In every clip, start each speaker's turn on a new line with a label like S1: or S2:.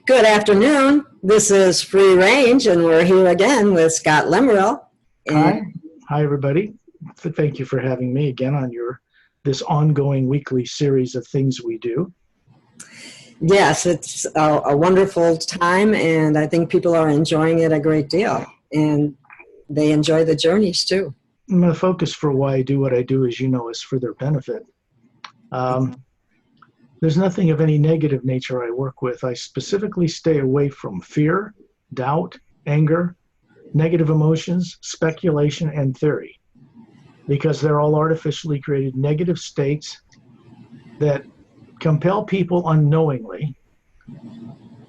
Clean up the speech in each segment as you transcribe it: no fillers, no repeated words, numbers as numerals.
S1: Good afternoon. This is Free Range, and we're here again with Scott Lemriel.
S2: Hi. Hi, everybody. Thank you for having me again on this ongoing weekly series of things we do.
S1: Yes, it's a wonderful time, and I think people are enjoying it a great deal, and they enjoy the journeys too.
S2: My focus for why I do what I do, as you know, is for their benefit. There's nothing of any negative nature I work with. I specifically stay away from fear, doubt, anger, negative emotions, speculation, and theory, because they're all artificially created negative states that compel people unknowingly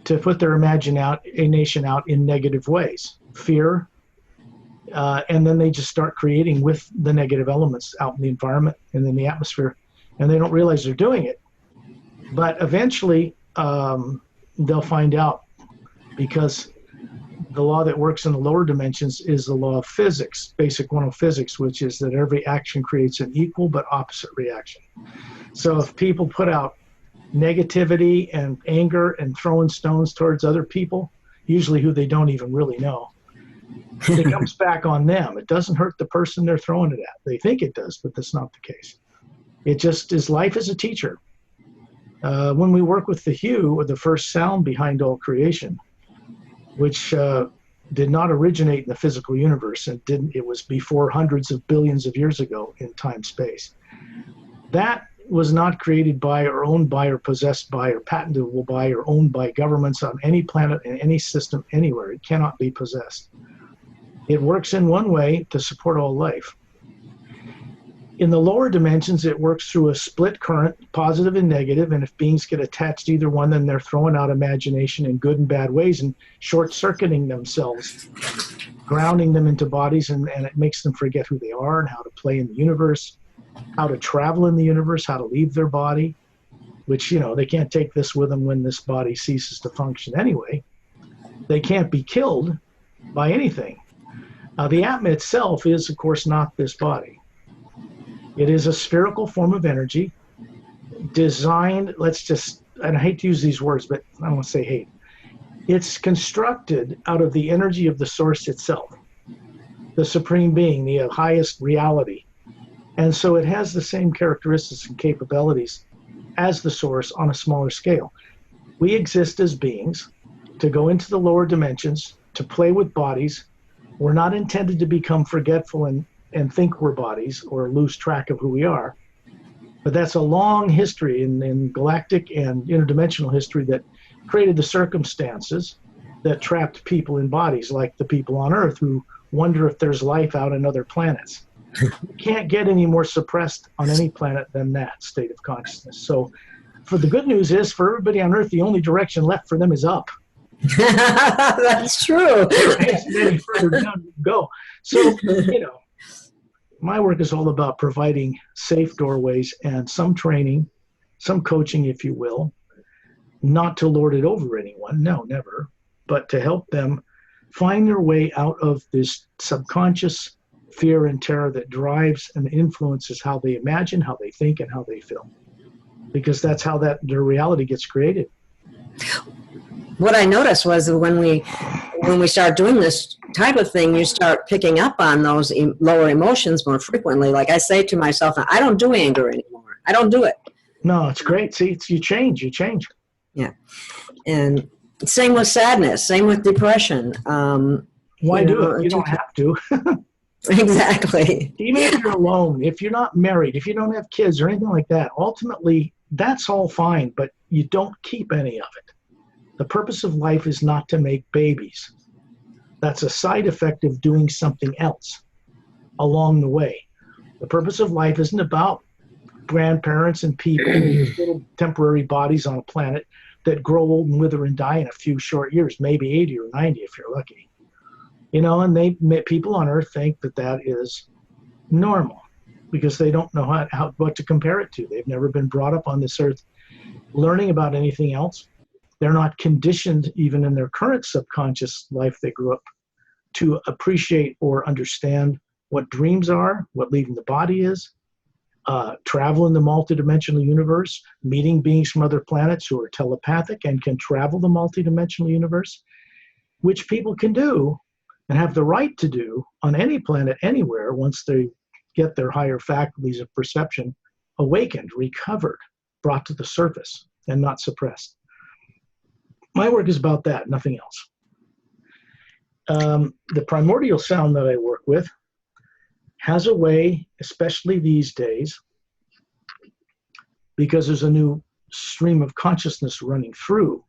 S2: to put their imagination out in negative ways. Fear, and then they just start creating with the negative elements out in the environment and in the atmosphere, and they don't realize they're doing it. But eventually, they'll find out, because the law that works in the lower dimensions is the law of physics, basic one of physics, which is that every action creates an equal but opposite reaction. So if people put out negativity and anger and throwing stones towards other people, usually who they don't even really know, it comes back on them. It doesn't hurt the person they're throwing it at. They think it does, but that's not the case. It just is life as a teacher. When we work with the hue, or the first sound behind all creation, which did not originate in the physical universe, it was before hundreds of billions of years ago in time-space. That was not created by or owned by or possessed by or patentable by or owned by governments on any planet in any system anywhere. It cannot be possessed. It works in one way to support all life. In the lower dimensions, it works through a split current, positive and negative, and if beings get attached to either one, then they're throwing out imagination in good and bad ways and short-circuiting themselves, grounding them into bodies, and it makes them forget who they are and how to play in the universe, how to travel in the universe, how to leave their body, which, they can't take this with them when this body ceases to function anyway. They can't be killed by anything. The Atma itself is, of course, not this body. It is a spherical form of energy designed, and I hate to use these words, but I don't want to say hate. It's constructed out of the energy of the source itself, the supreme being, the highest reality. And so it has the same characteristics and capabilities as the source on a smaller scale. We exist as beings to go into the lower dimensions, to play with bodies. We're not intended to become forgetful and think we're bodies or lose track of who we are. But that's a long history in galactic and interdimensional history that created the circumstances that trapped people in bodies, like the people on Earth who wonder if there's life out on other planets. You can't get any more suppressed on any planet than that state of consciousness. So for the good news is, for everybody on Earth, the only direction left for them is up.
S1: That's true.
S2: There isn't any further down to go. So, my work is all about providing safe doorways and some training, some coaching, if you will, not to lord it over anyone, no, never, but to help them find their way out of this subconscious fear and terror that drives and influences how they imagine, how they think, and how they feel. Because that's how their reality gets created.
S1: What I noticed was when we start doing this type of thing, you start picking up on those lower emotions more frequently. Like I say to myself, I don't do anger anymore. I don't do it.
S2: No, it's great. See, you change.
S1: Yeah. And same with sadness, same with depression.
S2: Why do it? You don't have to.
S1: Exactly.
S2: Even if you're alone, if you're not married, if you don't have kids or anything like that, ultimately, that's all fine, but you don't keep any of it. The purpose of life is not to make babies. That's a side effect of doing something else along the way. The purpose of life isn't about grandparents and people in little temporary bodies on a planet that grow old and wither and die in a few short years, maybe 80 or 90 if you're lucky. And people on Earth think that is normal because they don't know what to compare it to. They've never been brought up on this Earth learning about anything else. They're not conditioned, even in their current subconscious life they grew up, to appreciate or understand what dreams are, what leaving the body is, travel in the multidimensional universe, meeting beings from other planets who are telepathic and can travel the multidimensional universe, which people can do and have the right to do on any planet anywhere once they get their higher faculties of perception awakened, recovered, brought to the surface, and not suppressed. My work is about that, nothing else. The primordial sound that I work with has a way, especially these days, because there's a new stream of consciousness running through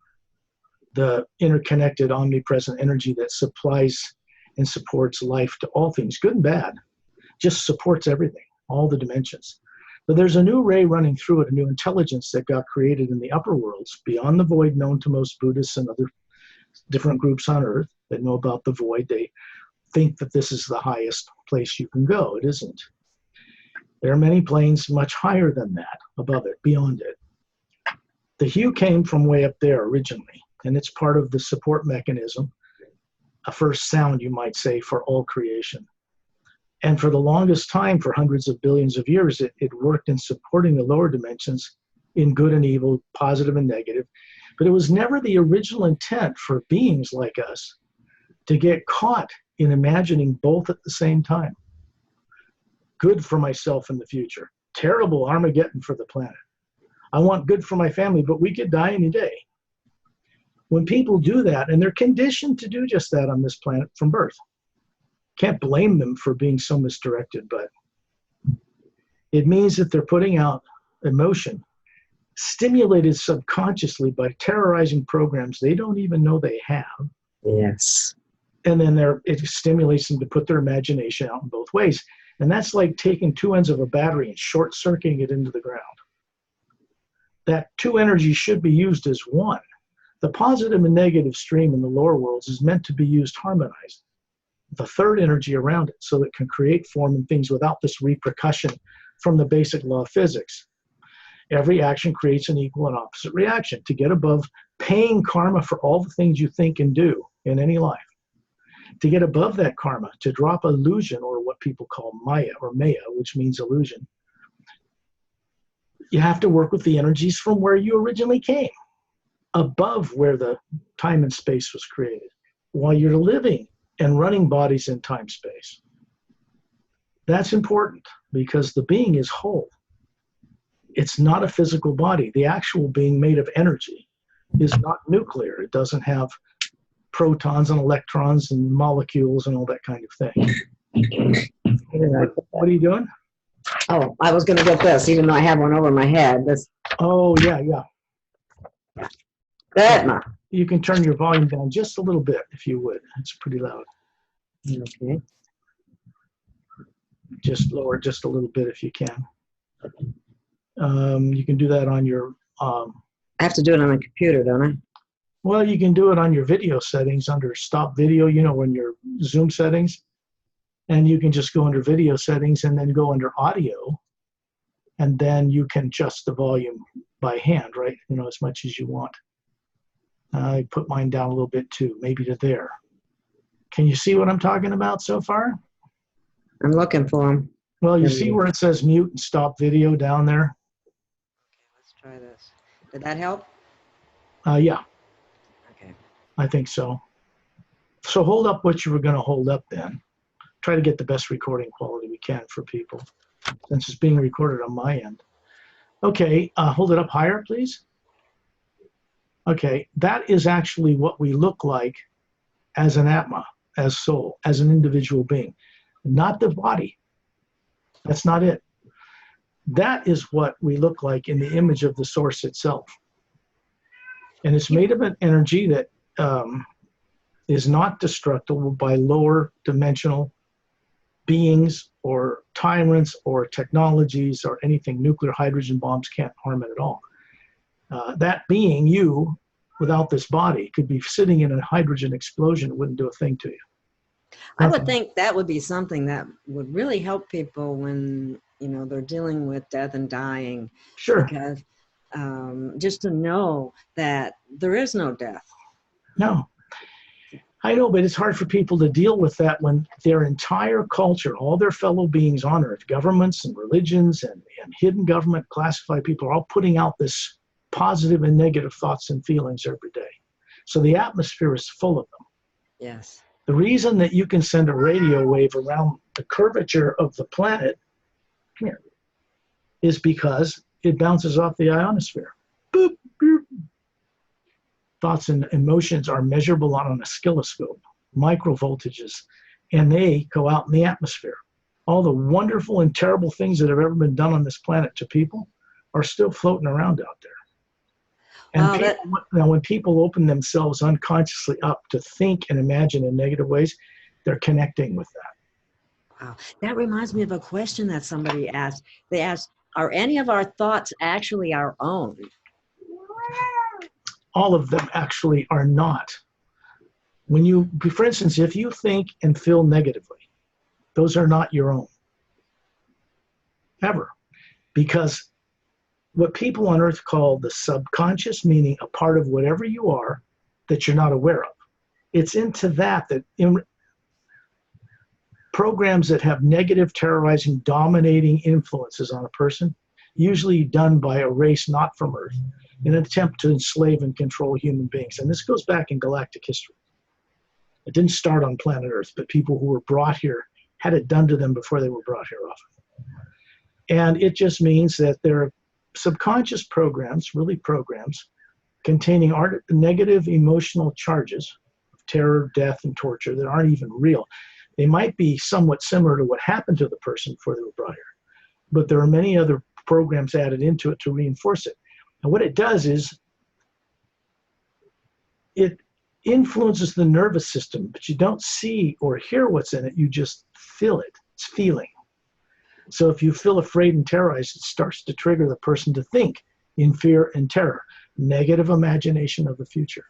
S2: the interconnected, omnipresent energy that supplies and supports life to all things, good and bad, just supports everything, all the dimensions. But there's a new ray running through it, a new intelligence that got created in the upper worlds, beyond the void known to most Buddhists and other different groups on Earth that know about the void. They think that this is the highest place you can go. It isn't. There are many planes much higher than that, above it, beyond it. The hue came from way up there originally, and it's part of the support mechanism, a first sound, you might say, for all creation. And for the longest time, for hundreds of billions of years, it worked in supporting the lower dimensions in good and evil, positive and negative. But it was never the original intent for beings like us to get caught in imagining both at the same time. Good for myself in the future. Terrible Armageddon for the planet. I want good for my family, but we could die any day. When people do that, and they're conditioned to do just that on this planet from birth, can't blame them for being so misdirected, but it means that they're putting out emotion stimulated subconsciously by terrorizing programs they don't even know they have.
S1: Yes.
S2: And then it stimulates them to put their imagination out in both ways. And that's like taking two ends of a battery and short-circuiting it into the ground. That two energies should be used as one. The positive and negative stream in the lower worlds is meant to be used harmonized. The third energy around it, so it can create form and things without this repercussion from the basic law of physics. Every action creates an equal and opposite reaction. To get above paying karma for all the things you think and do in any life, to get above that karma, to drop illusion, or what people call Maya or Maya, which means illusion, you have to work with the energies from where you originally came, above where the time and space was created, while you're living and running bodies in time space. That's important because the being is whole. It's not a physical body. The actual being made of energy is not nuclear. It doesn't have protons and electrons and molecules and all that kind of thing. What are you doing?
S1: Oh, I was going to get this, even though I have one over my head. This.
S2: Oh, yeah.
S1: Good, Ma.
S2: You can turn your volume down just a little bit if you would. It's pretty loud.
S1: Okay.
S2: Just lower just a little bit if you can. You can do that on your...
S1: I have to do it on my computer, don't I?
S2: Well, you can do it on your video settings under stop video, in your Zoom settings. And you can just go under video settings and then go under audio. And then you can adjust the volume by hand, right? As much as you want. I put mine down a little bit too, maybe to there. Can you see what I'm talking about so far?
S1: I'm looking for them.
S2: Well, you see where it says mute and stop video down there?
S1: Okay, let's try this. Did that help?
S2: Yeah.
S1: Okay.
S2: I think so. So hold up what you were going to hold up then. Try to get the best recording quality we can for people, since it's being recorded on my end. Okay, hold it up higher, please. Okay, that is actually what we look like as an Atma, as soul, as an individual being. Not the body. That's not it. That is what we look like in the image of the source itself. And it's made of an energy that is not destructible by lower dimensional beings or tyrants or technologies or anything. Nuclear hydrogen bombs can't harm it at all. That being, you, without this body, could be sitting in a hydrogen explosion. It wouldn't do a thing to you.
S1: I would think that would be something that would really help people when, they're dealing with death and dying.
S2: Sure.
S1: Because just to know that there is no death.
S2: No. I know, but it's hard for people to deal with that when their entire culture, all their fellow beings on earth, governments and religions and hidden government, classified people, are all putting out this positive and negative thoughts and feelings every day. So the atmosphere is full of them.
S1: Yes.
S2: The reason that you can send a radio wave around the curvature of the planet here is because it bounces off the ionosphere. Boop, boop. Thoughts and emotions are measurable on an oscilloscope, microvoltages, and they go out in the atmosphere. All the wonderful and terrible things that have ever been done on this planet to people are still floating around out there. And
S1: Wow,
S2: now when people open themselves unconsciously up to think and imagine in negative ways, they're connecting with that.
S1: wow. That reminds me of a question that somebody asked. They asked, are any of our thoughts actually our own?
S2: All of them actually are not. When you, for instance, if you think and feel negatively, those are not your own, ever. Because what people on earth call the subconscious, meaning a part of whatever you are that you're not aware of. It's into that in programs that have negative, terrorizing, dominating influences on a person, usually done by a race not from earth, in an attempt to enslave and control human beings. And this goes back in galactic history. It didn't start on planet Earth, but people who were brought here had it done to them before they were brought here often. And it just means that there are subconscious programs, really programs, containing negative emotional charges of terror, death, and torture that aren't even real. They might be somewhat similar to what happened to the person before they were brought here, but there are many other programs added into it to reinforce it. And what it does is it influences the nervous system, but you don't see or hear what's in it, you just feel it. It's feeling. So if you feel afraid and terrorized, it starts to trigger the person to think in fear and terror, negative imagination of the future.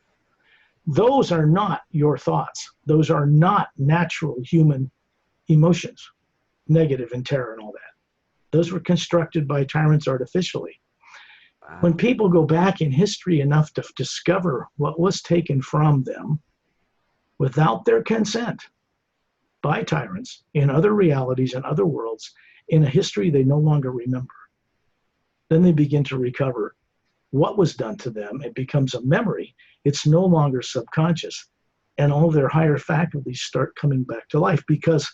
S2: Those are not your thoughts. Those are not natural human emotions, negative and terror and all that. Those were constructed by tyrants artificially.
S1: Wow.
S2: When people go back in history enough to discover what was taken from them without their consent by tyrants in other realities and other worlds, in a history they no longer remember, then they begin to recover what was done to them. It becomes a memory. It's no longer subconscious. And all their higher faculties start coming back to life, because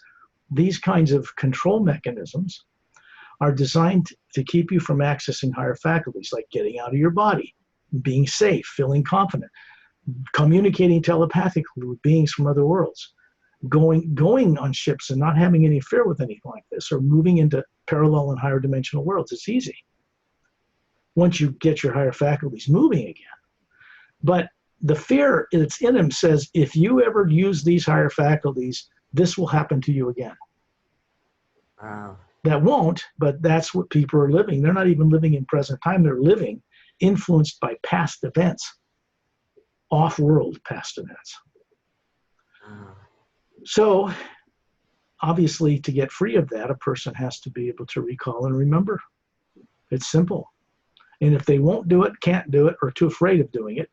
S2: these kinds of control mechanisms are designed to keep you from accessing higher faculties, like getting out of your body, being safe, feeling confident, communicating telepathically with beings from other worlds, going on ships and not having any fear with anything like this, or moving into parallel and higher dimensional worlds. It's easy once you get your higher faculties moving again. But the fear that's in him says, if you ever use these higher faculties, this will happen to you again.
S1: Wow.
S2: That won't, but that's what people are living. They're not even living in present time. They're living influenced by past events, off-world past events.
S1: Wow.
S2: So obviously, to get free of that, a person has to be able to recall and remember. It's simple. And if they won't do it, can't do it, or too afraid of doing it,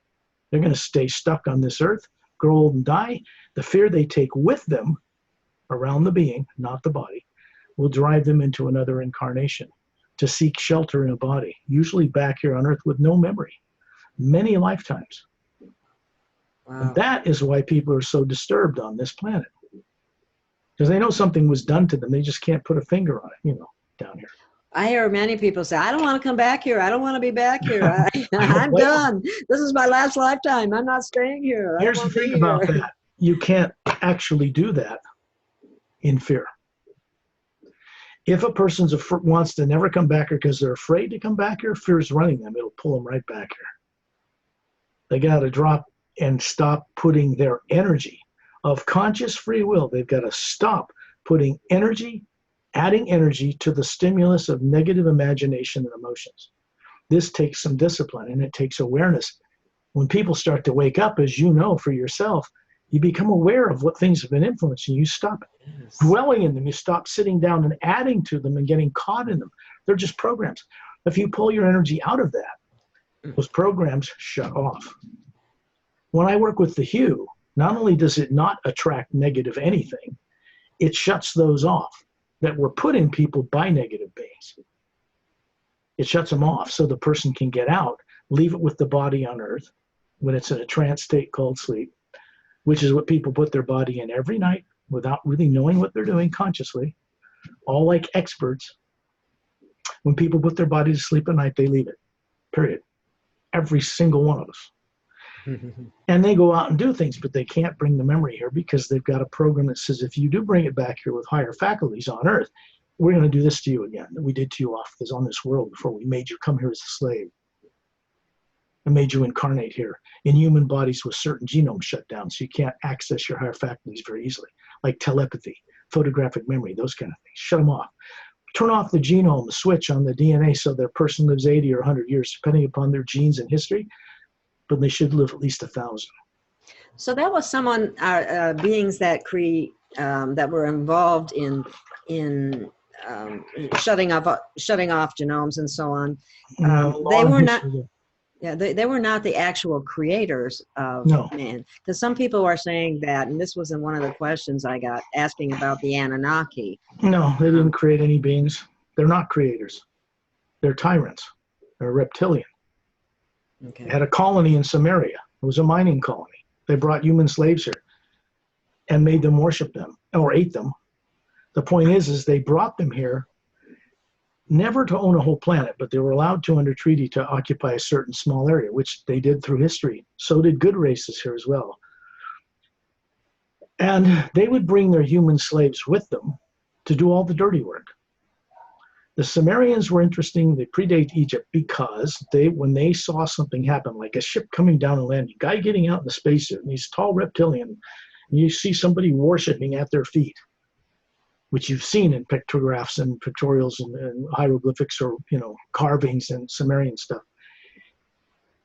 S2: they're going to stay stuck on this earth, grow old and die. The fear they take with them around the being, not the body, will drive them into another incarnation to seek shelter in a body, usually back here on earth with no memory, many lifetimes.
S1: Wow.
S2: And that is why people are so disturbed on this planet, because they know something was done to them. They just can't put a finger on it, down here.
S1: I hear many people say, I don't want to come back here. I don't want to be back here. I'm
S2: Well,
S1: done. This is my last lifetime. I'm not staying here.
S2: Here's the thing about that. You can't actually do that in fear. If a person wants to never come back here because they're afraid to come back here, fear is running them. It'll pull them right back here. They got to drop and stop putting their energy of conscious free will. They've got to stop putting energy, adding energy to the stimulus of negative imagination and emotions. This takes some discipline, and it takes awareness. When people start to wake up, as you know for yourself, you become aware of what things have been influencing. You stop dwelling in them. You stop sitting down and adding to them and getting caught in them. They're just programs. If you pull your energy out of that, those programs shut off. When I work with the Hue, not only does it not attract negative anything, it shuts those off that were put in people by negative beings. It shuts them off so the person can get out, leave it with the body on earth when it's in a trance state called sleep, which is what people put their body in every night without really knowing what they're doing consciously, all like experts. When people put their body to sleep at night, they leave it, period. Every single one of us. And they go out and do things, but they can't bring the memory here because they've got a program that says, if you do bring it back here with higher faculties on earth, we're going to do this to you again that we did to you on this world before we made you come here as a slave and made you incarnate here in human bodies with certain genomes shut down so you can't access your higher faculties very easily, like telepathy, photographic memory, those kind of things. Shut them off. Turn off the genome, the switch on the DNA so their person lives 80 or 100 years, depending upon their genes and history, but they should live at least 1,000.
S1: So that was someone, beings that that were involved in shutting off genomes and so on. They were not. Yeah, they were not the actual creators of man. Because some people are saying that, and this was in one of the questions I got asking about the Anunnaki.
S2: No, they didn't create any beings. They're not creators. They're tyrants. They're reptilian.
S1: Okay.
S2: They had a colony in Samaria. It was a mining colony. They brought human slaves here and made them worship them or ate them. The point is they brought them here never to own a whole planet, but they were allowed to under treaty to occupy a certain small area, which they did through history. So did good races here as well. And they would bring their human slaves with them to do all the dirty work. The Sumerians were interesting. They predate Egypt because when they saw something happen, like a ship coming down and landing, a guy getting out in the spacesuit, and he's tall reptilian, and you see somebody worshiping at their feet, which you've seen in pictographs and pictorials and hieroglyphics or carvings and Sumerian stuff.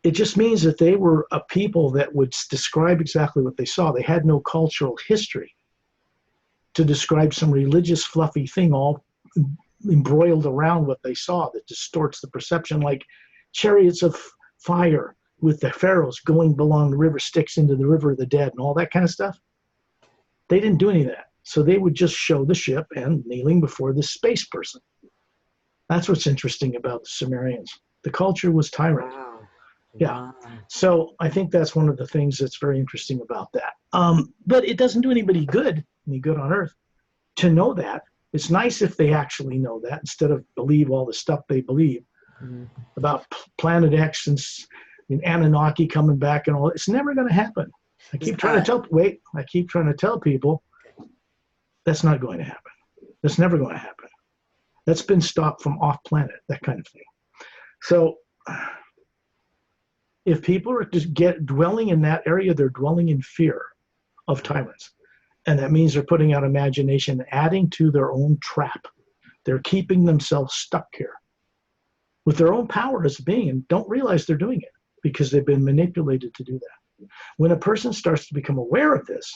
S2: It just means that they were a people that would describe exactly what they saw. They had no cultural history to describe some religious fluffy thing all embroiled around what they saw that distorts the perception, like chariots of fire with the pharaohs going along the river Styx into the river of the dead and all that kind of stuff. They didn't do any of that. So they would just show the ship and kneeling before the space person. That's what's interesting about the Sumerians. The culture was tyrant.
S1: Wow.
S2: Yeah.
S1: Wow.
S2: So I think that's one of the things that's very interesting about that. But it doesn't do anybody good, any good on earth, to know that. It's nice if they actually know that instead of believe all the stuff they believe about Planet X and Anunnaki coming back and all. It's never going to happen. I keep trying to tell people that's not going to happen. That's never going to happen. That's been stopped from off planet, that kind of thing. So if people are just dwelling in that area, they're dwelling in fear of tyrants. And that means they're putting out imagination, adding to their own trap. They're keeping themselves stuck here with their own power as a being and don't realize they're doing it because they've been manipulated to do that. When a person starts to become aware of this,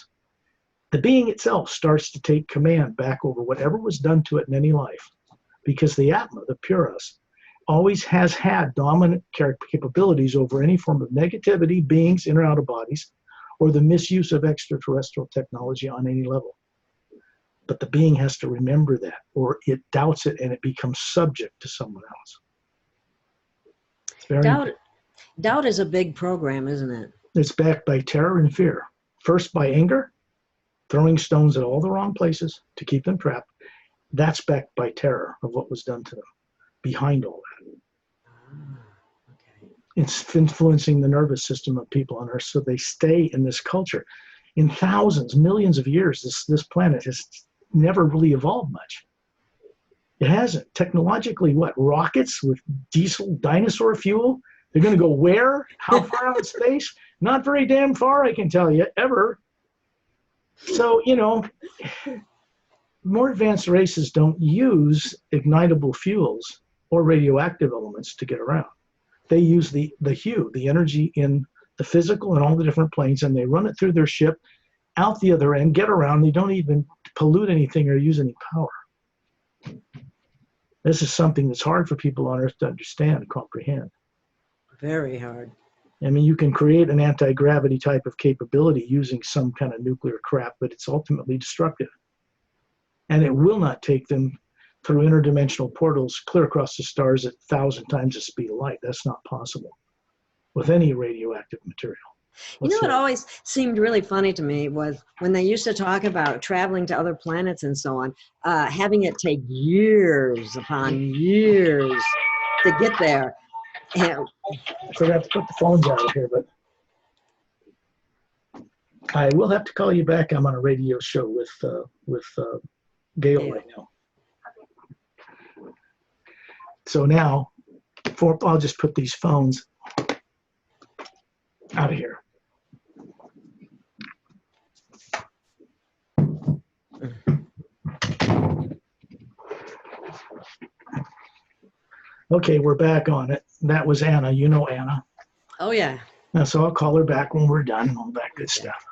S2: the being itself starts to take command back over whatever was done to it in any life, because the Atma, the pure us, always has had dominant capabilities over any form of negativity, beings in or out of bodies, or the misuse of extraterrestrial technology on any level. But the being has to remember that, or it doubts it and it becomes subject to someone else.
S1: Doubt is a big program, isn't it?
S2: It's backed by terror and fear. First by anger, throwing stones at all the wrong places to keep them trapped. That's backed by terror of what was done to them. Behind all that, it's influencing the nervous system of people on Earth, so they stay in this culture. In thousands, millions of years, this planet has never really evolved much. It hasn't. Technologically, what? Rockets with diesel dinosaur fuel? They're going to go where? How far out in space? Not very damn far, I can tell you, ever. So, more advanced races don't use ignitable fuels or radioactive elements to get around. They use the hue, the energy in the physical and all the different planes, and they run it through their ship out the other end, get around. They don't even pollute anything or use any power. This is something that's hard for people on Earth to understand and comprehend.
S1: Very hard.
S2: I mean, you can create an anti-gravity type of capability using some kind of nuclear crap, but it's ultimately destructive. And it will not take them through interdimensional portals clear across the stars at 1,000 times the speed of light. That's not possible with any radioactive material.
S1: You know, what always seemed really funny to me was when they used to talk about traveling to other planets and so on, having it take years upon years to get there. And
S2: I forgot to put the phones out of here, but I will have to call you back. I'm on a radio show with Gail right now. So now, I'll just put these phones out of here. Okay, we're back on it. That was Anna. You know Anna.
S1: oh yeah.
S2: So I'll call her back when we're done, all that good stuff.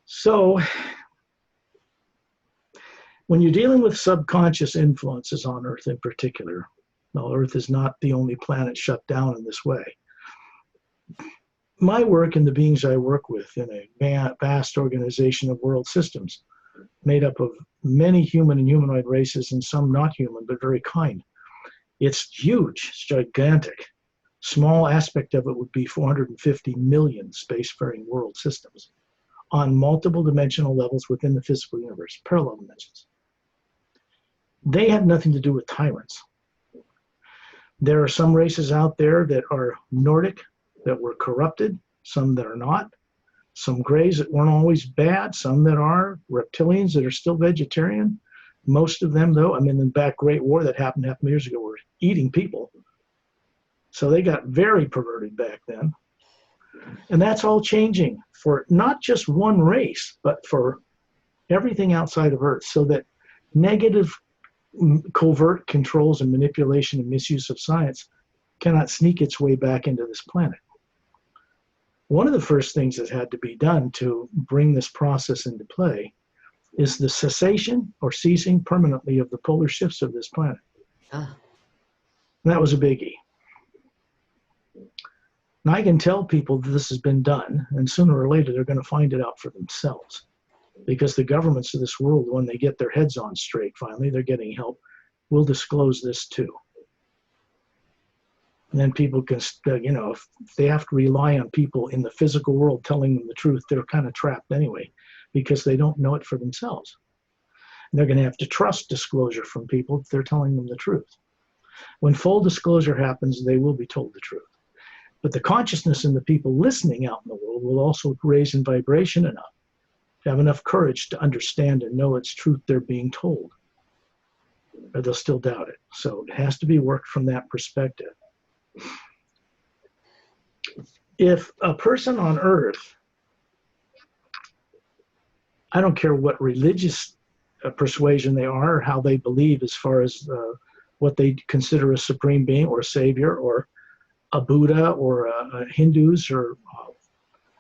S2: So when you're dealing with subconscious influences on Earth in particular, well, Earth is not the only planet shut down in this way. My work and the beings I work with in a vast organization of world systems made up of many human and humanoid races and some not human, but very kind. It's huge, it's gigantic. Small aspect of it would be 450 million spacefaring world systems on multiple dimensional levels within the physical universe, parallel dimensions. They have nothing to do with tyrants. There are some races out there that are Nordic, that were corrupted, some that are not, some grays that weren't always bad, some that are reptilians that are still vegetarian. Most of them, though, I mean, in that Great War that happened 5 years ago, were eating people. So they got very perverted back then. And that's all changing for not just one race, but for everything outside of Earth, so that negative covert controls and manipulation and misuse of science cannot sneak its way back into this planet. One of the first things that had to be done to bring this process into play is the cessation or ceasing permanently of the polar shifts of this planet.
S1: Ah.
S2: That was a biggie. Now I can tell people that this has been done, and sooner or later they're going to find it out for themselves, because the governments of this world, when they get their heads on straight, finally, they're getting help, will disclose this too. And then people can, you know, if they have to rely on people in the physical world telling them the truth, they're kind of trapped anyway, because they don't know it for themselves. And they're going to have to trust disclosure from people if they're telling them the truth. When full disclosure happens, they will be told the truth. But the consciousness in the people listening out in the world will also raise in vibration enough to have enough courage to understand and know it's truth they're being told, or they'll still doubt it. So it has to be worked from that perspective. If a person on Earth, I don't care what religious persuasion they are or how they believe as far as what they consider a supreme being or savior or a Buddha or a Hindus or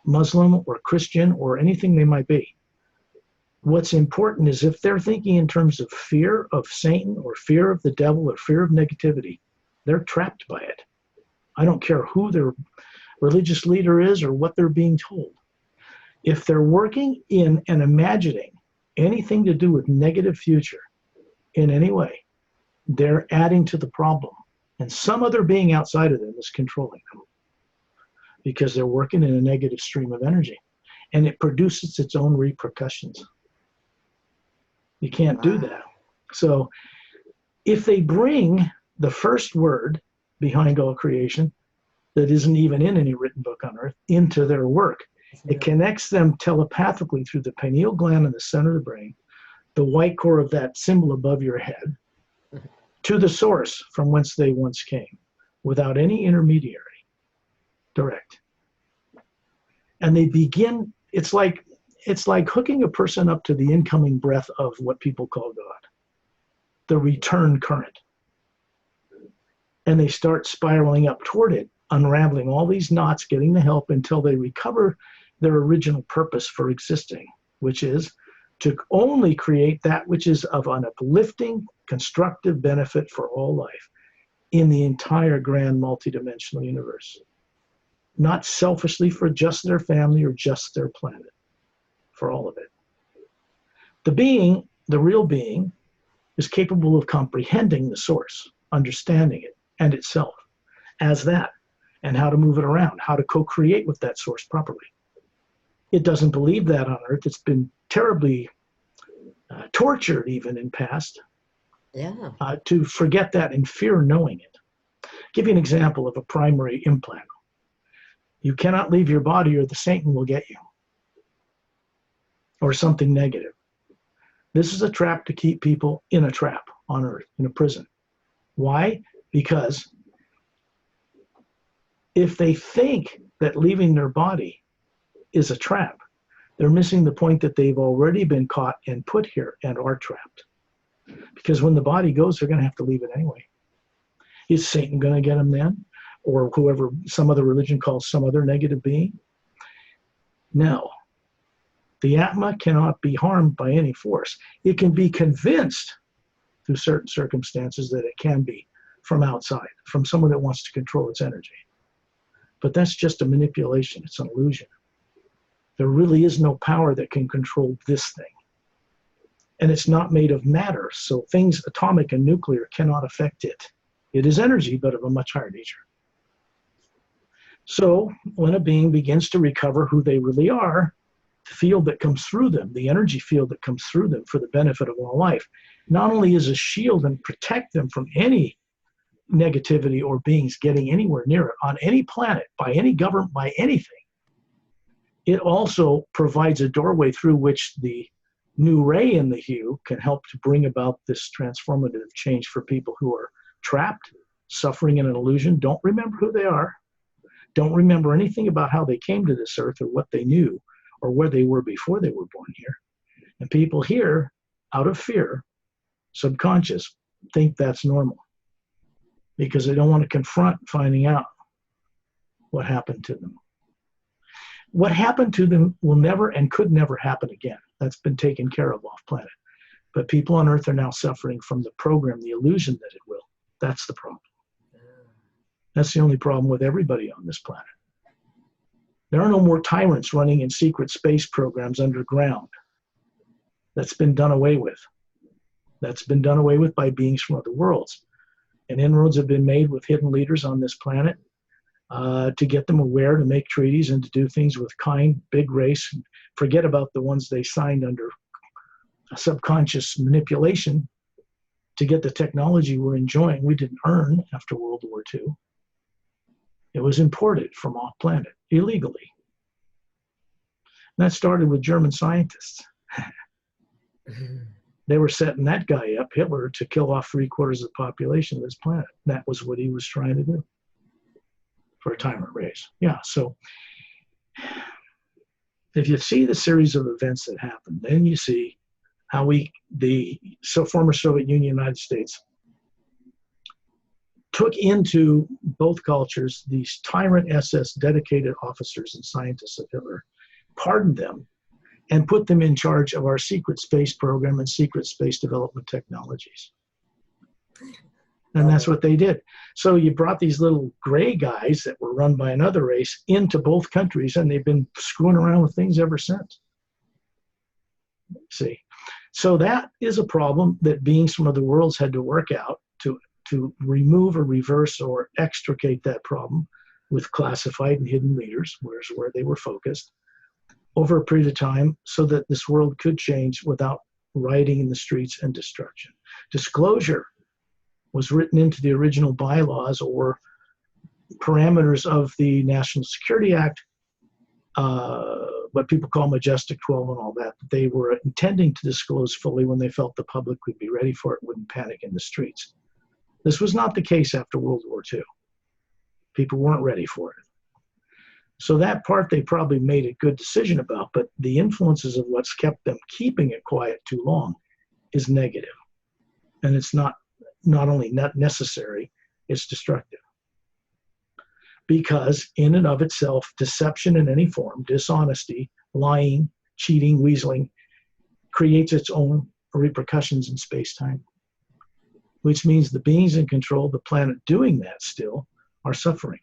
S2: Muslim or Christian or anything they might be. What's important is if they're thinking in terms of fear of Satan or fear of the devil or fear of negativity, they're trapped by it. I don't care who their religious leader is or what they're being told. If they're working in and imagining anything to do with negative future in any way, they're adding to the problem. And some other being outside of them is controlling them because they're working in a negative stream of energy. And it produces its own repercussions. You can't do that. So if they bring the first word behind all creation that isn't even in any written book on Earth into their work, it connects them telepathically through the pineal gland in the center of the brain, the white core of that symbol above your head, to the source from whence they once came, without any intermediary, direct. And they begin, it's like hooking a person up to the incoming breath of what people call God, the return current. And they start spiraling up toward it, unraveling all these knots, getting the help until they recover their original purpose for existing, which is to only create that which is of an uplifting, constructive benefit for all life in the entire grand multidimensional universe. not selfishly for just their family or just their planet, for all of it. The being, the real being, is capable of comprehending the source, understanding it and itself as that, and how to move it around, how to co-create with that source properly. It doesn't believe that on Earth. It's been terribly tortured even in past to forget that and fear knowing it. Give you an example of a primary implant. You cannot leave your body or the Satan will get you, or something negative. This is a trap to keep people in a trap on Earth, in a prison. Why? Because if they think that leaving their body is a trap, they're missing the point that they've already been caught and put here and are trapped. Because when the body goes, they're going to have to leave it anyway. Is Satan going to get them then? Or whoever some other religion calls some other negative being? No. The Atma cannot be harmed by any force. It can be convinced through certain circumstances that it can be from outside, from someone that wants to control its energy. But that's just a manipulation. It's an illusion. There really is no power that can control this thing. And it's not made of matter, so things atomic and nuclear cannot affect it. It is energy, but of a much higher nature. So when a being begins to recover who they really are, the field that comes through them, the energy field that comes through them for the benefit of all life, not only is a shield and protect them from any negativity or beings getting anywhere near it on any planet, by any government, by anything, it also provides a doorway through which the new ray in the hue can help to bring about this transformative change for people who are trapped, suffering in an illusion, don't remember who they are, don't remember anything about how they came to this earth or what they knew or where they were before they were born here. And people here, out of fear, subconscious, think that's normal because they don't want to confront finding out what happened to them. What happened to them will never and could never happen again. That's been taken care of off planet. But people on Earth are now suffering from the program, the illusion that it will. That's the problem. That's the only problem with everybody on this planet. There are no more tyrants running in secret space programs underground. That's been done away with. That's been done away with by beings from other worlds. And inroads have been made with hidden leaders on this planet to get them aware, to make treaties and to do things with kind, big race. Forget about the ones they signed under a subconscious manipulation to get the technology we're enjoying. We didn't earn after World War II. It was imported from off planet illegally. And that started with German scientists. They were setting that guy up, Hitler, to kill off 3/4 of the population of this planet. That was what he was trying to do for a tyrant race. Yeah, so if you see the series of events that happened, then you see how the former Soviet Union, United States, took into both cultures these tyrant SS dedicated officers and scientists of Hitler, pardoned them, and put them in charge of our secret space program and secret space development technologies. And that's what they did. So you brought these little gray guys that were run by another race into both countries, and they've been screwing around with things ever since. See? So that is a problem that beings from other worlds had to work out to remove or reverse or extricate that problem with classified and hidden leaders, where they were focused, over a period of time so that this world could change without rioting in the streets and destruction. Disclosure was written into the original bylaws or parameters of the National Security Act, what people call Majestic 12 and all that. They were intending to disclose fully when they felt the public would be ready for it, wouldn't panic in the streets. This was not the case after World War II. People weren't ready for it. So that part they probably made a good decision about, but the influences of what's kept them keeping it quiet too long is negative. And it's not only not necessary, it's destructive. Because in and of itself, deception in any form, dishonesty, lying, cheating, weaseling, creates its own repercussions in space-time. Which means the beings in control of the planet doing that still are suffering.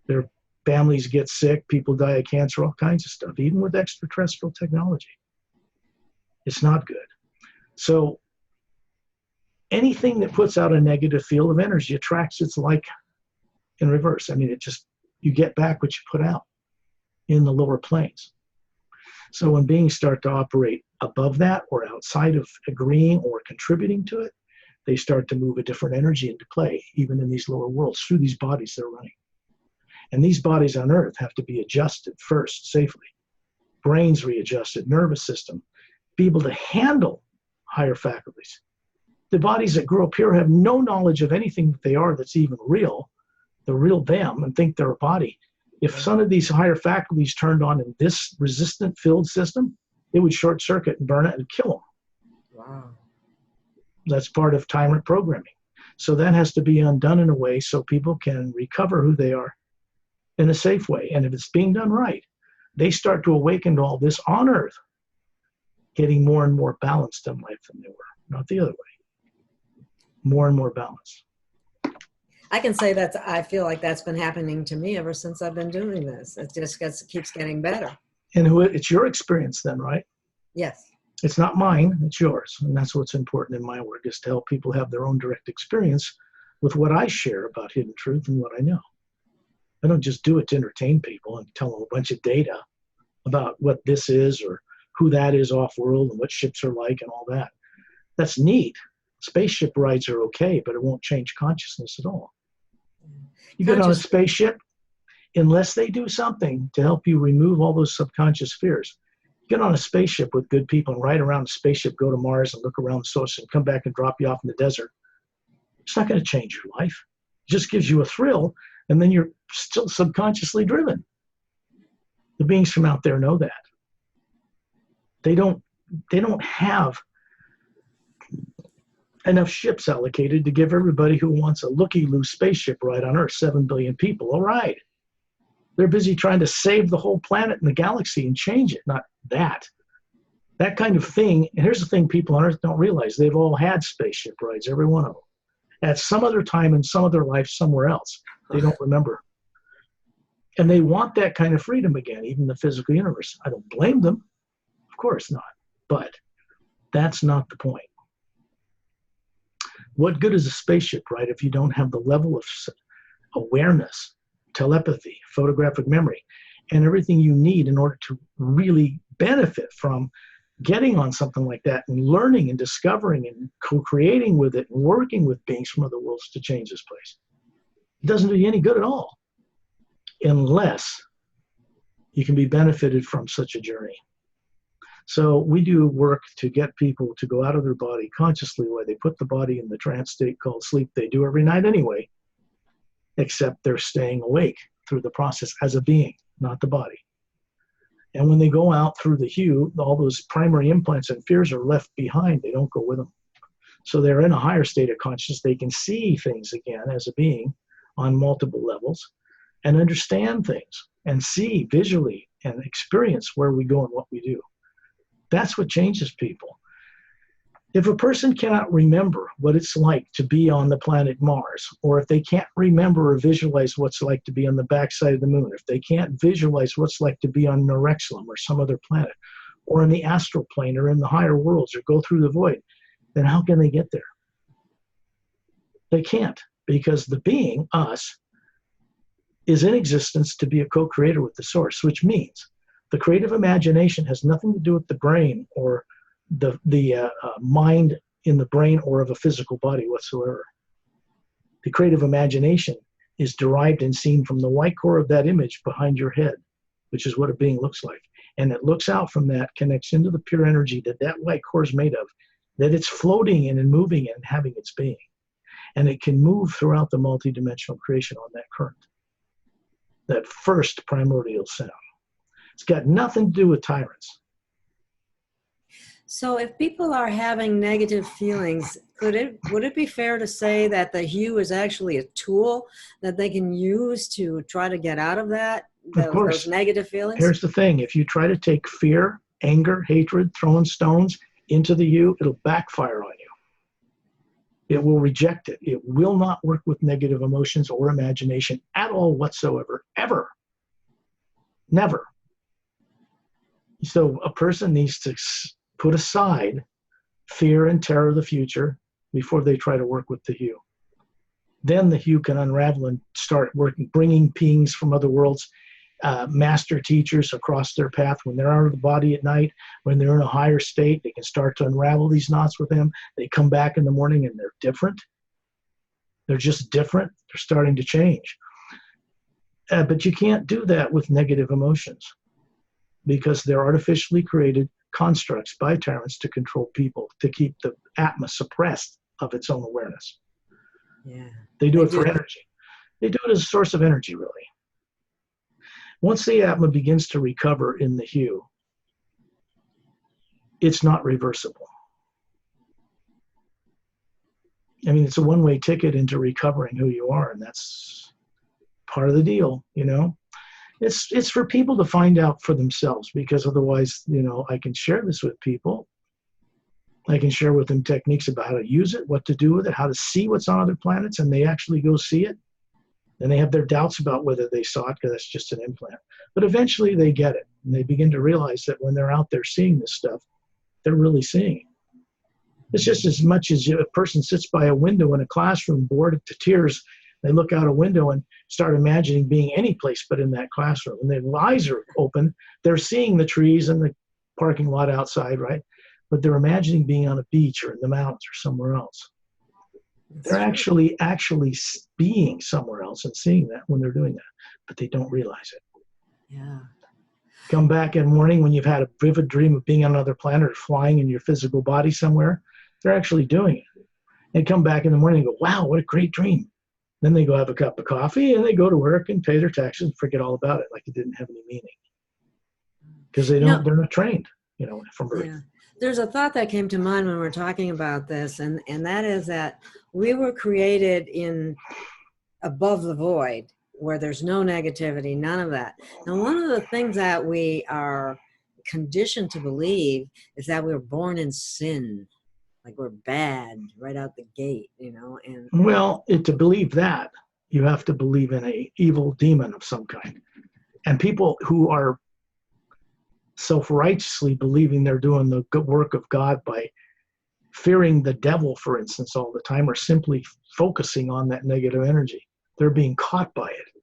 S2: They're Families get sick, people die of cancer, all kinds of stuff, even with extraterrestrial technology. It's not good. So anything that puts out a negative field of energy attracts its like in reverse. I mean, you get back what you put out in the lower planes. So when beings start to operate above that or outside of agreeing or contributing to it, they start to move a different energy into play, even in these lower worlds, through these bodies they're running. And these bodies on Earth have to be adjusted first safely. Brains readjusted, nervous system, be able to handle higher faculties. The bodies that grow up here have no knowledge of anything that they are that's even real. The real them, and think they're a body. If some of these higher faculties turned on in this resistant field system, it would short circuit and burn it and kill them.
S1: Wow.
S2: That's part of tyrant programming. So that has to be undone in a way so people can recover who they are in a safe way. And if it's being done right, they start to awaken to all this on Earth, getting more and more balanced in life than they were, not the other way. More and more balanced.
S1: I can say that I feel like that's been happening to me ever since I've been doing this. It just keeps getting better.
S2: And it's your experience then, right?
S1: Yes.
S2: It's not mine, it's yours. And that's what's important in my work, is to help people have their own direct experience with what I share about hidden truth and what I know. I don't just do it to entertain people and tell them a bunch of data about what this is or who that is off-world and what ships are like and all that. That's neat. Spaceship rides are okay, but it won't change consciousness at all. You get on a spaceship, unless they do something to help you remove all those subconscious fears. Get on a spaceship with good people and ride around the spaceship, go to Mars and look around the solar system, come back and drop you off in the desert. It's not going to change your life. It just gives you a thrill, and then you're still subconsciously driven. The beings from out there know that. They don't have enough ships allocated to give everybody who wants a looky-loo spaceship ride on Earth, 7 billion people, a ride. They're busy trying to save the whole planet and the galaxy and change it, not that. That kind of thing, and here's the thing people on Earth don't realize, they've all had spaceship rides, every one of them, at some other time in some other life somewhere else. They don't remember. And they want that kind of freedom again, even the physical universe. I don't blame them. Of course not. But that's not the point. What good is a spaceship ride if you don't have the level of awareness, telepathy, photographic memory, and everything you need in order to really benefit from getting on something like that and learning and discovering and co-creating with it and working with beings from other worlds to change this place? It doesn't do you any good at all unless you can be benefited from such a journey. So we do work to get people to go out of their body consciously, where they put the body in the trance state called sleep. They do every night anyway, except they're staying awake through the process as a being, not the body. And when they go out through the hue, all those primary implants and fears are left behind. They don't go with them. So they're in a higher state of consciousness. They can see things again as a being on multiple levels and understand things and see visually and experience where we go and what we do. That's what changes people. If a person cannot remember what it's like to be on the planet Mars, or if they can't remember or visualize what's like to be on the backside of the moon, if they can't visualize what's like to be on Norexlum or some other planet, or in the astral plane or in the higher worlds, or go through the void, then how can they get there? They can't, because the being, us, is in existence to be a co-creator with the source, which means the creative imagination has nothing to do with the brain or the mind in the brain or of a physical body whatsoever. The creative imagination is derived and seen from the white core of that image behind your head, which is what a being looks like. And it looks out from that, connects into the pure energy that that white core is made of, that it's floating in and moving in and having its being. And it can move throughout the multidimensional creation on that current, that first primordial sound. It's got nothing to do with tyrants.
S1: So if people are having negative feelings, would it be fair to say that the hue is actually a tool that they can use to try to get out of that, those negative feelings?
S2: Here's the thing. If you try to take fear, anger, hatred, throwing stones into the hue, it'll backfire on you. It will reject it. It will not work with negative emotions or imagination at all whatsoever, ever. Never. So a person needs to put aside fear and terror of the future before they try to work with the hue. Then the hue can unravel and start working, bringing beings from other worlds, master teachers across their path. When they're out of the body at night, when they're in a higher state, they can start to unravel these knots with them. They come back in the morning and they're different. They're just different. They're starting to change. But you can't do that with negative emotions because they're artificially created constructs by tyrants to control people, to keep the Atma suppressed of its own awareness.
S1: Yeah.
S2: They do it for energy. They do it as a source of energy, really. Once the Atma begins to recover in the hue, it's not reversible. I mean, it's a one-way ticket into recovering who you are, and that's part of the deal, you know. It's for people to find out for themselves, because otherwise, you know, I can share this with people. I can share with them techniques about how to use it, what to do with it, how to see what's on other planets, and they actually go see it. And they have their doubts about whether they saw it because that's just an implant. But eventually they get it, and they begin to realize that when they're out there seeing this stuff, they're really seeing it. It's just as much as a person sits by a window in a classroom bored to tears. They look out a window and start imagining being any place but in that classroom. And their eyes are open. They're seeing the trees and the parking lot outside, right? But they're imagining being on a beach or in the mountains or somewhere else. They're actually being somewhere else and seeing that when they're doing that, but they don't realize it.
S1: Yeah.
S2: Come back in the morning when you've had a vivid dream of being on another planet or flying in your physical body somewhere. They're actually doing it. They come back in the morning and go, wow, what a great dream. Then they go have a cup of coffee and they go to work and pay their taxes and forget all about it, like it didn't have any meaning. Because they're not trained, you know, from birth.
S1: Yeah. There's a thought that came to mind when we're talking about this, and that is that we were created in above the void, where there's no negativity, none of that. Now, one of the things that we are conditioned to believe is that we were born in sin, like we're bad right out the gate, you know. And
S2: well, to believe that, you have to believe in a evil demon of some kind. And people who are self-righteously believing they're doing the good work of God by fearing the devil, for instance, all the time, or simply focusing on that negative energy. They're being caught by it.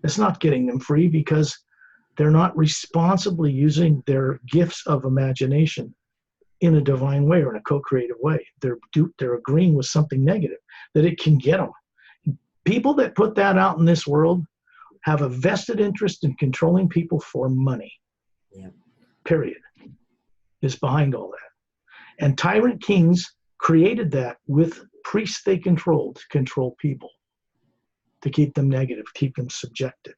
S2: It's not getting them free because they're not responsibly using their gifts of imagination in a divine way or in a co-creative way. They're agreeing with something negative, that it can get them. People that put that out in this world have a vested interest in controlling people for money.
S1: yeah.
S2: Period. Is behind all that. And tyrant kings created that with priests they controlled to control people, to keep them negative, keep them subjected.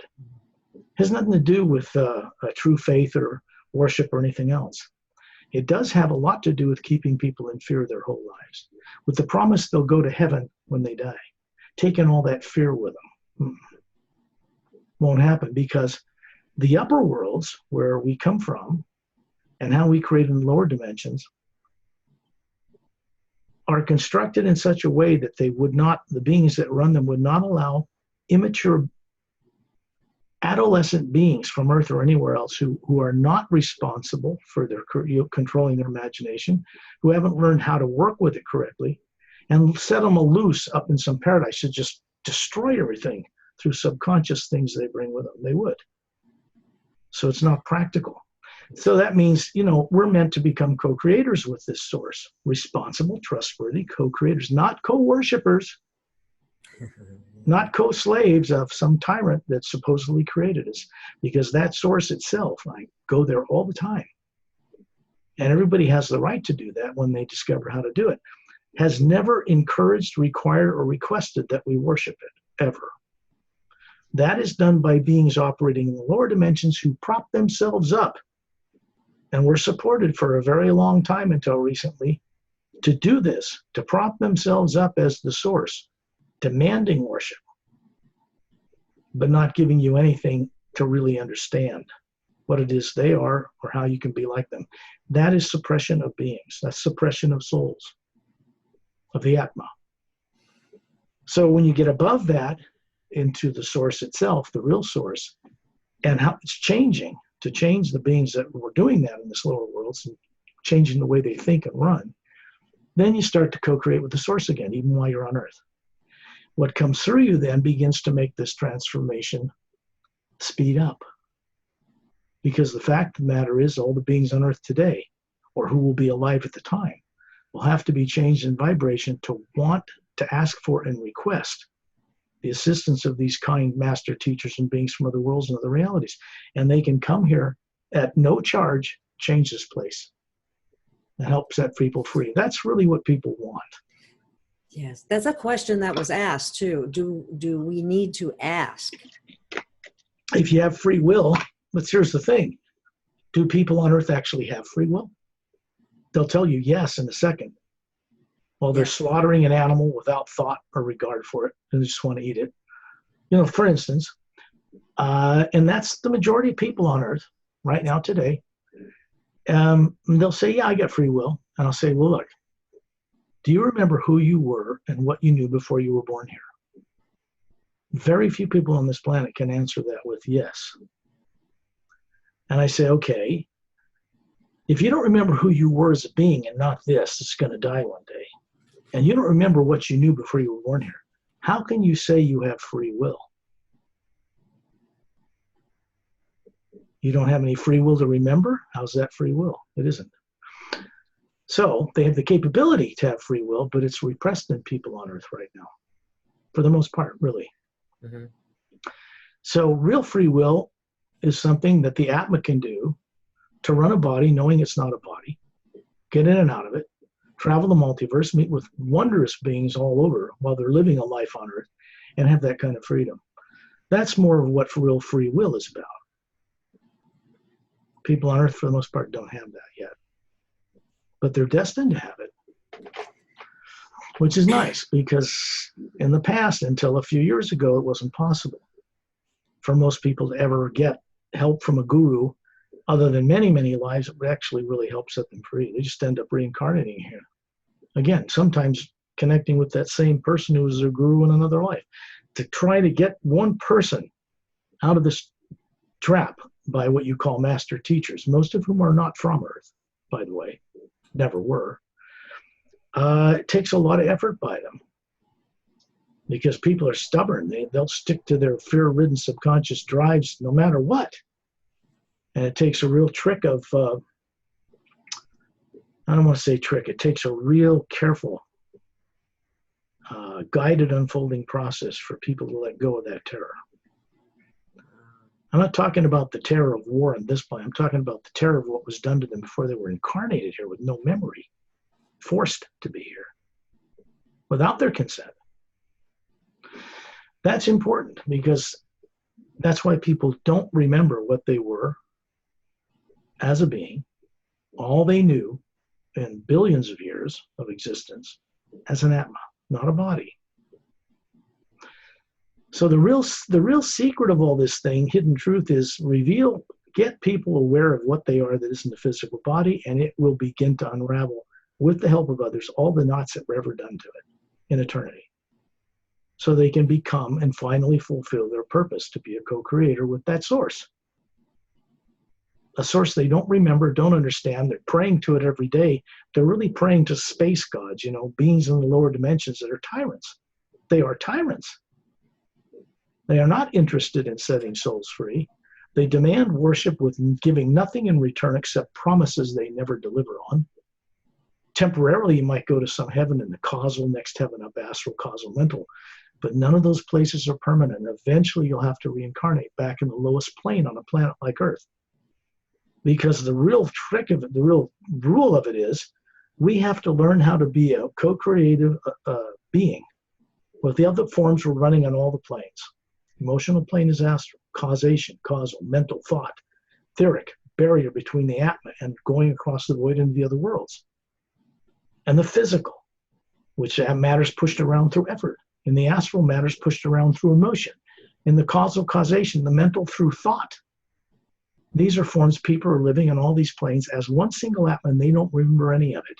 S2: It has nothing to do with a true faith or worship or anything else. It does have a lot to do with keeping people in fear their whole lives, with the promise they'll go to heaven when they die, taking all that fear with them. Won't happen, because the upper worlds, where we come from and how we create in the lower dimensions, are constructed in such a way that they would not, the beings that run them would not allow immature adolescent beings from Earth or anywhere else who are not responsible for their controlling their imagination, who haven't learned how to work with it correctly, and set them loose up in some paradise to just destroy everything through subconscious things they bring with them. They would. So it's not practical. So that means, you know, we're meant to become co-creators with this source, responsible, trustworthy co-creators, not co-worshippers, not co-slaves of some tyrant that supposedly created us, because that source itself, I go there all the time. And everybody has the right to do that when they discover how to do it. Has never encouraged, required, or requested that we worship it, ever. That is done by beings operating in the lower dimensions who prop themselves up, and were supported for a very long time until recently, to do this, to prop themselves up as the source, demanding worship, but not giving you anything to really understand what it is they are or how you can be like them. That is suppression of beings. That's suppression of souls, of the Atma. So when you get above that, into the source itself, the real source, and how it's changing to change the beings that were doing that in this lower worlds and changing the way they think and run. Then you start to co-create with the source again, even while you're on Earth. What comes through you then begins to make this transformation speed up. Because the fact of the matter is, all the beings on Earth today, or who will be alive at the time, will have to be changed in vibration to want to ask for and request the assistance of these kind master teachers and beings from other worlds and other realities. And they can come here at no charge, change this place, and help set people free. That's really what people want.
S1: Yes, that's a question that was asked too. Do we need to ask?
S2: If you have free will, but here's the thing. Do people on Earth actually have free will? They'll tell you yes in a second. Well, they're slaughtering an animal without thought or regard for it, and they just want to eat it. You know, for instance, and that's the majority of people on Earth right now today. They'll say, yeah, I got free will. And I'll say, well, look, do you remember who you were and what you knew before you were born here? Very few people on this planet can answer that with yes. And I say, okay, if you don't remember who you were as a being and not this, it's going to die one day, and you don't remember what you knew before you were born here, how can you say you have free will? You don't have any free will to remember? How's that free will? It isn't. So they have the capability to have free will, but it's repressed in people on Earth right now, for the most part, really.
S1: Mm-hmm.
S2: So real free will is something that the Atma can do to run a body knowing it's not a body, get in and out of it, travel the multiverse, meet with wondrous beings all over while they're living a life on Earth, and have that kind of freedom. That's more of what real free will is about. People on Earth, for the most part, don't have that yet. But they're destined to have it, which is nice, because in the past, until a few years ago, it wasn't possible for most people to ever get help from a guru, other than many, many lives. It would actually really help set them free. They just end up reincarnating here. Again, sometimes connecting with that same person who was their guru in another life, to try to get one person out of this trap by what you call master teachers, most of whom are not from Earth, by the way, never were. It takes a lot of effort by them, because people are stubborn. They'll stick to their fear-ridden subconscious drives no matter what. And it takes a real trick of, I don't want to say trick, it takes a real careful, guided unfolding process for people to let go of that terror. I'm not talking about the terror of war on this planet. I'm talking about the terror of what was done to them before they were incarnated here with no memory, forced to be here without their consent. That's important, because that's why people don't remember what they were as a being, all they knew in billions of years of existence as an Atma, not a body. So the real secret of all this thing, hidden truth, is get people aware of what they are that isn't a physical body, and it will begin to unravel, with the help of others, all the knots that were ever done to it in eternity. So they can become and finally fulfill their purpose to be a co-creator with that source. A source they don't remember, don't understand. They're praying to it every day. They're really praying to space gods, beings in the lower dimensions that are tyrants. They are tyrants. They are not interested in setting souls free. They demand worship with giving nothing in return except promises they never deliver on. Temporarily, you might go to some heaven in the causal, next heaven up, astral, causal, mental, but none of those places are permanent. Eventually, you'll have to reincarnate back in the lowest plane on a planet like Earth. Because the real trick of it, the real rule of it is, we have to learn how to be a co-creative being with the other forms we're running on all the planes. Emotional plane is astral, causation, causal, mental, thought, etheric, barrier between the Atma and going across the void into the other worlds. And the physical, which matters pushed around through effort. In the astral, matters pushed around through emotion. In the causal, causation, the mental through thought. These are forms people are living on all these planes as one single Atma, and they don't remember any of it.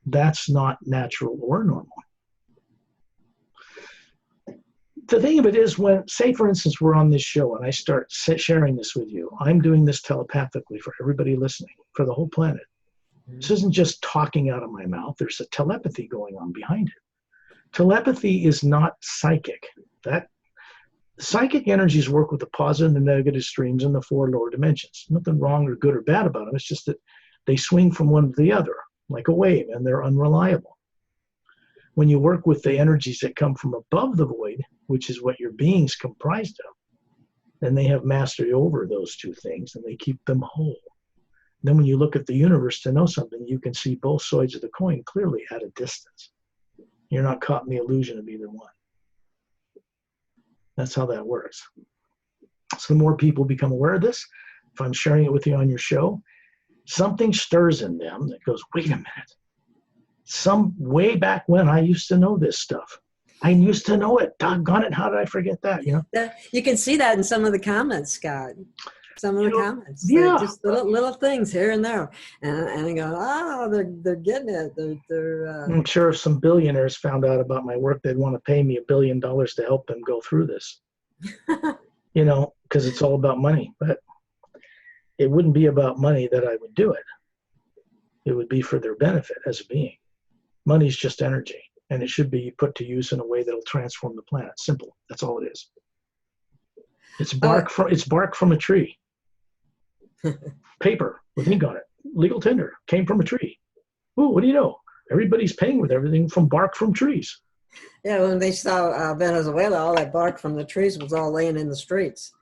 S2: That's not natural or normal. The thing of it is when, say, for instance, we're on this show and I start sharing this with you, I'm doing this telepathically for everybody listening, for the whole planet. This isn't just talking out of my mouth. There's a telepathy going on behind it. Telepathy is not psychic. That psychic energies work with the positive and the negative streams in the 4 lower dimensions. Nothing wrong or good or bad about them. It's just that they swing from one to the other like a wave, and they're unreliable. When you work with the energies that come from above the void, which is what your being's comprised of, then they have mastery over those 2 things, and they keep them whole. Then when you look at the universe to know something, you can see both sides of the coin clearly at a distance. You're not caught in the illusion of either one. That's how that works. So the more people become aware of this, if I'm sharing it with you on your show, something stirs in them that goes, wait a minute. Some way back when I used to know this stuff. I used to know it. Doggone it. How did I forget that? You know?
S1: You can see that in some of the comments, Scott. Some of the comments.
S2: Yeah.
S1: Just little things here and there. And they go, oh, they're getting it.
S2: I'm sure if some billionaires found out about my work, they'd want to pay me $1 billion to help them go through this. You know, because it's all about money. But it wouldn't be about money that I would do it. It would be for their benefit as a being. Money's just energy, and it should be put to use in a way that'll transform the planet. Simple. That's all it is. It's bark from a tree. Paper with ink on it. Legal tender came from a tree. Ooh, what do you know? Everybody's paying with everything from bark from trees.
S1: Yeah, when they saw Venezuela, all that bark from the trees was all laying in the streets.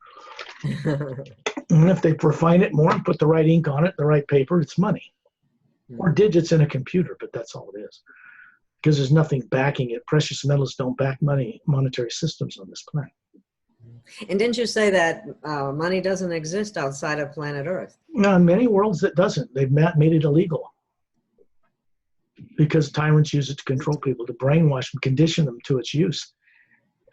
S2: And if they refine it more and put the right ink on it, the right paper, it's money. Or digits in a computer, but that's all it is. Because there's nothing backing it. Precious metals don't back monetary systems on this planet.
S1: And didn't you say that money doesn't exist outside of planet Earth?
S2: Now, in many worlds, it doesn't. They've made it illegal. Because tyrants use it to control people, to brainwash them, condition them to its use,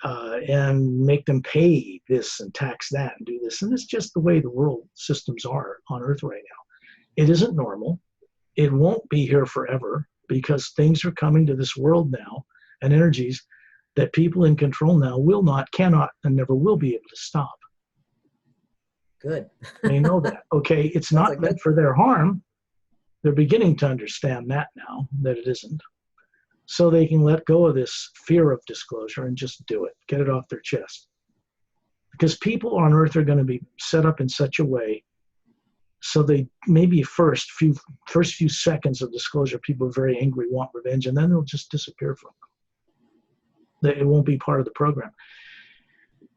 S2: and make them pay this and tax that and do this. And it's just the way the world systems are on Earth right now. It isn't normal. It won't be here forever because things are coming to this world now and energies that people in control now will not, cannot, and never will be able to stop.
S1: Good.
S2: They know that. Okay, it's not meant for their harm. They're beginning to understand that now, that it isn't. So they can let go of this fear of disclosure and just do it, get it off their chest. Because people on Earth are going to be set up in such a way so they maybe first few seconds of disclosure, people are very angry, want revenge, and then they'll just disappear from them. It won't be part of the program.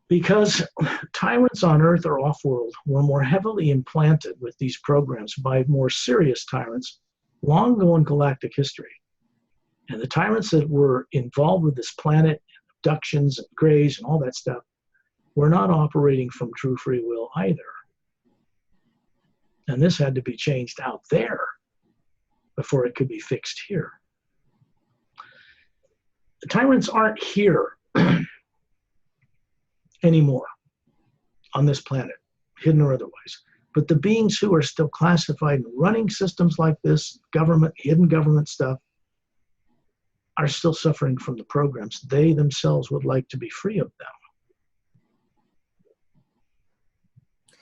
S2: Because tyrants on Earth or off-world were more heavily implanted with these programs by more serious tyrants long ago in galactic history. And the tyrants that were involved with this planet, abductions and grays and all that stuff, were not operating from true free will either. And this had to be changed out there before it could be fixed here. The tyrants aren't here anymore on this planet, hidden or otherwise. But the beings who are still classified and running systems like this, government, hidden government stuff, are still suffering from the programs. They themselves would like to be free of them.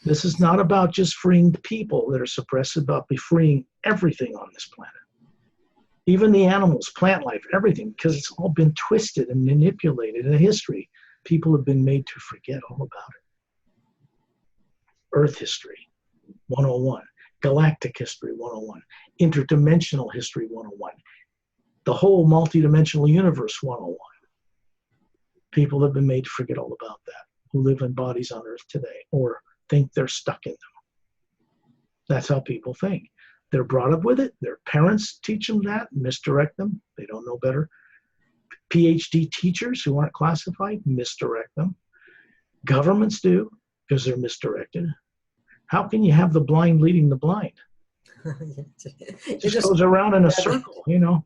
S2: This is not about just freeing the people that are suppressed, it's about freeing everything on this planet. Even the animals, plant life, everything, because it's all been twisted and manipulated in history. People have been made to forget all about it. Earth history, 101. Galactic history, 101. Interdimensional history, 101. The whole multidimensional universe, 101. People have been made to forget all about that, who live in bodies on Earth today, or think they're stuck in them. That's how people think. They're brought up with it. Their parents teach them that, misdirect them. They don't know better. PhD teachers who aren't classified misdirect them. Governments do, because they're misdirected. How can you have the blind leading the blind? It just goes around in a circle, you know.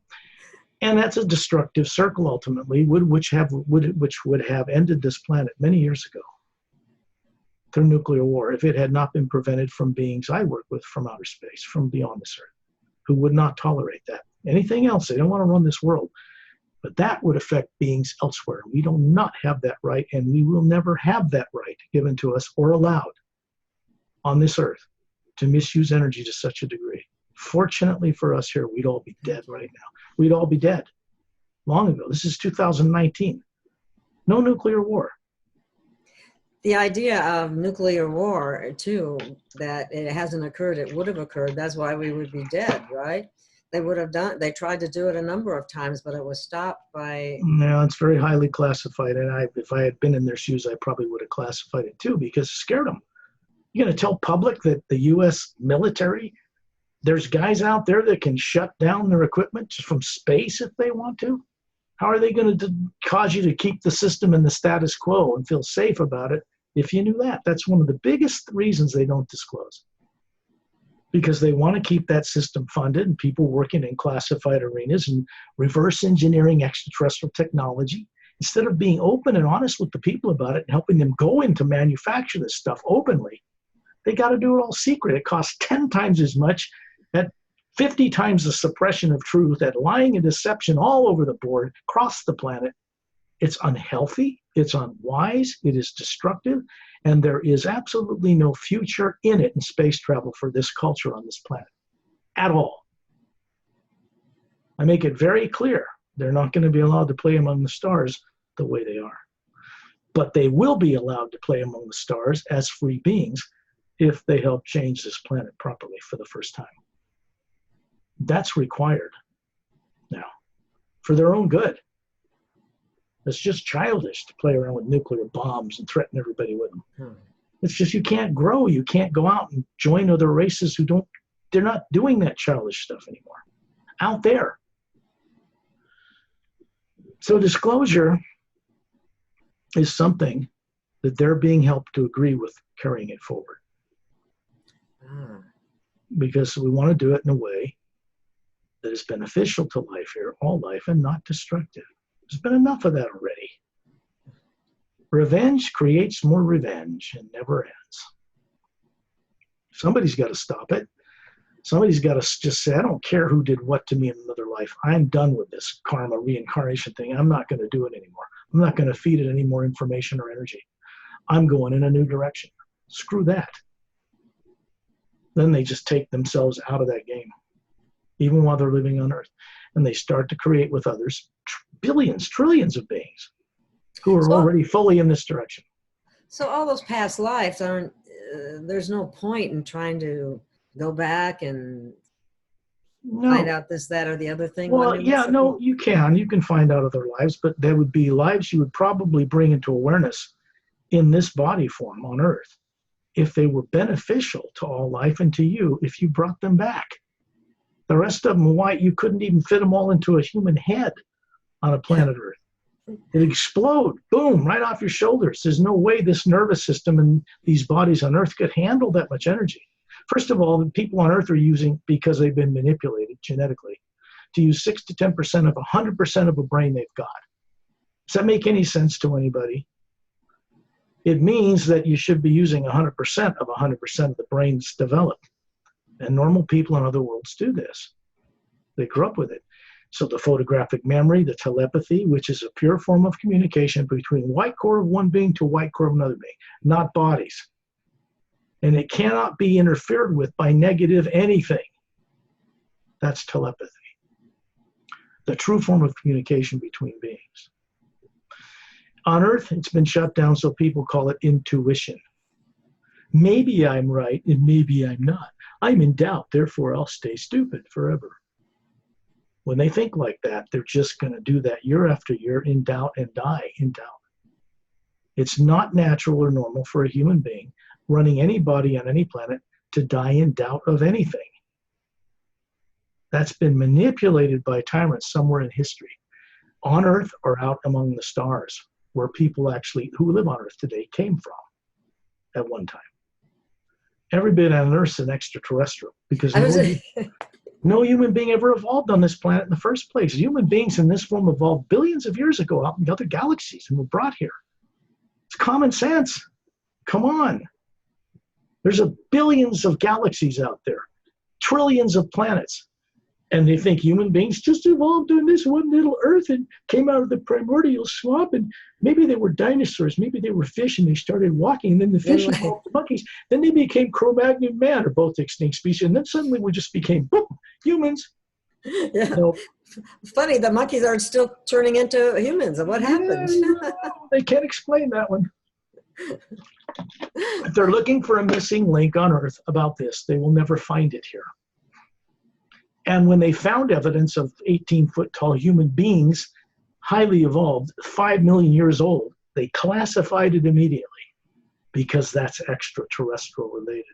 S2: And that's a destructive circle ultimately, which would have ended this planet many years ago through nuclear war if it had not been prevented from beings I work with from outer space, from beyond this Earth, who would not tolerate that. Anything else, they don't want to run this world. But that would affect beings elsewhere. We do not have that right, and we will never have that right given to us or allowed on this earth to misuse energy to such a degree. Fortunately for us here, we'd all be dead right now. We'd all be dead long ago. This is 2019. No nuclear war.
S1: The idea of nuclear war, too, that it hasn't occurred, it would have occurred. That's why we would be dead, right? They tried to do it a number of times, but it was stopped by...
S2: No, it's very highly classified. And if I had been in their shoes, I probably would have classified it too, because it scared them. You're going to tell public that the U.S. military, there's guys out there that can shut down their equipment just from space if they want to? How are they going to cause you to keep the system in the status quo and feel safe about it if you knew that? That's one of the biggest reasons they don't disclose. Because they want to keep that system funded and people working in classified arenas and reverse engineering extraterrestrial technology. Instead of being open and honest with the people about it and helping them go into manufacture this stuff openly, they got to do it all secret. It costs 10 times as much, at 50 times the suppression of truth, at lying and deception all over the board, across the planet. It's unhealthy, it's unwise, it is destructive, and there is absolutely no future in it in space travel for this culture on this planet at all. I make it very clear they're not going to be allowed to play among the stars the way they are. But they will be allowed to play among the stars as free beings if they help change this planet properly for the first time. That's required now for their own good. It's just childish to play around with nuclear bombs and threaten everybody with them. It's just, you can't grow. You can't go out and join other races who don't, they're not doing that childish stuff anymore out there. So disclosure is something that they're being helped to agree with carrying it forward. Because we want to do it in a way that is beneficial to life here, all life, and not destructive. There's been enough of that already. Revenge creates more revenge and never ends. Somebody's got to stop it. Somebody's got to just say, I don't care who did what to me in another life. I'm done with this karma reincarnation thing. I'm not going to do it anymore. I'm not going to feed it any more information or energy. I'm going in a new direction. Screw that. Then they just take themselves out of that game, even while they're living on Earth. And they start to create with others billions, trillions of beings who are already fully in this direction.
S1: So all those past lives aren't, there's no point in trying to go back and find out this, that, or the other thing.
S2: Well, yeah, no, you can find out other lives, but they would be lives you would probably bring into awareness in this body form on Earth if they were beneficial to all life and to you if you brought them back. The rest of them, why you couldn't even fit them all into a human head on a planet Earth. It'd explode, boom, right off your shoulders. There's no way this nervous system and these bodies on Earth could handle that much energy. First of all, the people on Earth are using, because they've been manipulated genetically, to use 6 to 10% of 100% of a brain they've got. Does that make any sense to anybody? It means that you should be using 100% of 100% of the brain that's developed. And normal people in other worlds do this. They grew up with it. So the photographic memory, the telepathy, which is a pure form of communication between white core of one being to white core of another being, not bodies. And it cannot be interfered with by negative anything. That's telepathy. The true form of communication between beings. On Earth, it's been shut down, so people call it intuition. Maybe I'm right and maybe I'm not. I'm in doubt, therefore I'll stay stupid forever. When they think like that, they're just going to do that year after year in doubt and die in doubt. It's not natural or normal for a human being running any body on any planet to die in doubt of anything. That's been manipulated by tyrants somewhere in history, on Earth or out among the stars, where people actually who live on Earth today came from at one time. Every bit on Earth is an extraterrestrial, because no human being ever evolved on this planet in the first place. Human beings in this form evolved billions of years ago out in other galaxies and were brought here. It's common sense. Come on. There's billions of galaxies out there, trillions of planets. And they think human beings just evolved on this one little earth and came out of the primordial swamp. And maybe they were dinosaurs. Maybe they were fish and they started walking. And then the fish evolved to monkeys. Then they became Cro-Magnon man, or both extinct species. And then suddenly we just became, boom, humans.
S1: Yeah.
S2: So,
S1: funny, the monkeys are still turning into humans. What happened?
S2: Yeah, they can't explain that one. If they're looking for a missing link on Earth about this, they will never find it here. And when they found evidence of 18-foot tall human beings, highly evolved, 5 million years old, they classified it immediately because that's extraterrestrial related.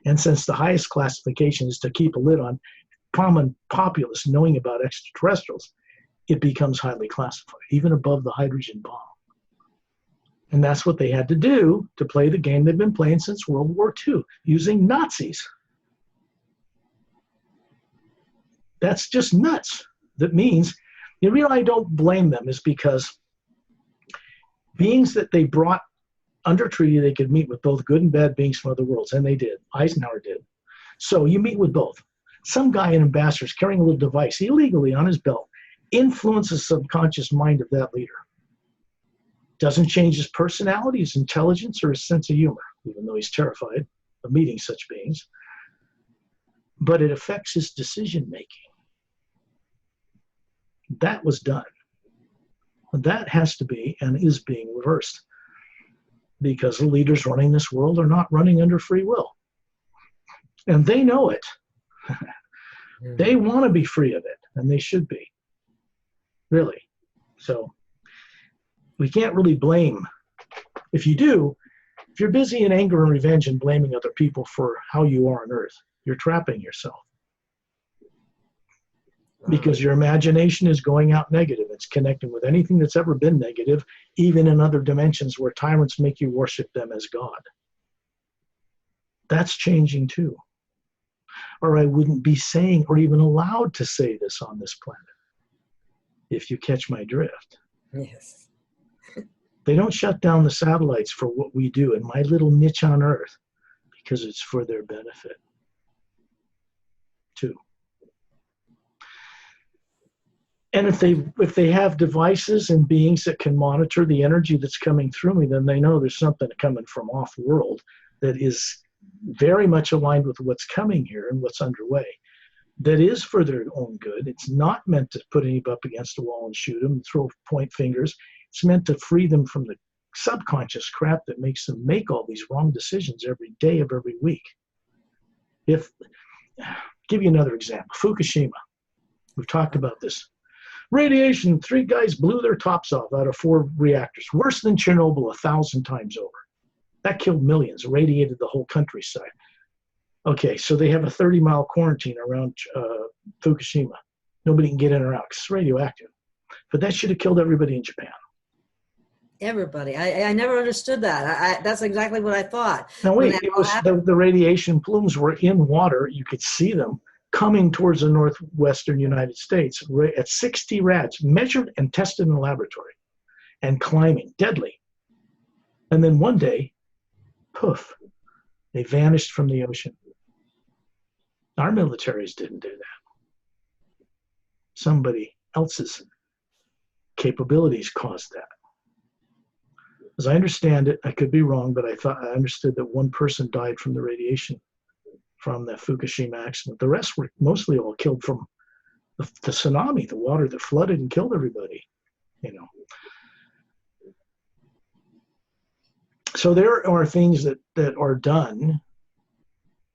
S2: And since the highest classification is to keep a lid on common populace knowing about extraterrestrials, it becomes highly classified, even above the hydrogen bomb. And that's what they had to do to play the game they've been playing since World War II, using Nazis. That's just nuts. That means, the reason I don't blame them is because beings that they brought under treaty, they could meet with both good and bad beings from other worlds, and they did. Eisenhower did. So you meet with both. Some guy in ambassadors carrying a little device illegally on his belt influences the subconscious mind of that leader. Doesn't change his personality, his intelligence, or his sense of humor, even though he's terrified of meeting such beings. But it affects his decision making. That was done. That has to be and is being reversed, because the leaders running this world are not running under free will. And they know it. They want to be free of it, and they should be. Really. So we can't really blame. If you do, if you're busy in anger and revenge and blaming other people for how you are on Earth, you're trapping yourself. Because your imagination is going out negative. It's connecting with anything that's ever been negative, even in other dimensions where tyrants make you worship them as God. That's changing too. Or I wouldn't be saying or even allowed to say this on this planet, if you catch my drift.
S1: Yes.
S2: They don't shut down the satellites for what we do in my little niche on Earth, because it's for their benefit too. And if they have devices and beings that can monitor the energy that's coming through me, then they know there's something coming from off world that is very much aligned with what's coming here and what's underway. That is for their own good. It's not meant to put anybody up against a wall and shoot them and point fingers. It's meant to free them from the subconscious crap that makes them make all these wrong decisions every day of every week. Give you another example, Fukushima. We've talked about this. Radiation, 3 guys blew their tops off out of 4 reactors. Worse than Chernobyl 1,000 times over. That killed millions, irradiated the whole countryside. Okay, so they have a 30-mile quarantine around Fukushima. Nobody can get in or out because it's radioactive. But that should have killed everybody in Japan.
S1: Everybody. I never understood that. That's exactly what I thought.
S2: Now wait, it was the radiation plumes were in water. You could see them coming towards the northwestern United States at 60 rads, measured and tested in the laboratory, and climbing, deadly. And then one day, poof, they vanished from the ocean. Our militaries didn't do that. Somebody else's capabilities caused that. As I understand it, I could be wrong, but I understood that one person died from the radiation from the Fukushima accident. The rest were mostly all killed from the tsunami, the water that flooded and killed everybody, you know. So there are things that are done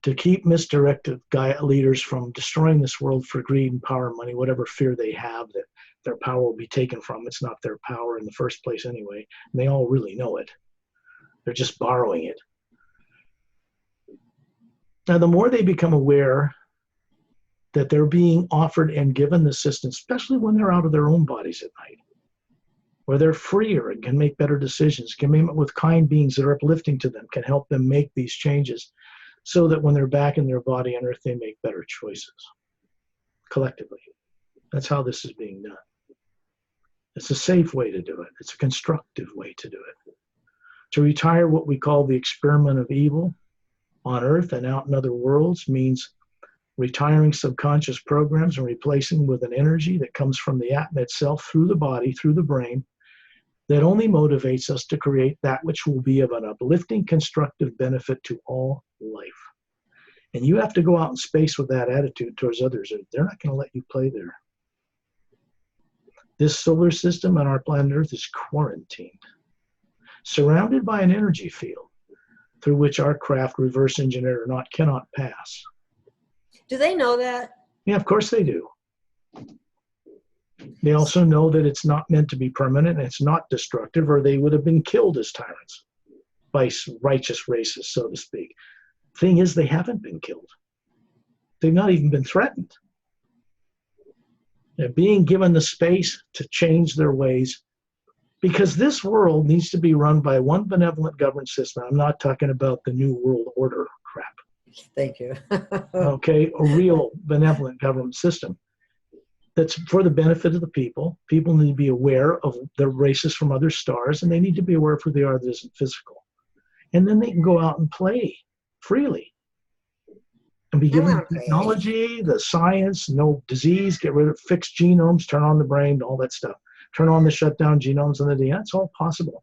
S2: to keep misdirected Gaia leaders from destroying this world for greed and power and money, whatever fear they have that their power will be taken from. It's not their power in the first place anyway, and they all really know it. They're just borrowing it. Now, the more they become aware that they're being offered and given assistance, especially when they're out of their own bodies at night, where they're freer and can make better decisions, can meet with kind beings that are uplifting to them, can help them make these changes so that when they're back in their body on Earth, they make better choices collectively. That's how this is being done. It's a safe way to do it. It's a constructive way to do it. To retire what we call the experiment of evil on Earth and out in other worlds means retiring subconscious programs and replacing with an energy that comes from the atom itself through the body, through the brain, that only motivates us to create that which will be of an uplifting, constructive benefit to all life. And you have to go out in space with that attitude towards others, or they're not going to let you play there. This solar system on our planet Earth is quarantined, surrounded by an energy field through which our craft, reverse engineer or not, cannot pass.
S1: Do they know that?
S2: Yeah, of course they do. They also know that it's not meant to be permanent and it's not destructive, or they would have been killed as tyrants by righteous races, so to speak. Thing is, they haven't been killed. They've not even been threatened. They're being given the space to change their ways, because this world needs to be run by one benevolent governance system. I'm not talking about the New World Order crap.
S1: Thank you.
S2: Okay, a real benevolent government system that's for the benefit of the people. People need to be aware of the races from other stars, and they need to be aware of who they are that isn't physical. And then they can go out and play freely and be given the technology, the science, no disease, get rid of fixed genomes, turn on the brain, all that stuff. Turn on the shutdown genomes and the DNA. It's all possible.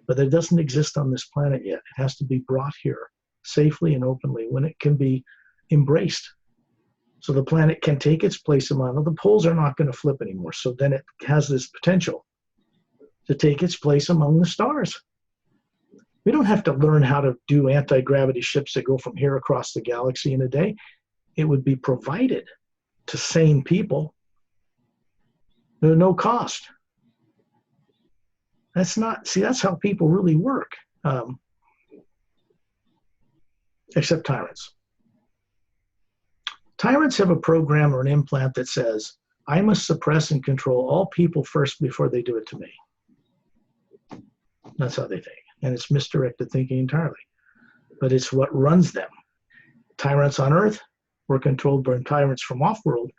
S2: But it doesn't exist on this planet yet. It has to be brought here safely and openly when it can be embraced. So the planet can take its place among them. The poles are not going to flip anymore. So then it has this potential to take its place among the stars. We don't have to learn how to do anti-gravity ships that go from here across the galaxy in a day. It would be provided to sane people at no cost. That's how people really work. Except tyrants. Tyrants have a program or an implant that says, I must suppress and control all people first before they do it to me. That's how they think. And it's misdirected thinking entirely. But it's what runs them. Tyrants on Earth were controlled by tyrants from off-world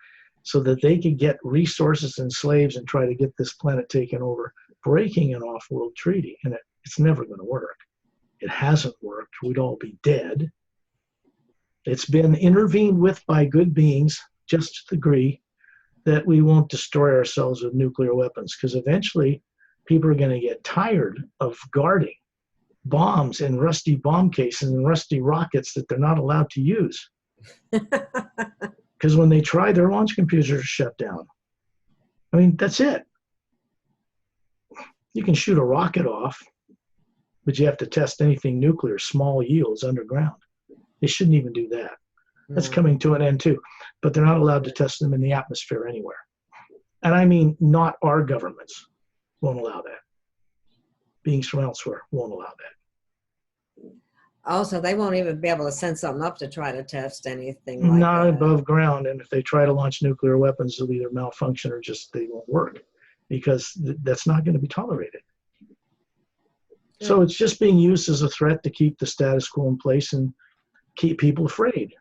S2: so that they could get resources and slaves and try to get this planet taken over, breaking an off-world treaty. And it's never going to work. It hasn't worked. We'd all be dead. It's been intervened with by good beings, just to the degree that we won't destroy ourselves with nuclear weapons, because eventually people are going to get tired of guarding bombs in rusty bomb cases and rusty rockets that they're not allowed to use. Because when they try, their launch computers are shut down. I mean, that's it. You can shoot a rocket off, but you have to test anything nuclear, small yields underground. They shouldn't even do that. That's coming to an end too. But they're not allowed to test them in the atmosphere anywhere. And I mean, not our governments won't allow that. Beings from elsewhere won't allow that.
S1: Also, they won't even be able to send something up to try to test anything like
S2: Not
S1: that.
S2: above ground. And if they try to launch nuclear weapons, they'll either malfunction or just they won't work, because that's not going to be tolerated. Yeah. So it's just being used as a threat to keep the status quo in place and keep people afraid.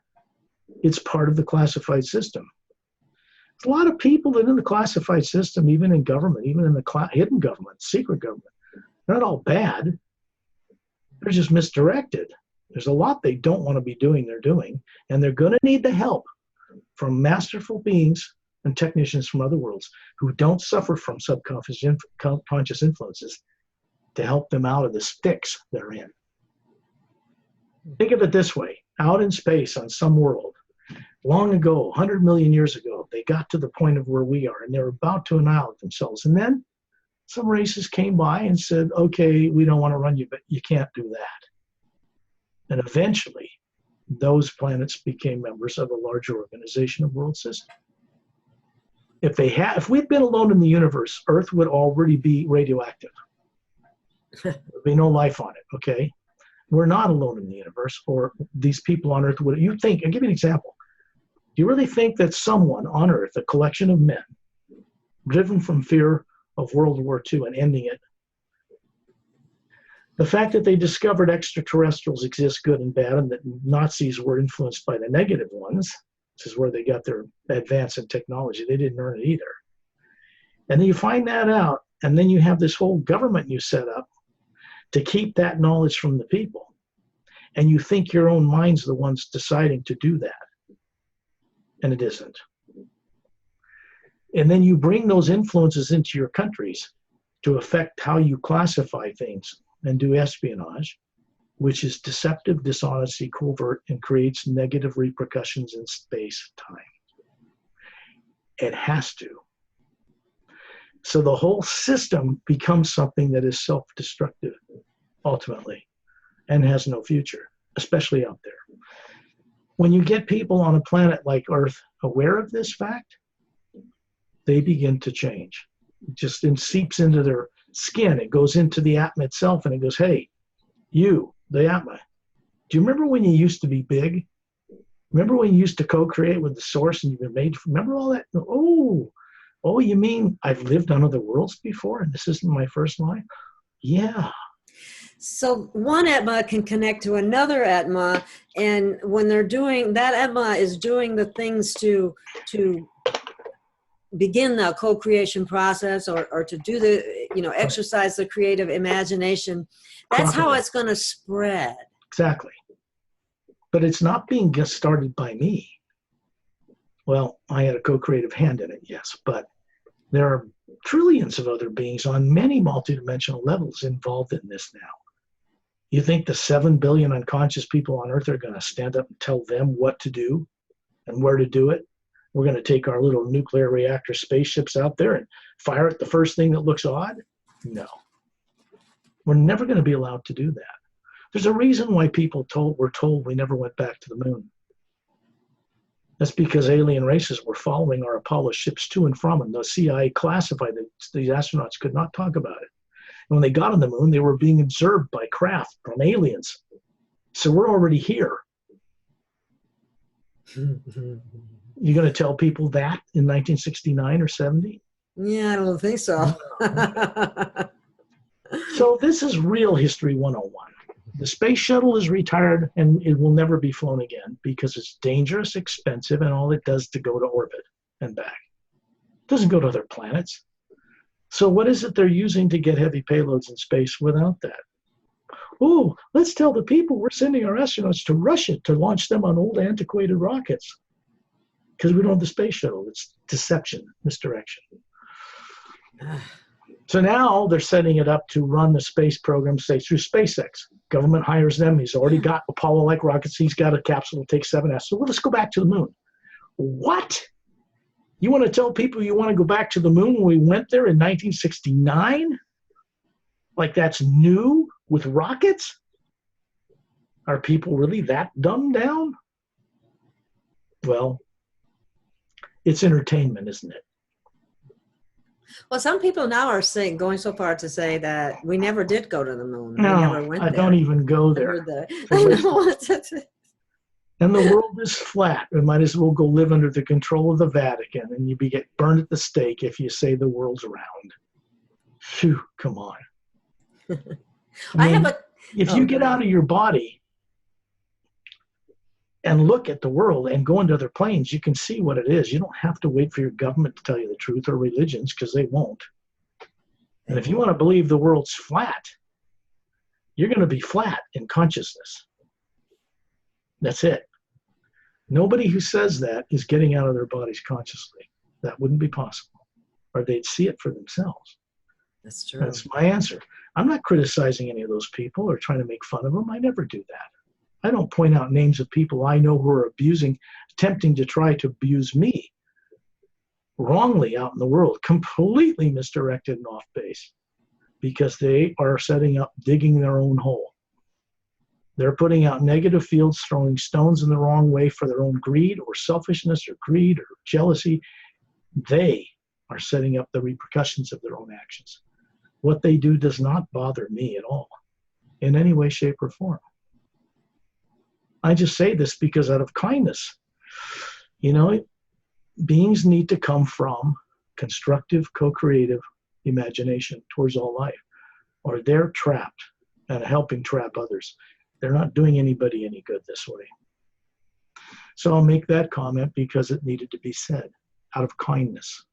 S2: It's part of the classified system. There's a lot of people that in the classified system, even in government, even in the hidden government, secret government, they're not all bad. They're just misdirected. There's a lot they don't want to be doing, they're doing, and they're going to need the help from masterful beings and technicians from other worlds who don't suffer from subconscious influences to help them out of the sticks they're in. Think of it this way. Out in space on some world, long ago, 100 million years ago, they got to the point of where we are, and they're about to annihilate themselves. And then some races came by and said, okay, we don't want to run you, but you can't do that. And eventually, those planets became members of a larger organization of world system. If we'd been alone in the universe, Earth would already be radioactive. There'd be no life on it, okay? We're not alone in the universe, or these people on Earth would. You think, I'll give you an example. Do you really think that someone on Earth, a collection of men, driven from fear of World War II and ending it, the fact that they discovered extraterrestrials exist, good and bad, and that Nazis were influenced by the negative ones, this is where they got their advance in technology, they didn't earn it either. And then you find that out, and then you have this whole government you set up to keep that knowledge from the people. And you think your own mind's the ones deciding to do that. and it isn't. And then you bring those influences into your countries to affect how you classify things and do espionage, which is deceptive, dishonesty, covert, and creates negative repercussions in space-time. It has to. So the whole system becomes something that is self-destructive, ultimately, and has no future, especially out there. When you get people on a planet like Earth aware of this fact, they begin to change. It just seeps into their skin. It goes into the Atma itself, and it goes, hey, you, the Atma, do you remember when you used to be big? Remember when you used to co-create with the source and you've been made? Remember all that? Oh, you mean I've lived on other worlds before and this isn't my first life? Yeah.
S1: So one Atma can connect to another Atma, and when they're doing, that Atma is doing the things to begin the co-creation process or to do the, exercise the creative imagination. That's how it's going to spread.
S2: Exactly. But it's not being just started by me. Well, I had a co-creative hand in it, yes, but there are trillions of other beings on many multidimensional levels involved in this now. You think the 7 billion unconscious people on Earth are going to stand up and tell them what to do and where to do it? We're going to take our little nuclear reactor spaceships out there and fire at the first thing that looks odd? No. We're never going to be allowed to do that. There's a reason why people were told we never went back to the moon. That's because alien races were following our Apollo ships to and from, and the CIA classified that these astronauts could not talk about it. And when they got on the moon, they were being observed by craft from aliens. So we're already here. You're going to tell people that in 1969 or 70?
S1: Yeah, I don't think so.
S2: So this is real history 101. The space shuttle is retired and it will never be flown again because it's dangerous, expensive, and all it does to go to orbit and back. It doesn't go to other planets. So what is it they're using to get heavy payloads in space without that? Oh, let's tell the people we're sending our astronauts to Russia to launch them on old antiquated rockets because we don't have the space shuttle. It's deception, misdirection. So now they're setting it up to run the space program, say, through SpaceX. Government hires them. He's already got Apollo-like rockets. He's got a capsule that takes 7 astronauts. So let's go back to the moon. What? You want to tell people you want to go back to the moon when we went there in 1969? Like that's new with rockets? Are people really that dumbed down? Well, it's entertainment, isn't it?
S1: Well, some people now are going so far to say that we never did go to the moon.
S2: No,
S1: we never went
S2: I
S1: there.
S2: don't even go there.
S1: I know.
S2: And the world is flat. We might as well go live under the control of the Vatican, and you get burned at the stake if you say the world's round. Phew, come on. I mean, if you get out of your body and look at the world and go into other planes, you can see what it is. You don't have to wait for your government to tell you the truth or religions, because they won't. And if you want to believe the world's flat, you're going to be flat in consciousness. That's it. Nobody who says that is getting out of their bodies consciously. That wouldn't be possible. Or they'd see it for themselves.
S1: That's true.
S2: That's my answer. I'm not criticizing any of those people or trying to make fun of them. I never do that. I don't point out names of people I know who are attempting to try to abuse me wrongly out in the world, completely misdirected and off base, because they are digging their own hole. They're putting out negative fields, throwing stones in the wrong way for their own greed or selfishness or greed or jealousy. They are setting up the repercussions of their own actions. What they do does not bother me at all in any way, shape, or form. I just say this because out of kindness, beings need to come from constructive, co-creative imagination towards all life, or they're trapped and helping trap others. They're not doing anybody any good this way. So I'll make that comment because it needed to be said out of kindness.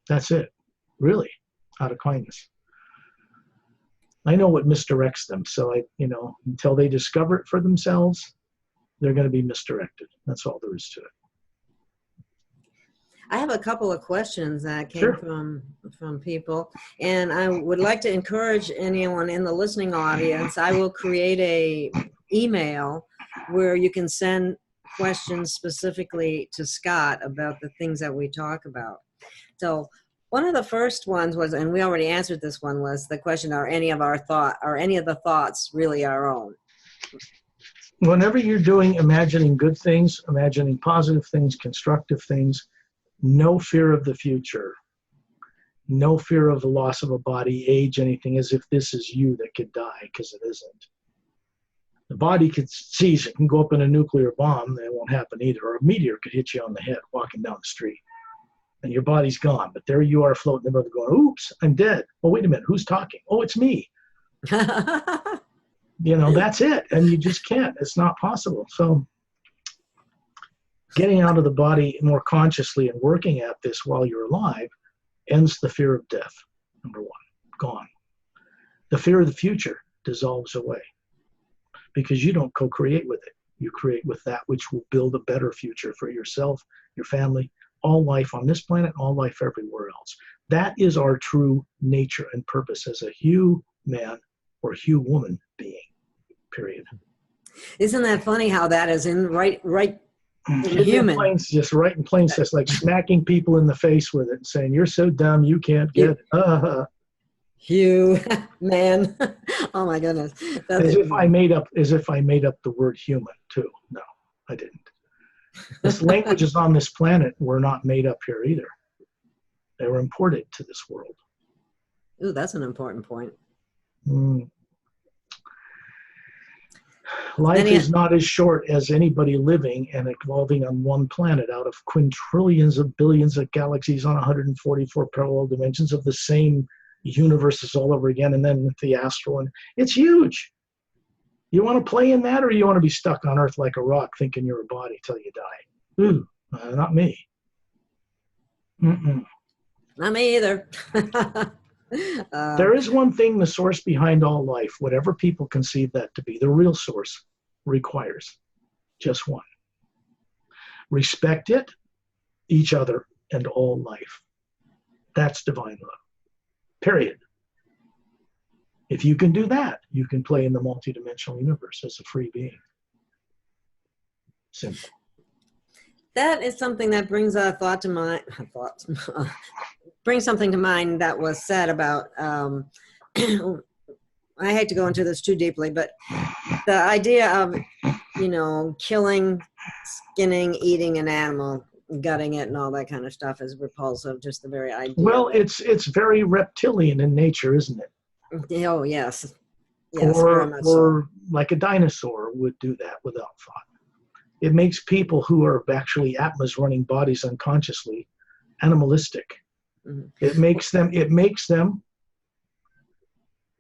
S2: That's it, really, out of kindness. I know what misdirects them, so until they discover it for themselves, they're going to be misdirected. That's all there is to it.
S1: I have a couple of questions that came
S2: Sure.
S1: from people, and I would like to encourage anyone in the listening audience. I will create a email where you can send questions specifically to Scott about the things that we talk about. So one of the first ones was, and we already answered this one, was the question: Are any of the thoughts really our own?
S2: Whenever you're doing imagining good things, imagining positive things, constructive things, no fear of the future, no fear of the loss of a body, age, anything, as if this is you that could die, because it isn't. The body could seize, it can go up in a nuclear bomb, that won't happen either, or a meteor could hit you on the head walking down the street, and your body's gone, but there you are floating above going, oops, I'm dead. Oh, wait a minute, who's talking? Oh, it's me. That's it, and you just can't. It's not possible. So getting out of the body more consciously and working at this while you're alive ends the fear of death, number one, gone. The fear of the future dissolves away because you don't co-create with it. You create with that which will build a better future for yourself, your family, all life on this planet, all life everywhere else. That is our true nature and purpose as a human or human being, period.
S1: Isn't that funny how that is in right in
S2: In
S1: human?
S2: just right in plain sense, like smacking people in the face with it and saying, you're so dumb, you can't get it.
S1: Hugh, man. Oh my goodness.
S2: As if I made up the word human too. No, I didn't. This languages on this planet were not made up here either. They were imported to this world.
S1: Ooh, that's an important point.
S2: Life is not as short as anybody living and evolving on one planet out of quintillions of billions of galaxies on 144 parallel dimensions of the same universes all over again, and then the astral. And it's huge. You want to play in that, or you want to be stuck on Earth like a rock thinking you're a body till you die? Ooh, not me.
S1: Not me either.
S2: There is one thing, the source behind all life, whatever people conceive that to be, the real source requires just one. Respect it, each other, and all life. That's divine love. Period. If you can do that, you can play in the multidimensional universe as a free being. Simple.
S1: That is something that brings a thought to mind. Brings something to mind that was said about. I hate to go into this too deeply, but the idea of, killing, skinning, eating an animal, gutting it, and all that kind of stuff is repulsive. Just the very idea.
S2: Well, it's very reptilian in nature, isn't it?
S1: Oh yes.
S2: Or like a dinosaur would do that without thought. It makes people who are actually Atmas running bodies unconsciously animalistic. Mm-hmm. It makes them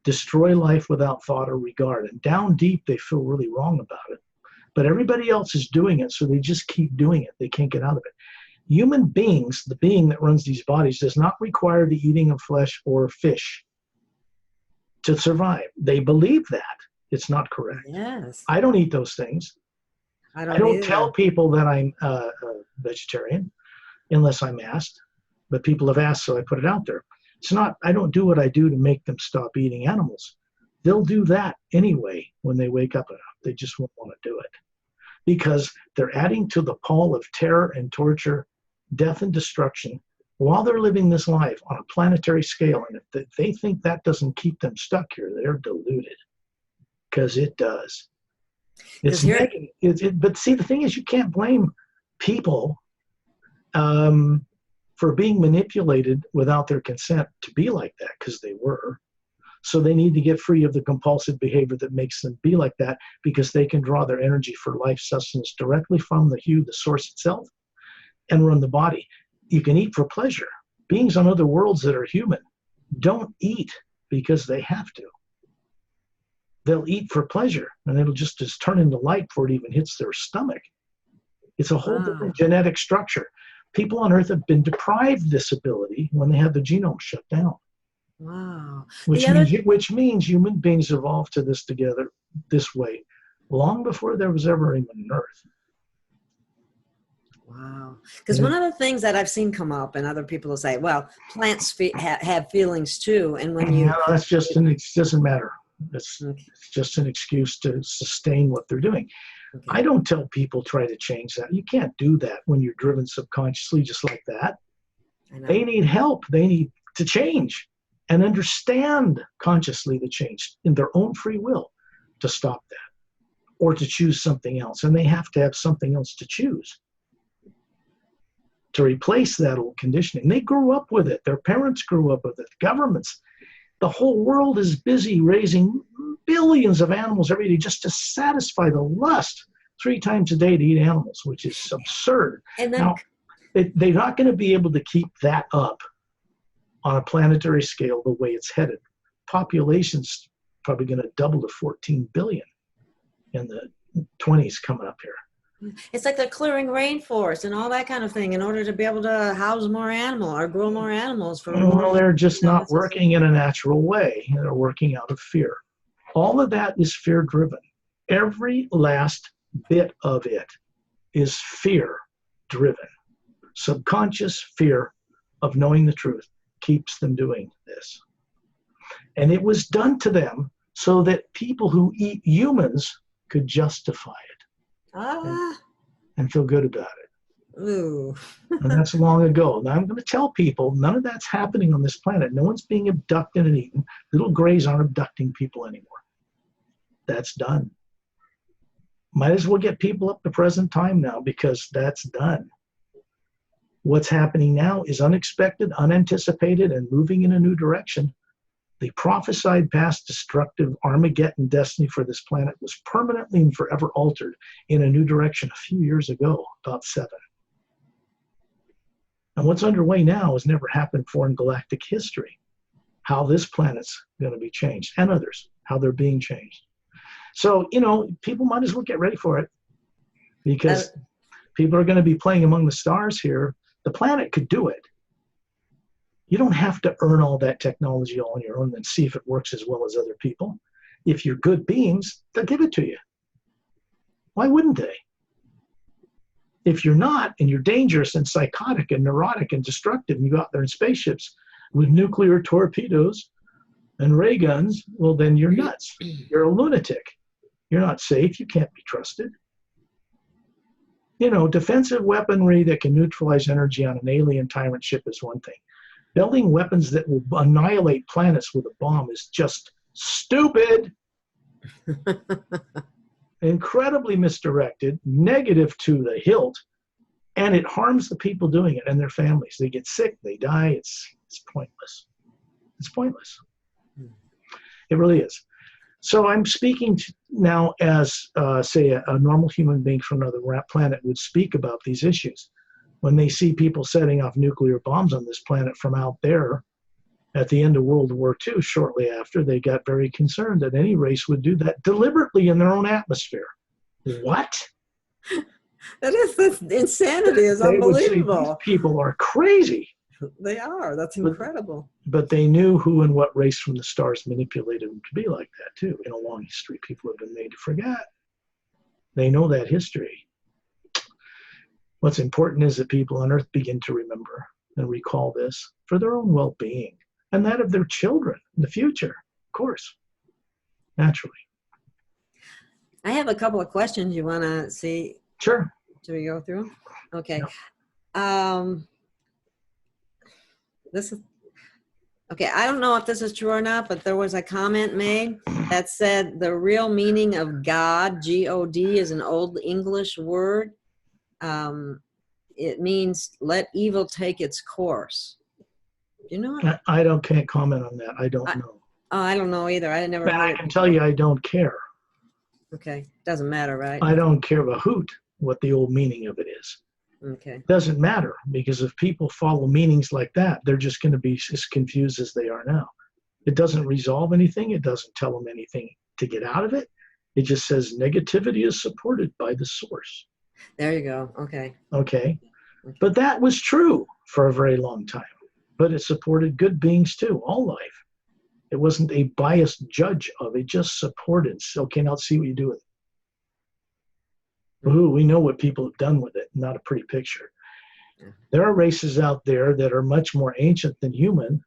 S2: destroy life without thought or regard. And down deep, they feel really wrong about it. But everybody else is doing it, so they just keep doing it. They can't get out of it. Human beings, the being that runs these bodies, does not require the eating of flesh or fish to survive. They believe that. It's not correct.
S1: Yes.
S2: I don't eat those things. I don't tell people that I'm a vegetarian unless I'm asked. But people have asked, so I put it out there. It's not, I don't do what I do to make them stop eating animals. They'll do that anyway when they wake up enough. They just won't want to do it because they're adding to the pall of terror and torture, death and destruction while they're living this life on a planetary scale. And if they think that doesn't keep them stuck here, they're deluded, because it does. It's negative. But see, the thing is, you can't blame people for being manipulated without their consent to be like that, because they were. So they need to get free of the compulsive behavior that makes them be like that, because they can draw their energy for life sustenance directly from the source itself, and run the body. You can eat for pleasure. Beings on other worlds that are human don't eat because they have to. They'll eat for pleasure, and it'll just turn into light before it even hits their stomach. It's a whole different genetic structure. People on Earth have been deprived this ability when they had the genome shut down.
S1: Wow.
S2: Which means human beings evolved to this way long before there was ever even an Earth.
S1: Wow. Because one of the things that I've seen come up, and other people will say, well, plants have feelings too. And when you.
S2: No, that's just it doesn't matter. It's
S1: Okay.
S2: just an excuse to sustain what they're doing.
S1: Okay.
S2: I don't tell people try to change that. You can't do that when you're driven subconsciously just like that. They need help. They need to change and understand consciously the change in their own free will to stop that or to choose something else. And they have to have something else to choose to replace that old conditioning. They grew up with it. Their parents grew up with it. Governments. The whole world is busy raising billions of animals every day just to satisfy the lust 3 times a day to eat animals, which is absurd.
S1: And then,
S2: now, they're not going to be able to keep that up on a planetary scale the way it's headed. Population's probably going to double to 14 billion in the 20s coming up here.
S1: it's like they're clearing rainforest and all that kind of thing in order to be able to house more animal or grow more animals.
S2: Well, they're just not working in a natural way. They're working out of fear. All of that is fear-driven. Every last bit of it is fear-driven. Subconscious fear of knowing the truth keeps them doing this. And it was done to them so that people who eat humans could justify it and feel good about it.
S1: Ooh.
S2: And that's long ago. Now I'm going to tell people none of that's happening on this planet. No one's being abducted and eaten. Little grays aren't abducting people anymore. That's done. Might as well get people up to present time now because that's done. What's happening now is unexpected, unanticipated, and moving in a new direction. The prophesied past destructive Armageddon destiny for this planet was permanently and forever altered in a new direction a few years ago, about 7. And what's underway now has never happened before in galactic history. How this planet's going to be changed, and others, how they're being changed. So, people might as well get ready for it because people are going to be playing among the stars here. The planet could do it. You don't have to earn all that technology all on your own and see if it works as well as other people. If you're good beings, they'll give it to you. Why wouldn't they? If you're not, and you're dangerous and psychotic and neurotic and destructive, and you go out there in spaceships with nuclear torpedoes and ray guns, well, then you're nuts. You're a lunatic. You're not safe. You can't be trusted. Defensive weaponry that can neutralize energy on an alien tyrant ship is one thing. Building weapons that will annihilate planets with a bomb is just stupid. Incredibly misdirected, negative to the hilt, and it harms the people doing it and their families. They get sick, they die. It's pointless. It's pointless. It really is. So I'm speaking now as, say, a normal human being from another planet would speak about these issues. When they see people setting off nuclear bombs on this planet from out there at the end of World War II, shortly after, they got very concerned that any race would do that deliberately in their own atmosphere. What?
S1: That's insanity is unbelievable.
S2: These people are crazy.
S1: They are. That's incredible.
S2: But they knew who and what race from the stars manipulated them to be like that, too. In a long history, people have been made to forget. They know that history. What's important is that people on Earth begin to remember and recall this for their own well-being and that of their children in the future, of course, naturally.
S1: I have a couple of questions you want to see.
S2: Sure.
S1: Should we go through? Okay.
S2: Yeah.
S1: This is okay. I don't know if this is true or not, but there was a comment made that said the real meaning of God, G-O-D, is an old English word. It means let evil take its course. Do you know what?
S2: I can't comment on that. I don't know.
S1: Oh, I don't know either. I never.
S2: But I can tell you I don't care.
S1: Okay. Doesn't matter, right?
S2: I don't care a hoot what the old meaning of it is.
S1: Okay.
S2: Doesn't matter, because if people follow meanings like that, they're just going to be as confused as they are now. It doesn't resolve anything. It doesn't tell them anything to get out of it. It just says negativity is supported by the source.
S1: There you go. Okay.
S2: Okay. But that was true for a very long time. But it supported good beings too, all life. It wasn't a biased judge of it, just supported. So, okay, now let's see what you do with it. Ooh, we know what people have done with it. Not a pretty picture.
S1: Yeah.
S2: There are races out there that are much more ancient than human,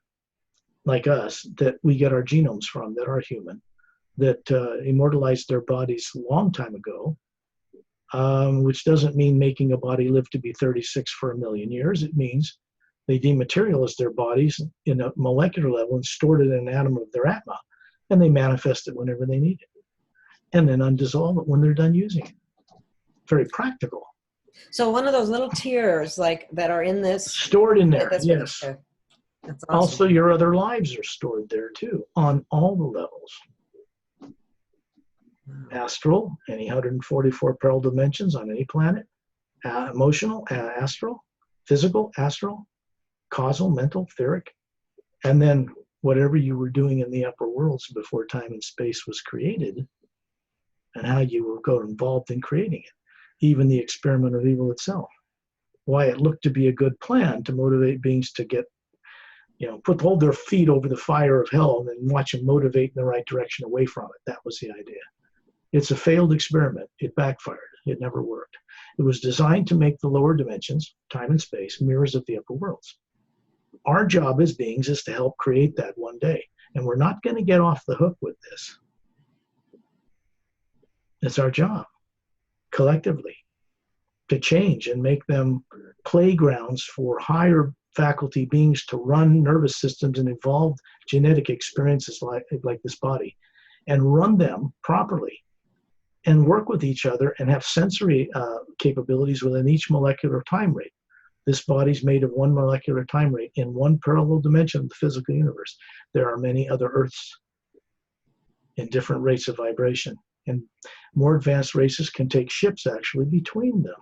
S2: like us, that we get our genomes from, that are human, that immortalized their bodies a long time ago, which doesn't mean making a body live to be 36 for a million years. It means they dematerialized their bodies in a molecular level and stored it in an atom of their atma, and they manifest it whenever they need it, and then undissolve it when they're done using it. Very practical.
S1: So one of those little tears like that are in this.
S2: Stored in there,
S1: That's
S2: yes.
S1: really, that's awesome.
S2: Also, your other lives are stored there too, on all the levels. Astral, any 144 parallel dimensions on any planet. Emotional, astral. Physical, astral. Causal, mental, etheric. And then whatever you were doing in the upper worlds before time and space was created, and how you were got involved in creating it. Even the experiment of evil itself. Why it looked to be a good plan to motivate beings to get, hold their feet over the fire of hell and then watch them motivate in the right direction away from it. That was the idea. It's a failed experiment. It backfired. It never worked. It was designed to make the lower dimensions, time and space, mirrors of the upper worlds. Our job as beings is to help create that one day. And we're not going to get off the hook with this. It's our job, collectively, to change and make them playgrounds for higher faculty beings to run nervous systems and evolve genetic experiences like this body, and run them properly, and work with each other and have sensory capabilities within each molecular time rate. This body's made of one molecular time rate in one parallel dimension of the physical universe. There are many other Earths in different rates of vibration. And more advanced races can take ships actually between them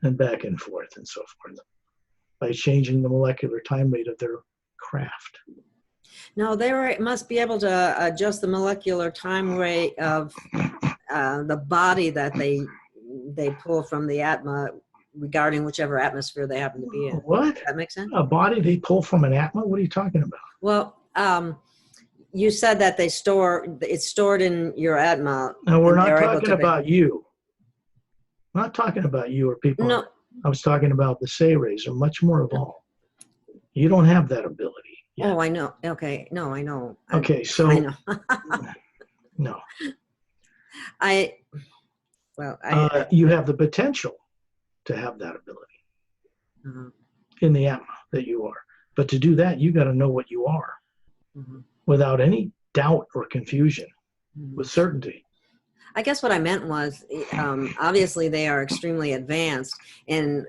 S2: and back and forth and so forth by changing the molecular time rate of their craft.
S1: No, they must be able to adjust the molecular time rate of the body that they pull from the atma, regarding whichever atmosphere they happen to be in.
S2: What?
S1: Does that make sense?
S2: A body they pull from an atma? What are you talking about?
S1: Well, you said that it's stored in your atma.
S2: No, we're not talking about you. I'm not talking about you or people.
S1: No.
S2: I was talking about the Say rays are much more evolved. You don't have that ability yet.
S1: Oh, I know. Okay. No, I know.
S2: Okay, so
S1: I know.
S2: no.
S1: You
S2: have the potential to have that ability in the atma that you are. But to do that, you got to know what you are without any doubt or confusion, with certainty.
S1: I guess what I meant was, obviously they are extremely advanced, and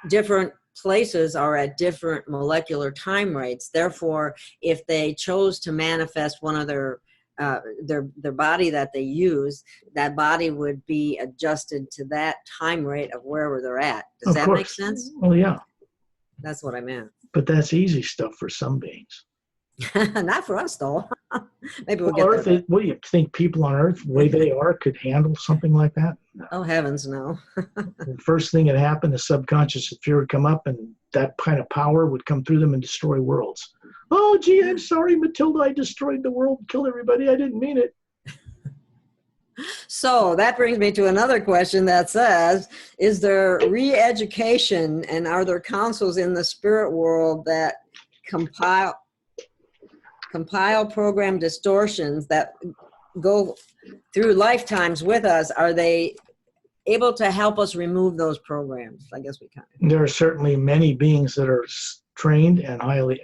S1: different places are at different molecular time rates. Therefore, if they chose to manifest one of their body that they use, that body would be adjusted to that time rate of wherever they're at. Does that make sense?
S2: Well, yeah.
S1: That's what I meant.
S2: But that's easy stuff for some beings.
S1: Not for us, though. Maybe we'll
S2: get
S1: there.
S2: What do you think people on Earth, the way they are, could handle something like that? No.
S1: Oh, heavens, no.
S2: The first thing that happened, the subconscious fear would come up, and that kind of power would come through them and destroy worlds. Oh, gee, I'm sorry, Matilda, I destroyed the world, killed everybody. I didn't mean it.
S1: So that brings me to another question that says, is there re-education, and are there councils in the spirit world that compile program distortions that go through lifetimes with us? Are they able to help us remove those programs? I guess we can.
S2: There are certainly many beings that are trained and highly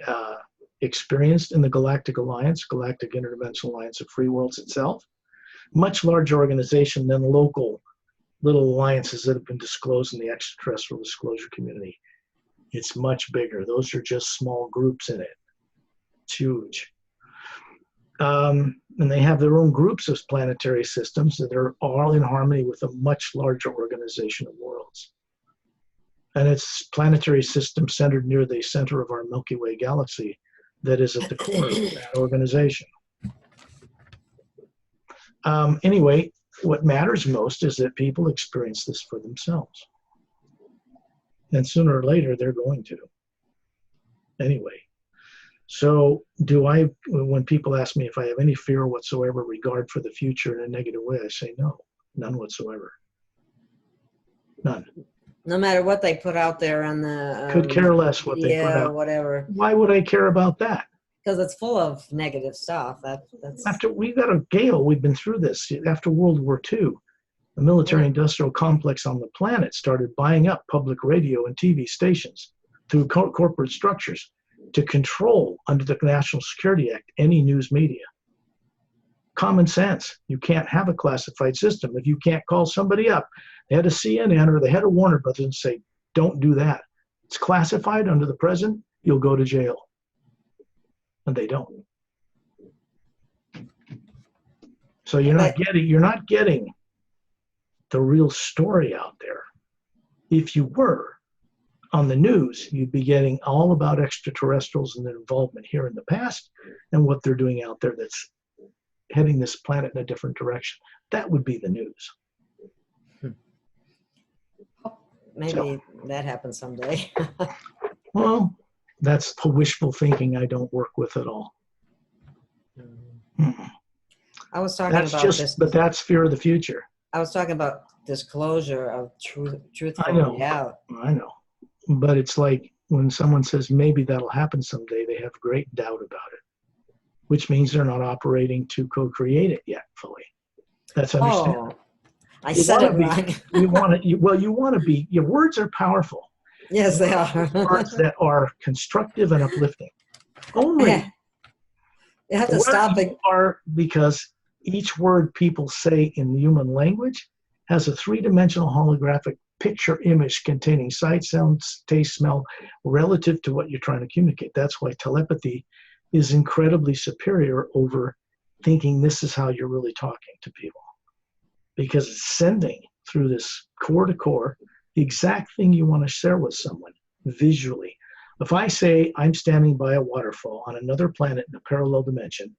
S2: experienced in the Galactic Alliance, Galactic Interdimensional Alliance of Free Worlds itself. Much larger organization than local little alliances that have been disclosed in the extraterrestrial disclosure community. It's much bigger. Those are just small groups in it. It's huge. And they have their own groups of planetary systems that are all in harmony with a much larger organization of worlds. And it's planetary system centered near the center of our Milky Way galaxy that is at the core of that organization. Anyway, what matters most is that people experience this for themselves. And sooner or later, they're going to. Anyway. So when people ask me if I have any fear whatsoever regard for the future in a negative way, I say no. None whatsoever. None.
S1: No matter what they put out there on the
S2: Could care less what they put
S1: media or
S2: out.
S1: whatever,
S2: Why would I care about that?
S1: because it's full of negative stuff. That's
S2: After we got a Gail, we've been through this. After World War II, the military-industrial complex on the planet started buying up public radio and TV stations through corporate structures to control, under the National Security Act, any news media. Common sense. You can't have a classified system. If you can't call somebody up, the head of CNN or the head of Warner Brothers, and say, don't do that. It's classified under the president, you'll go to jail. And they don't. So you're not getting the real story out there. If you were on the news, you'd be getting all about extraterrestrials and their involvement here in the past and what they're doing out there that's heading this planet in a different direction. That would be the news.
S1: maybe that happens someday.
S2: Well, that's the wishful thinking I don't work with at all.
S1: I was talking
S2: That's
S1: about
S2: just,
S1: this.
S2: but that's fear of the future.
S1: I was talking about disclosure of truthful
S2: I know.
S1: reality.
S2: I know. But it's like when someone says maybe that'll happen someday, they have great doubt about it, which means they're not operating to co-create it yet fully. That's understandable.
S1: Oh, I said it wrong.
S2: You want to, well, you want to be, your words are powerful.
S1: Yes, they are.
S2: Words that are constructive and uplifting. Only
S1: Yeah. You have to stop it.
S2: are, because each word people say in human language has a three-dimensional holographic picture image containing sight, sound, taste, smell relative to what you're trying to communicate. That's why telepathy is incredibly superior over thinking this is how you're really talking to people, because it's sending through this core to core the exact thing you want to share with someone visually. If I say I'm standing by a waterfall on another planet in a parallel dimension,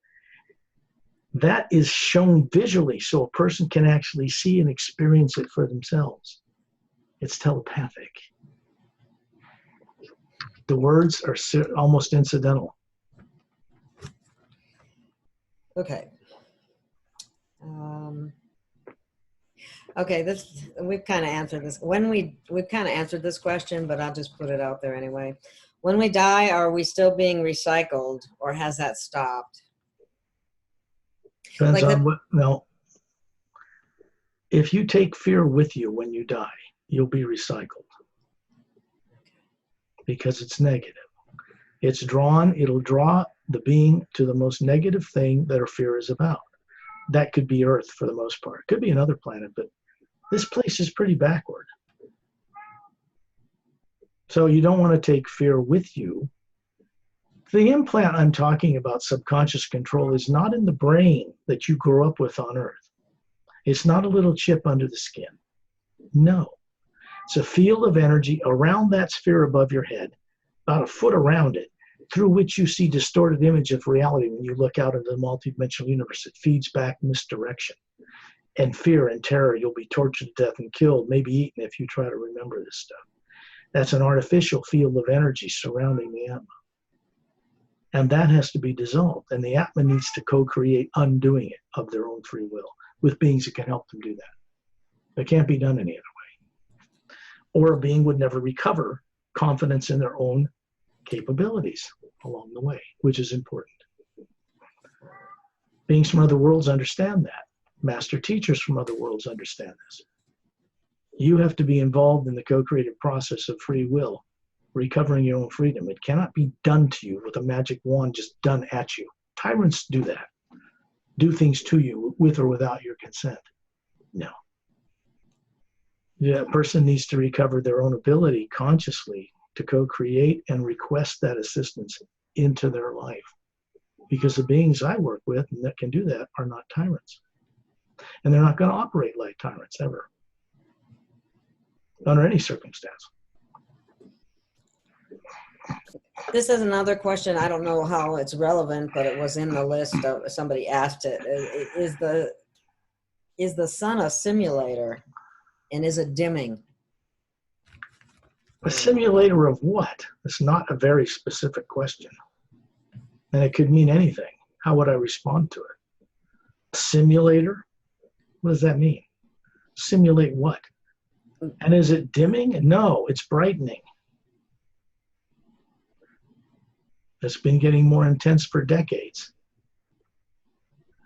S2: that is shown visually so a person can actually see and experience it for themselves. It's telepathic. The words are almost incidental.
S1: Okay. Okay, we've kind of answered this. We've kind of answered this question, but I'll just put it out there anyway. When we die, are we still being recycled, or has that stopped?
S2: Depends
S1: Like
S2: on what, no. If you take fear with you when you die, you'll be recycled because it's negative. It'll draw the being to the most negative thing that our fear is about. That could be Earth for the most part. It could be another planet, but this place is pretty backward. So you don't want to take fear with you. The implant I'm talking about, subconscious control, is not in the brain that you grew up with on Earth. It's not a little chip under the skin. No. It's a field of energy around that sphere above your head, about a foot around it, through which you see distorted image of reality when you look out into the multidimensional universe. It feeds back misdirection and fear and terror. You'll be tortured to death and killed, maybe eaten if you try to remember this stuff. That's an artificial field of energy surrounding the Atma. And that has to be dissolved. And the Atma needs to co-create undoing it of their own free will with beings that can help them do that. It can't be done any other way. Or a being would never recover confidence in their own capabilities along the way, which is important. Beings from other worlds understand that. Master teachers from other worlds understand this. You have to be involved in the co-creative process of free will, recovering your own freedom. It cannot be done to you with a magic wand just done at you. Tyrants do that. Do things to you with or without your consent. No. Yeah, a person needs to recover their own ability consciously to co-create and request that assistance into their life. Because the beings I work with and that can do that are not tyrants. And they're not going to operate like tyrants ever, under any circumstance.
S1: This is another question. I don't know how it's relevant, but it was in the list of somebody asked it. Is the sun a simulator, and is it dimming?
S2: A simulator of what? It's not a very specific question. And it could mean anything. How would I respond to it? A simulator? What does that mean? Simulate what? And is it dimming? No, it's brightening. It's been getting more intense for decades.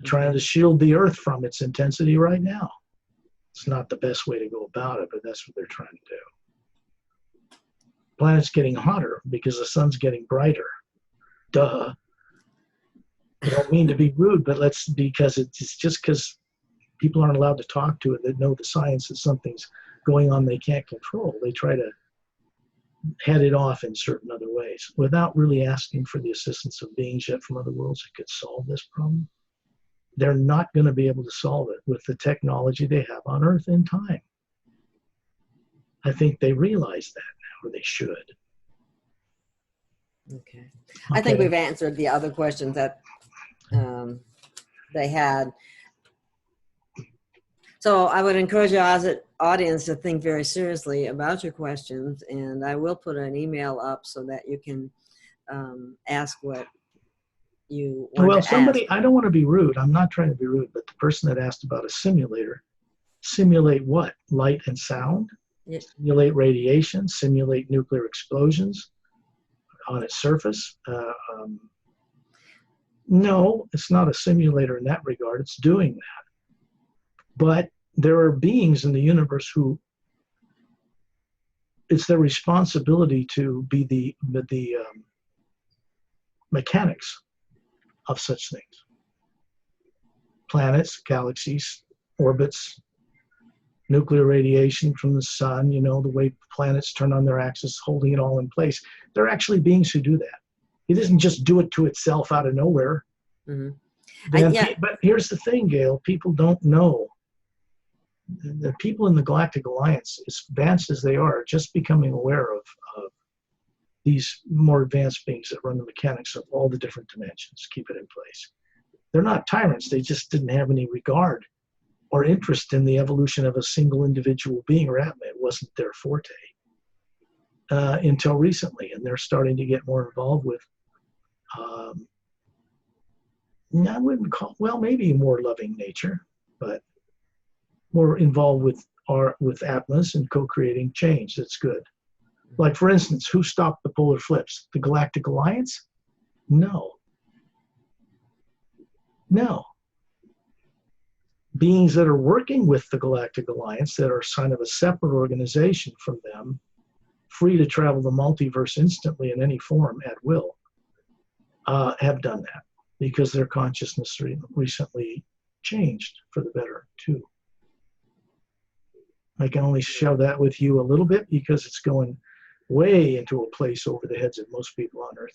S2: Trying to shield the Earth from its intensity right now. It's not the best way to go about it, but that's what they're trying to do. Planet's getting hotter because the sun's getting brighter. Duh. I don't mean to be rude, but because it's just because people aren't allowed to talk to it that know the science that something's going on they can't control. They try to head it off in certain other ways without really asking for the assistance of beings yet from other worlds that could solve this problem. They're not going to be able to solve it with the technology they have on Earth in time. I think they realize that now, or they should.
S1: Okay. I think we've answered the other questions that they had. So I would encourage your audience to think very seriously about your questions, and I will put an email up so that you can ask what you want to ask.
S2: I don't want to be rude. I'm not trying to be rude, but the person that asked about a simulator, simulate what? Light and sound?
S1: Yes.
S2: Simulate radiation? Simulate nuclear explosions on its surface? No, it's not a simulator in that regard. It's doing that. But there are beings in the universe who it's their responsibility to be the mechanics of such things. Planets, galaxies, orbits, nuclear radiation from the sun, you know, the way planets turn on their axis, holding it all in place. There are actually beings who do that. It doesn't just do it to itself out of nowhere.
S1: Mm-hmm.
S2: But here's the thing, Gail, people don't know. The people in the Galactic Alliance, as advanced as they are just becoming aware of these more advanced beings that run the mechanics of all the different dimensions, keep it in place. They're not tyrants. They just didn't have any regard or interest in the evolution of a single individual being or atom. It wasn't their forte until recently, and they're starting to get more involved with, I wouldn't call, well, maybe more loving nature, but more involved with Atlas and co-creating change. That's good. Like, for instance, who stopped the polar flips? The Galactic Alliance? No. Beings that are working with the Galactic Alliance that are kind of a separate organization from them, free to travel the multiverse instantly in any form at will, have done that because their consciousness recently changed for the better too. I can only share that with you a little bit because it's going way into a place over the heads of most people on Earth.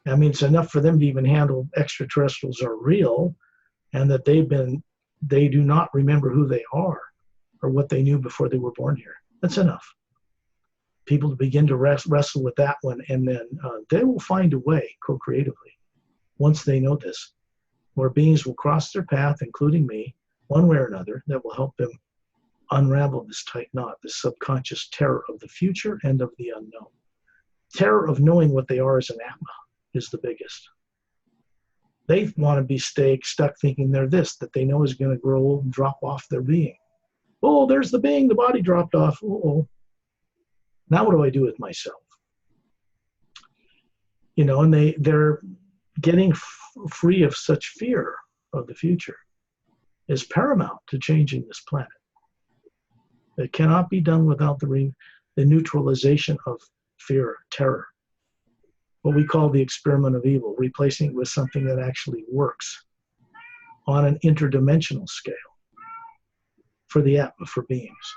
S2: I mean, it's enough for them to even handle extraterrestrials are real, and that they do not remember who they are or what they knew before they were born here. That's enough. People to begin to wrestle with that one, and then they will find a way co-creatively once they know this, where beings will cross their path, including me, one way or another, that will help them unravel this tight knot, this subconscious terror of the future and of the unknown. Terror of knowing what they are as an Atma is the biggest. They want to be stuck thinking they're this, that they know is going to grow old and drop off their being. Oh, there's the being, the body dropped off. Uh-oh. Now what do I do with myself? You know, and they're getting free of such fear of the future is paramount to changing this planet. It cannot be done without the neutralization of fear, terror, what we call the experiment of evil, replacing it with something that actually works on an interdimensional scale for beings.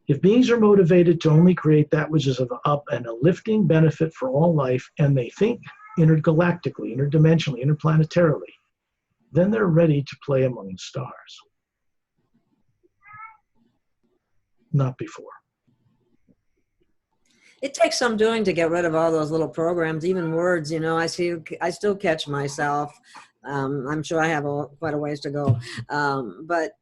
S2: If beings are motivated to only create that which is of up and a lifting benefit for all life, and they think intergalactically, interdimensionally, interplanetarily, then they're ready to play among the stars. Not before.
S1: It takes some doing to get rid of all those little programs, even words, you know, I still catch myself. I'm sure I have quite a ways to go. But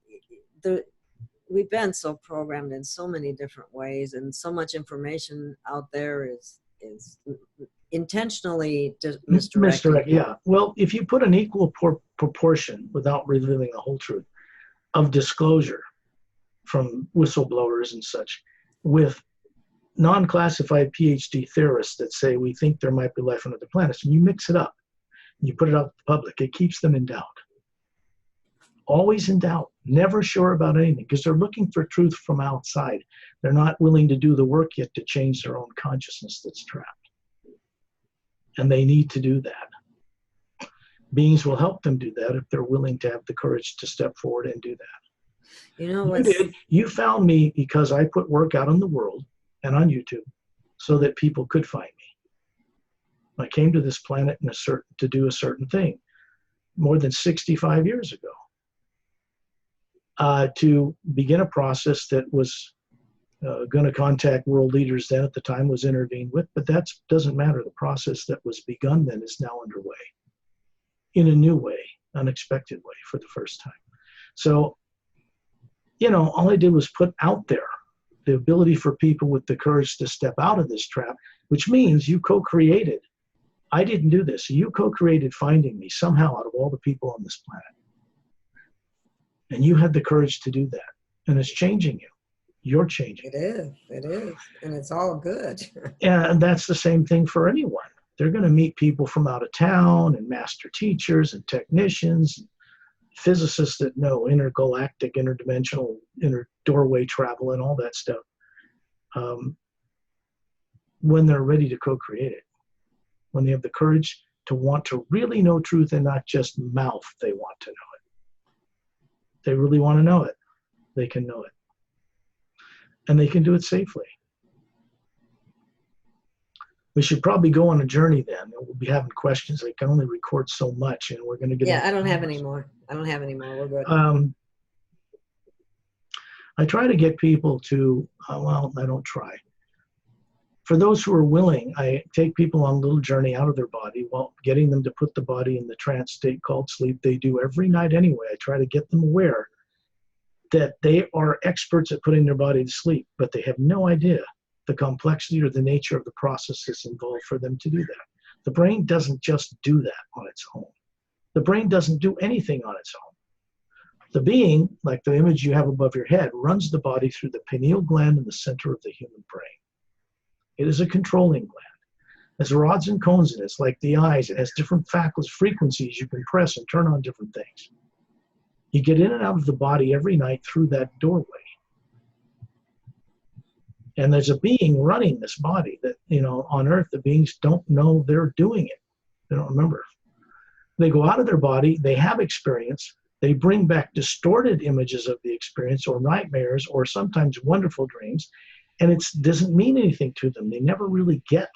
S1: we've been so programmed in so many different ways, and so much information out there is intentionally misdirected.
S2: Yeah. Well, if you put an equal proportion, without revealing the whole truth, of disclosure from whistleblowers and such with non-classified PhD theorists that say we think there might be life on other planets, and you mix it up, and you put it out to the public, it keeps them in doubt. Always in doubt, never sure about anything, because they're looking for truth from outside. They're not willing to do the work yet to change their own consciousness that's trapped. And they need to do that. Beings will help them do that if they're willing to have the courage to step forward and do that.
S1: You know,
S2: You found me because I put work out in the world and on YouTube so that people could find me. I came to this planet to do a certain thing more than 65 years ago. To begin a process that was going to contact world leaders then at the time, was intervened with, but that doesn't matter. The process that was begun then is now underway in a new way, unexpected way for the first time. So, all I did was put out there the ability for people with the courage to step out of this trap, which means you co-created. I didn't do this. You co-created finding me somehow out of all the people on this planet. And you had the courage to do that. And it's changing you. You're changing.
S1: It is. And it's all good.
S2: And that's the same thing for anyone. They're going to meet people from out of town and master teachers and technicians, physicists that know intergalactic, interdimensional, doorway travel and all that stuff, when they're ready to co-create it. When they have the courage to want to really know truth and not just mouth they want to know it. They really want to know it. They can know it. And they can do it safely. We should probably go on a journey then. We'll be having questions. I can only record so much, and we're going to get.
S1: Yeah, I don't have any more. We're good.
S2: I try to get people to, well, I don't try. For those who are willing, I take people on a little journey out of their body while getting them to put the body in the trance state called sleep. They do every night anyway. I try to get them aware that they are experts at putting their body to sleep, but they have no idea the complexity or the nature of the processes involved for them to do that. The brain doesn't just do that on its own. The brain doesn't do anything on its own. The being, like the image you have above your head, runs the body through the pineal gland in the center of the human brain. It is a controlling gland. There's rods and cones in it. It's like the eyes. It has different faculties, frequencies you can press and turn on different things. You get in and out of the body every night through that doorway. And there's a being running this body that, on Earth, the beings don't know they're doing it. They don't remember. They go out of their body, they have experience, they bring back distorted images of the experience or nightmares or sometimes wonderful dreams, and it doesn't mean anything to them. They never really get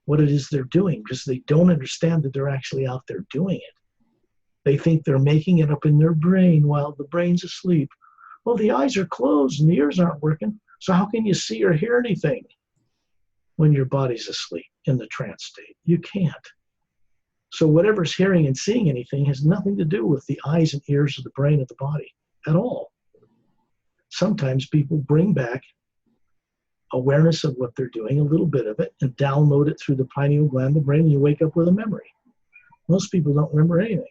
S2: what it is they're doing because they don't understand that they're actually out there doing it. They think they're making it up in their brain while the brain's asleep. Well, the eyes are closed and the ears aren't working, so how can you see or hear anything when your body's asleep in the trance state? You can't. So whatever's hearing and seeing anything has nothing to do with the eyes and ears of the brain of the body at all. Sometimes people bring back awareness of what they're doing, a little bit of it, and download it through the pineal gland of the brain, and you wake up with a memory. Most people don't remember anything.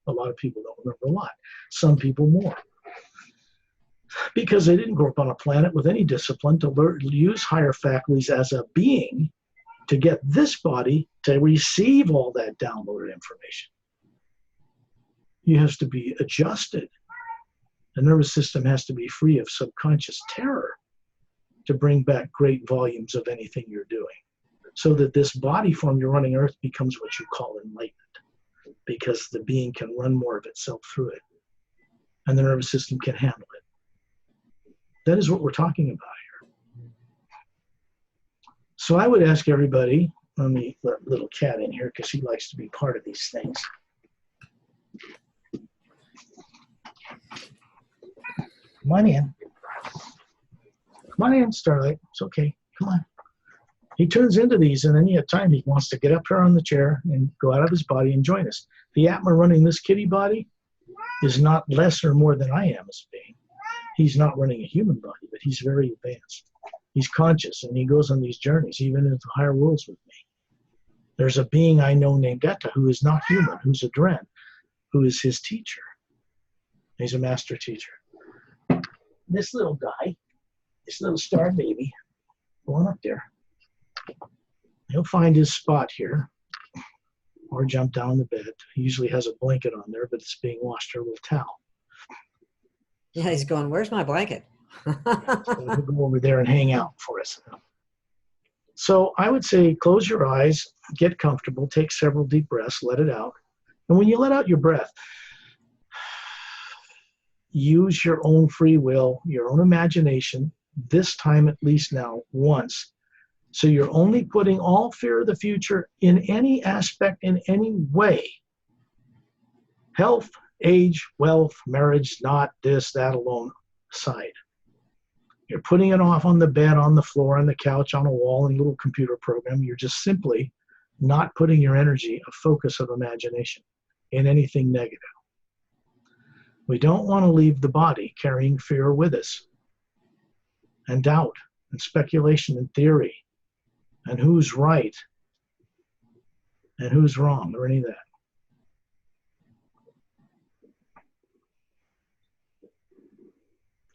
S2: A lot of people don't remember a lot. Some people more. Because they didn't grow up on a planet with any discipline to use higher faculties as a being to get this body to receive all that downloaded information. You have to be adjusted. The nervous system has to be free of subconscious terror to bring back great volumes of anything you're doing, so that this body form you're running Earth becomes what you call enlightened, because the being can run more of itself through it, and the nervous system can handle it. That is what we're talking about here. So I would ask everybody, let me let little cat in here because he likes to be part of these things. Come on in. Come on in, Starlight. It's okay. Come on. He turns into these, and any time he wants to get up here on the chair and go out of his body and join us. The Atma running this kitty body is not less or more than I am as a being. He's not running a human body, but he's very advanced. He's conscious, and he goes on these journeys, even into higher worlds with me. There's a being I know named Etta who is not human, who's a Dren, who is his teacher. He's a master teacher. this little guy, this little star baby, go on up there. He'll find his spot here or jump down the bed. He usually has a blanket on there, but it's being washed or a little towel.
S1: Yeah, he's going, where's my blanket?
S2: So he'll go over there and hang out for us. So I would say close your eyes, get comfortable, take several deep breaths, let it out. And when you let out your breath, use your own free will, your own imagination, this time at least now, once. So you're only putting all fear of the future in any aspect, in any way. Health, age, wealth, marriage, not this, that alone aside. You're putting it off on the bed, on the floor, on the couch, on a wall, in a little computer program. You're just simply not putting your energy, a focus of imagination, in anything negative. We don't want to leave the body carrying fear with us, and doubt, and speculation, and theory, and who's right, and who's wrong, or any of that.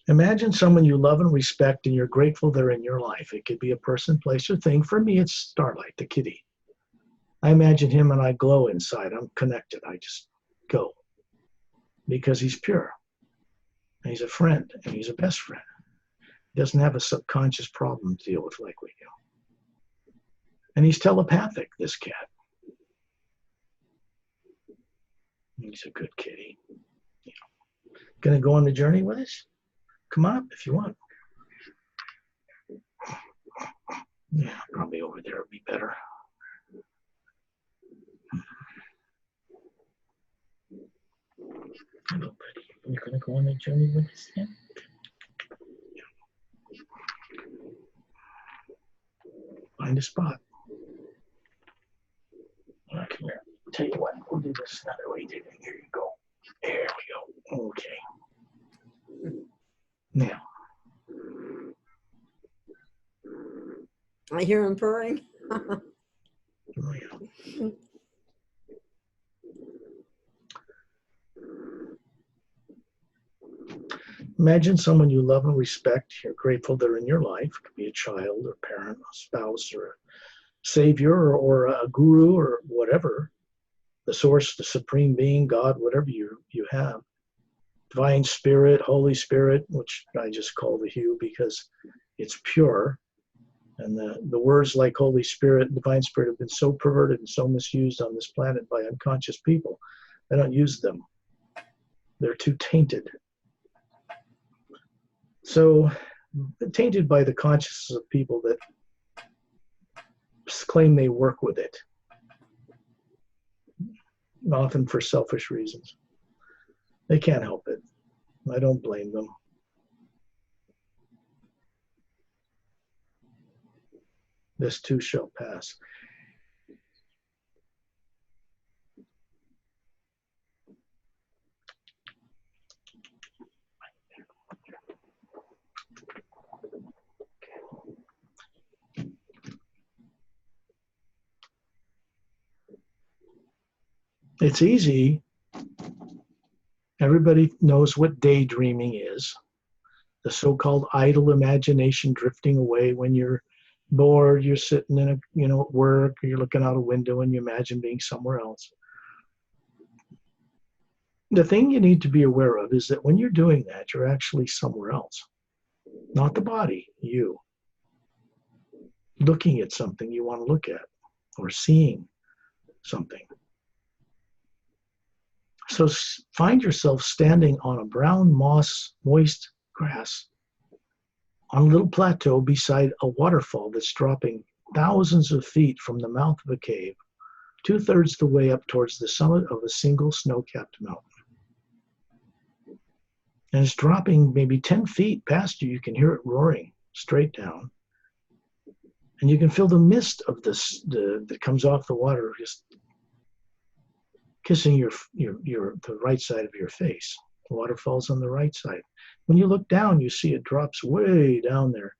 S2: Imagine someone you love and respect and you're grateful they're in your life. It could be a person, place, or thing. For me, it's Starlight, the kitty. I imagine him and I glow inside. I'm connected. I just go. Because he's pure. And he's a friend. And he's a best friend. He doesn't have a subconscious problem to deal with like we do. And he's telepathic, this cat. He's a good kitty. Gonna go on the journey with us? Come on up if you want. Yeah, probably over there would be better. Hello, buddy. You're going to go on the journey with us then? Find a spot. All right, come here. Tell you what, we'll do this another way. Here you go. There we go. Okay. Now.
S1: I hear him purring.
S2: Oh, yeah. Imagine someone you love and respect. You're grateful they're in your life. It could be a child or parent, a spouse, or a savior, or a guru, or whatever. The source, the supreme being, God, whatever you have. Divine Spirit, Holy Spirit, which I just call the hue because it's pure. And the words like Holy Spirit and Divine Spirit have been so perverted and so misused on this planet by unconscious people. I don't use them. They're too tainted. So, tainted by the consciousness of people that claim they work with it, often for selfish reasons. They can't help it. I don't blame them. This too shall pass. It's easy. Everybody knows what daydreaming is. The so-called idle imagination drifting away when you're bored, you're sitting in at work, or you're looking out a window and you imagine being somewhere else. The thing you need to be aware of is that when you're doing that, you're actually somewhere else. Not the body, you. Looking at something you want to look at, or seeing something. So find yourself standing on a brown moss, moist grass on a little plateau beside a waterfall that's dropping thousands of feet from the mouth of a cave, 2/3 the way up towards the summit of a single snow-capped mountain. And it's dropping maybe 10 feet past you. You can hear it roaring straight down. And you can feel the mist of that comes off the water just kissing the right side of your face. The water falls on the right side. When you look down, you see it drops way down there.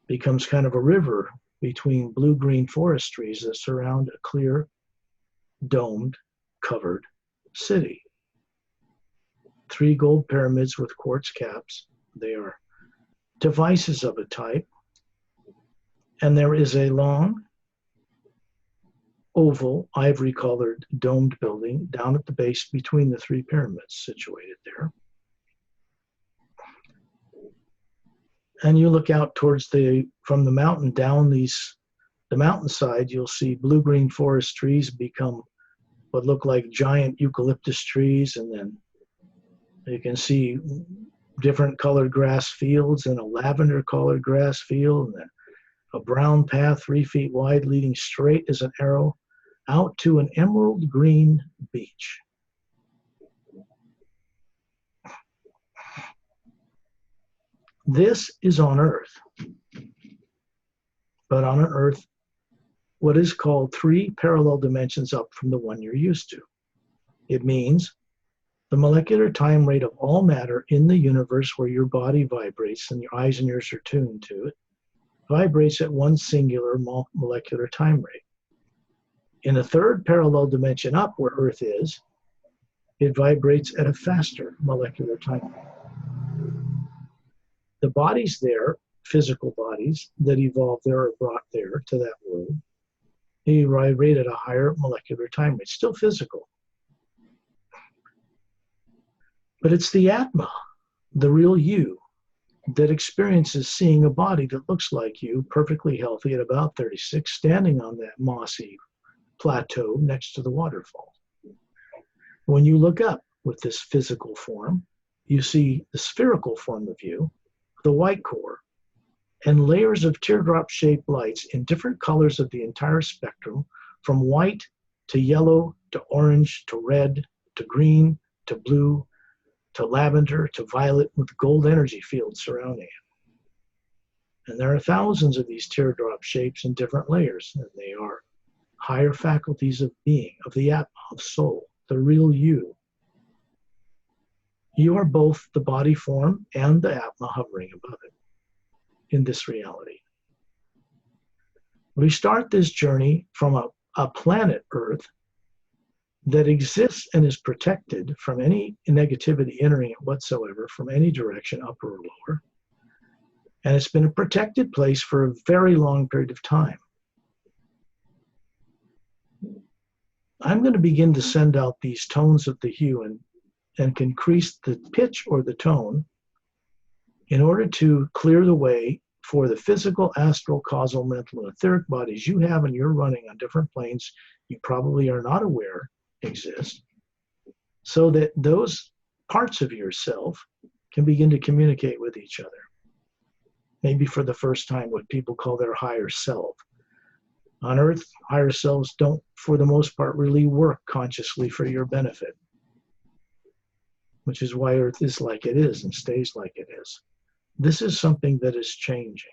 S2: Becomes kind of a river between blue-green forest trees that surround a clear, domed, covered city. 3 gold pyramids with quartz caps They are devices of a type. And there is a long, oval, ivory-colored, domed building down at the base between the three pyramids situated there. And you look out towards from the mountain down the mountainside, you'll see blue-green forest trees become what look like giant eucalyptus trees, and then you can see different colored grass fields and a lavender colored grass field, and then a brown path 3 feet wide leading straight as an arrow out to an emerald green beach. This is on Earth, but on an Earth what is called 3 parallel dimensions up from the one you're used to. It means the molecular time rate of all matter in the universe where your body vibrates and your eyes and ears are tuned to it, vibrates at one singular molecular time rate. In a 3rd parallel dimension up where Earth is, it vibrates at a faster molecular time rate. The bodies there, physical bodies that evolved there or brought there to that world, they vibrate at a higher molecular time rate, still physical. But it's the Atma, the real you, that experiences seeing a body that looks like you, perfectly healthy at about 36, standing on that mossy plateau next to the waterfall. When you look up with this physical form, you see the spherical form of you, the white core, and layers of teardrop-shaped lights in different colors of the entire spectrum, from white to yellow to orange to red to green to blue to lavender to violet, with gold energy fields surrounding it. And there are thousands of these teardrop shapes in different layers, and they are higher faculties of being, of the Atma, of soul, the real you. You are both the body form and the Atma hovering above it in this reality. We start this journey from a planet Earth that exists and is protected from any negativity entering it whatsoever from any direction, upper or lower. And it's been a protected place for a very long period of time. I'm going to begin to send out these tones of the hue and increase the pitch or the tone in order to clear the way for the physical, astral, causal, mental, and etheric bodies you have and you're running on different planes you probably are not aware exist, so that those parts of yourself can begin to communicate with each other. Maybe for the first time, what people call their higher self. On Earth, higher selves don't, for the most part, really work consciously for your benefit, which is why Earth is like it is and stays like it is. This is something that is changing.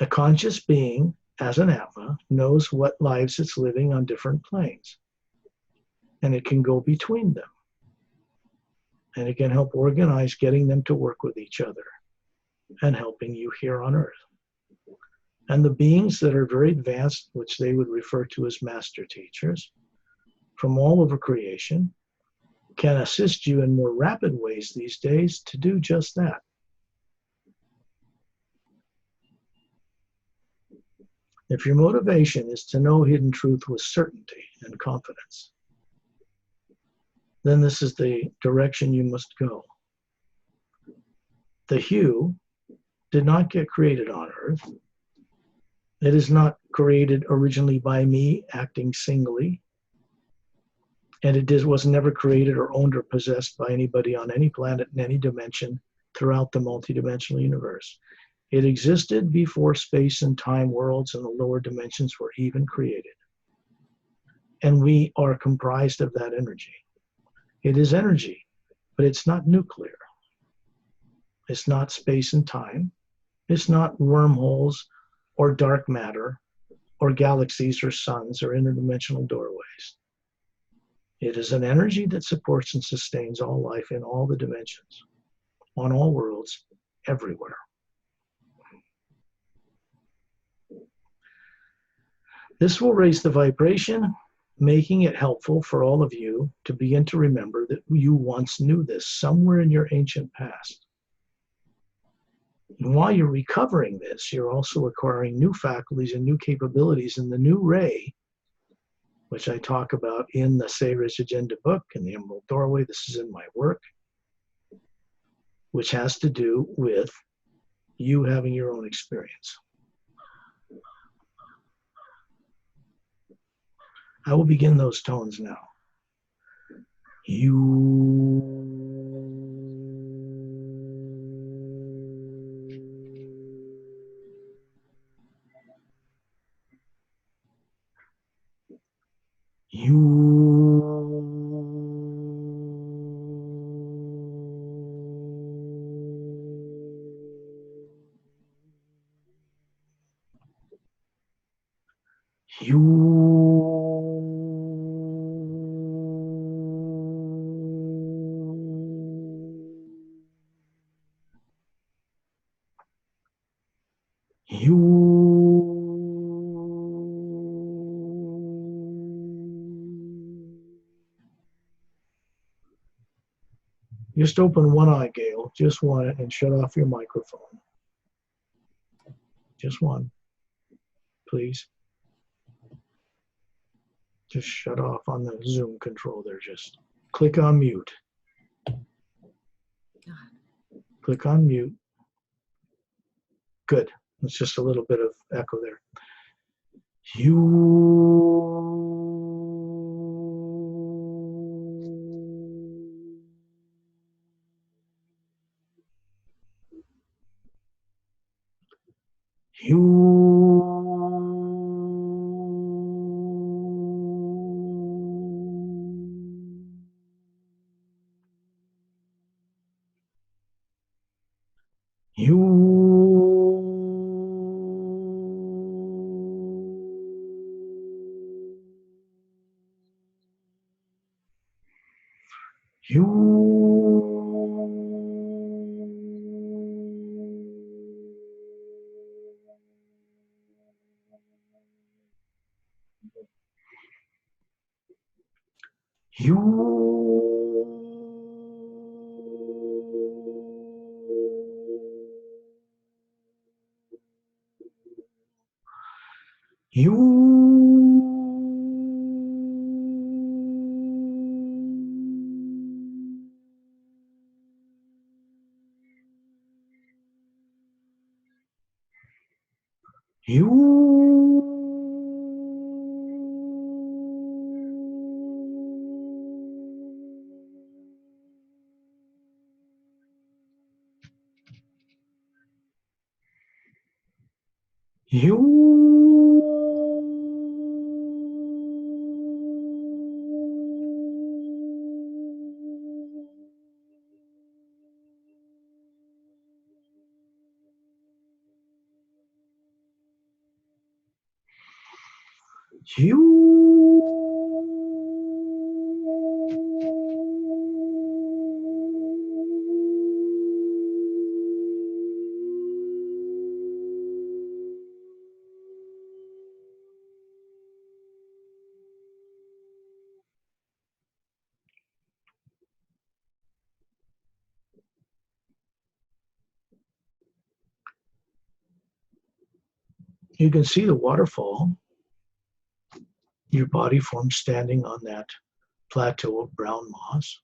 S2: A conscious being, as an Atma, knows what lives it's living on different planes. And it can go between them. And it can help organize getting them to work with each other and helping you here on Earth. And the beings that are very advanced, which they would refer to as master teachers, from all over creation, can assist you in more rapid ways these days to do just that. If your motivation is to know hidden truth with certainty and confidence, then this is the direction you must go. The hue did not get created on Earth. It is not created originally by me acting singly. And it was never created or owned or possessed by anybody on any planet in any dimension throughout the multidimensional universe. It existed before space and time worlds and the lower dimensions were even created. And we are comprised of that energy. It is energy, but it's not nuclear. It's not space and time. It's not wormholes or dark matter or galaxies or suns or interdimensional doorways. It is an energy that supports and sustains all life in all the dimensions, on all worlds, everywhere. This will raise the vibration making it helpful for all of you to begin to remember that you once knew this somewhere in your ancient past. And while you're recovering this, you're also acquiring new faculties and new capabilities in the new ray, which I talk about in the Savior's Agenda book, in the Emerald Doorway. This is in my work, which has to do with you having your own experience. I will begin those tones now. Just open one eye, Gail, just one, and shut off your microphone. Just one, please. Just shut off on the Zoom control there. Just click on mute. Click on mute. Good. It's just a little bit of echo there. You can see the waterfall. Your body form standing on that plateau of brown moss.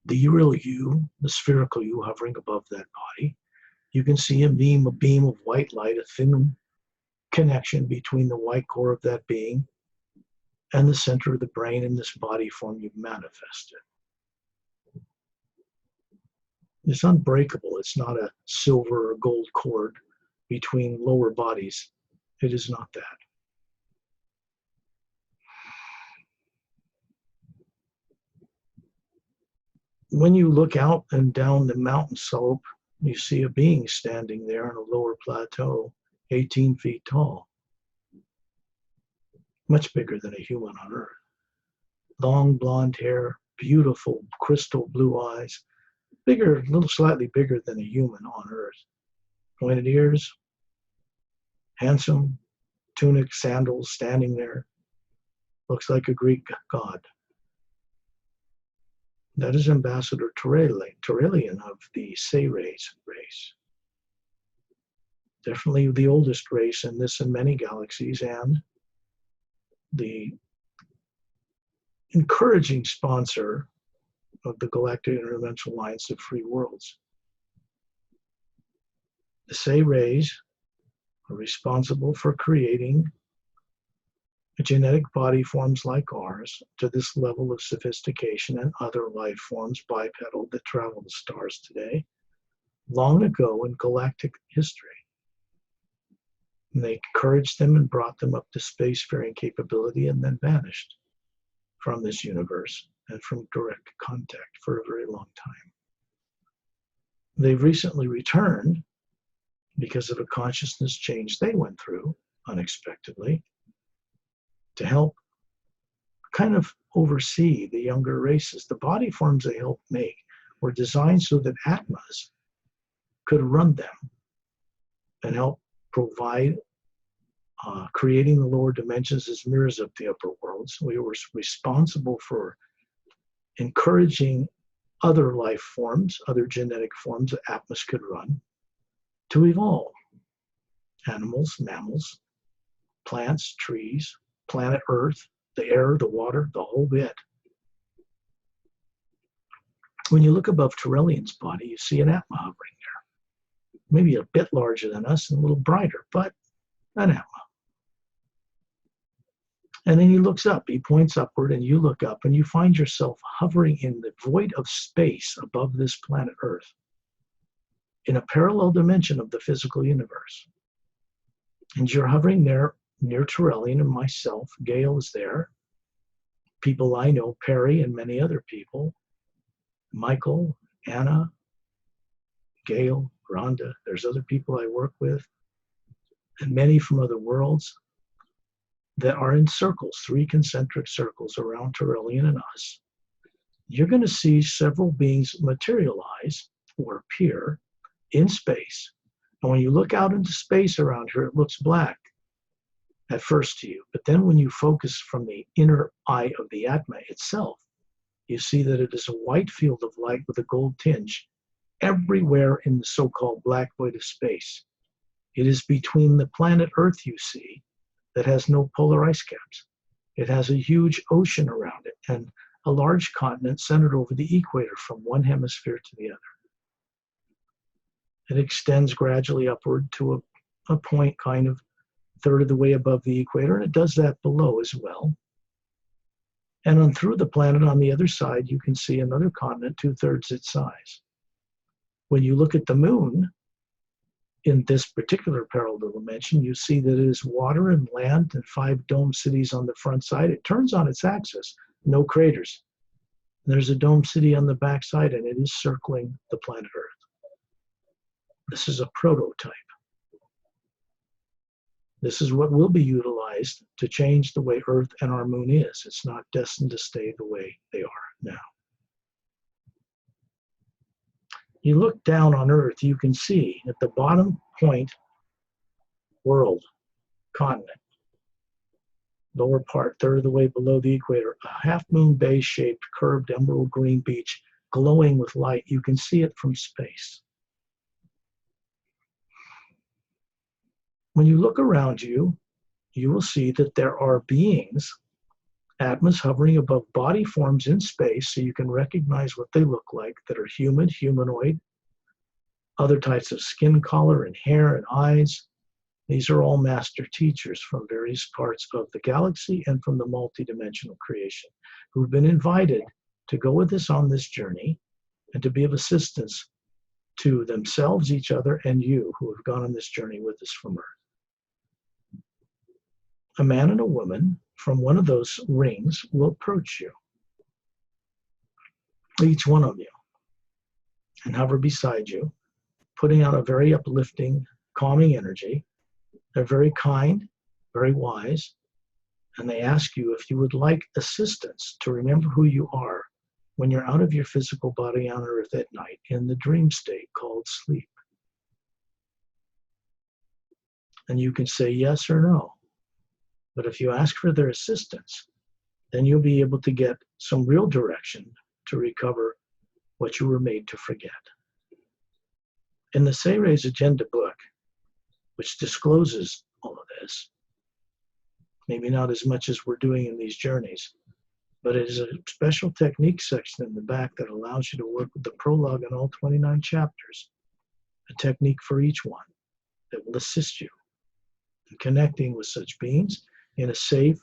S2: The real you, the spherical you hovering above that body. You can see a beam of white light, a thin connection between the white core of that being and the center of the brain in this body form you've manifested. It's unbreakable. It's not a silver or gold cord between lower bodies. It is not that. When you look out and down the mountain slope, you see a being standing there on a lower plateau, 18 feet tall. Much bigger than a human on Earth. Long blonde hair, beautiful crystal blue eyes, bigger, a little slightly bigger than a human on Earth. Pointed ears, handsome, tunic, sandals, standing there. Looks like a Greek god. That is Ambassador Turelian of the Ceres race. Definitely the oldest race in this and many galaxies, and the encouraging sponsor of the Galactic Interdimensional Alliance of Free Worlds. The Ceres are responsible for creating genetic body forms like ours to this level of sophistication and other life forms bipedal that travel the stars today, long ago in galactic history. And they encouraged them and brought them up to spacefaring capability and then vanished from this universe and from direct contact for a very long time. They've recently returned because of a consciousness change they went through unexpectedly to help kind of oversee the younger races. The body forms they helped make were designed so that Atmas could run them and help provide creating the lower dimensions as mirrors of the upper worlds. We were responsible for encouraging other life forms, other genetic forms that Atmas could run to evolve. Animals, mammals, plants, trees, planet Earth, the air, the water, the whole bit. When you look above Turelian's body, you see an Atma hovering there. Maybe a bit larger than us and a little brighter, but an Atma. And then he looks up, he points upward, and you look up, and you find yourself hovering in the void of space above this planet Earth, in a parallel dimension of the physical universe. And you're hovering there near Turelian and myself. Gail is there. People I know, Perry and many other people, Michael, Anna, Gail, Rhonda. There's other people I work with, and many from other worlds that are in circles, 3 concentric circles around Turelian and us. You're going to see several beings materialize or appear in space. And when you look out into space around here, it looks black at first to you. But then when you focus from the inner eye of the Atma itself, you see that it is a white field of light with a gold tinge everywhere in the so-called black void of space. It is between the planet Earth you see that has no polar ice caps. It has a huge ocean around it and a large continent centered over the equator from one hemisphere to the other. It extends gradually upward to a point kind of a third of the way above the equator, and it does that below as well. And on through the planet on the other side, you can see another continent 2/3 its size. When you look at the moon, in this particular parallel dimension, you see that it is water and land and 5 dome cities on the front side. It turns on its axis, no craters. There's a dome city on the back side, and it is circling the planet Earth. This is a prototype. This is what will be utilized to change the way Earth and our moon is. It's not destined to stay the way they are now. You look down on Earth, you can see at the bottom point, world, continent, lower part, third of the way below the equator, a half-moon base-shaped, curved emerald green beach glowing with light. You can see it from space. When you look around you, you will see that there are beings, Atmas hovering above body forms in space, so you can recognize what they look like, that are human, humanoid, other types of skin color and hair and eyes. These are all master teachers from various parts of the galaxy and from the multidimensional creation, who've been invited to go with us on this journey and to be of assistance to themselves, each other, and you who have gone on this journey with us from Earth. A man and a woman from one of those rings will approach you, each one of you, and hover beside you, putting out a very uplifting, calming energy. They're very kind, very wise, and they ask you if you would like assistance to remember who you are when you're out of your physical body on Earth at night in the dream state called sleep. And you can say yes or no. But if you ask for their assistance, then you'll be able to get some real direction to recover what you were made to forget. In the Seirei's Agenda book, which discloses all of this, maybe not as much as we're doing in these journeys, but it is a special technique section in the back that allows you to work with the prologue in all 29 chapters, a technique for each one that will assist you in connecting with such beings in a safe,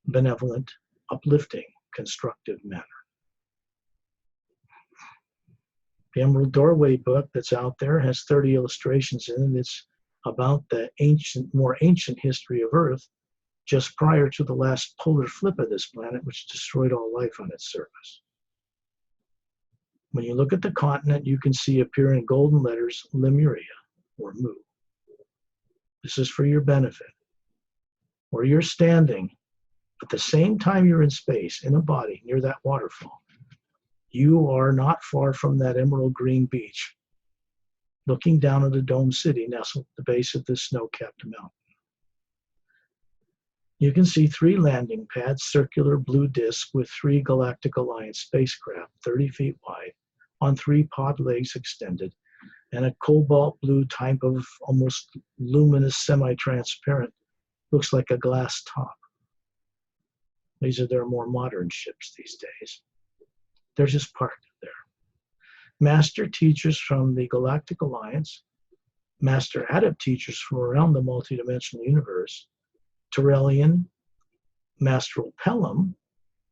S2: benevolent, uplifting, constructive manner. The Emerald Doorway book that's out there has 30 illustrations in it. It's about the more ancient history of Earth just prior to the last polar flip of this planet, which destroyed all life on its surface. When you look at the continent, you can see appear in golden letters Lemriel, or Mu. This is for your benefit. Where you're standing, at the same time you're in space, in a body, near that waterfall, you are not far from that emerald green beach, looking down at a domed city nestled at the base of this snow-capped mountain. You can see 3 landing pads, circular blue discs with 3 Galactic Alliance spacecraft, 30 feet wide, on 3 pod legs extended, and a cobalt blue type of almost luminous, semi-transparent, looks like a glass top. These are their more modern ships these days. They're just parked there. Master teachers from the Galactic Alliance, master adept teachers from around the multidimensional universe, Tyrellian, Master Pelham,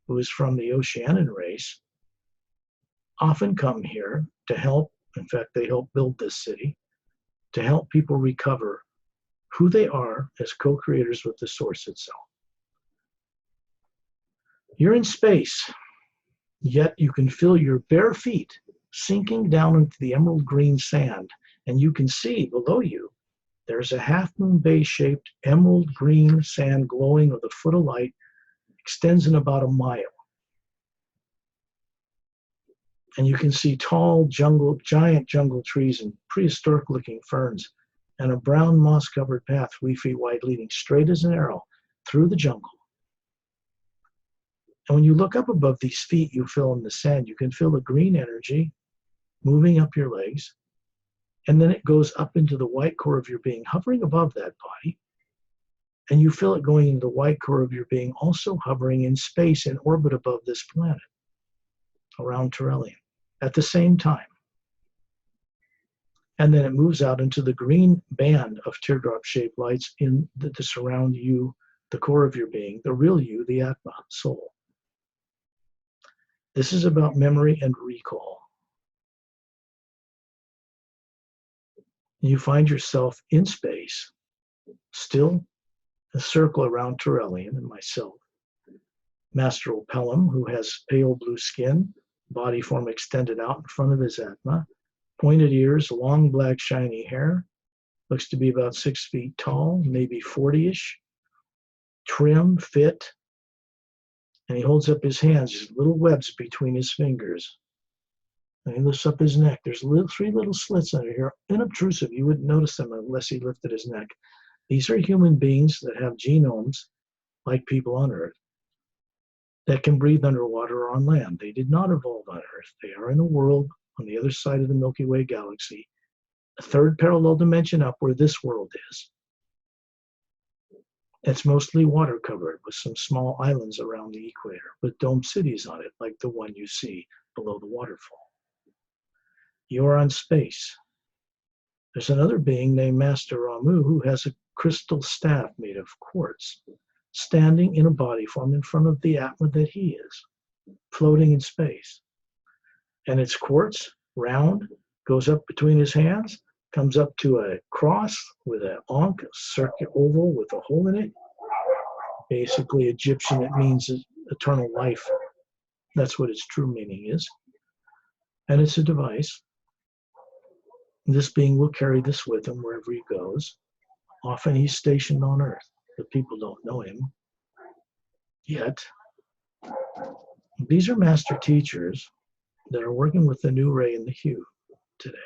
S2: who is from the Oceanian race, often come here to help. In fact, they help build this city, to help people recover who they are as co-creators with the source itself. You're in space, yet you can feel your bare feet sinking down into the emerald green sand, and you can see below you there's a half-moon bay-shaped emerald green sand glowing with a foot of light, extends in about a mile. And you can see tall giant jungle trees and prehistoric-looking ferns, and a brown moss-covered path 3 feet wide leading straight as an arrow through the jungle. And when you look up above these feet you feel in the sand, you can feel the green energy moving up your legs, and then it goes up into the white core of your being, hovering above that body, and you feel it going into the white core of your being, also hovering in space in orbit above this planet, around Tyrellian, at the same time. And then it moves out into the green band of teardrop-shaped lights that surround you, the core of your being, the real you, the Atma, soul. This is about memory and recall. You find yourself in space, still a circle around Tyrellian and myself. Master Pelham, who has pale blue skin, body form extended out in front of his Atma, pointed ears, long black shiny hair, looks to be about 6 feet tall, maybe 40-ish, trim, fit, and he holds up his hands, just little webs between his fingers. And he lifts up his neck. There's 3 little slits under here, unobtrusive. You wouldn't notice them unless he lifted his neck. These are human beings that have genomes, like people on Earth, that can breathe underwater or on land. They did not evolve on Earth. They are in a world on the other side of the Milky Way galaxy, a 3rd parallel dimension up where this world is. It's mostly water covered with some small islands around the equator with domed cities on it, like the one you see below the waterfall. You're on space. There's another being named Master Ramu who has a crystal staff made of quartz, standing in a body form in front of the Atma that he is, floating in space. And it's quartz, round, goes up between his hands, comes up to a cross with an ankh, a circular oval with a hole in it. Basically Egyptian, it means eternal life. That's what its true meaning is. And it's a device. This being will carry this with him wherever he goes. Often he's stationed on Earth, but people don't know him yet. These are master teachers that are working with the new ray and the hue today.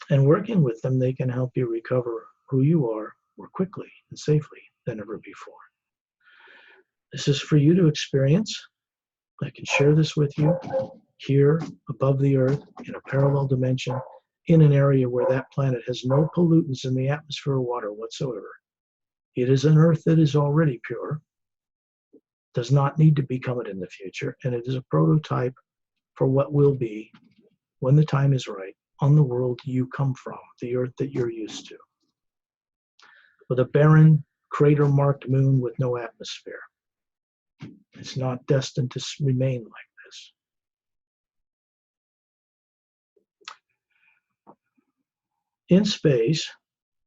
S2: And working with them, they can help you recover who you are more quickly and safely than ever before. This is for you to experience. I can share this with you here above the earth in a parallel dimension in an area where that planet has no pollutants in the atmosphere or water whatsoever. It is an earth that is already pure, does not need to become it in the future, and it is a prototype for what will be when the time is right on the world you come from, the earth that you're used to, with a barren, crater-marked moon with no atmosphere. It's not destined to remain like this. In space,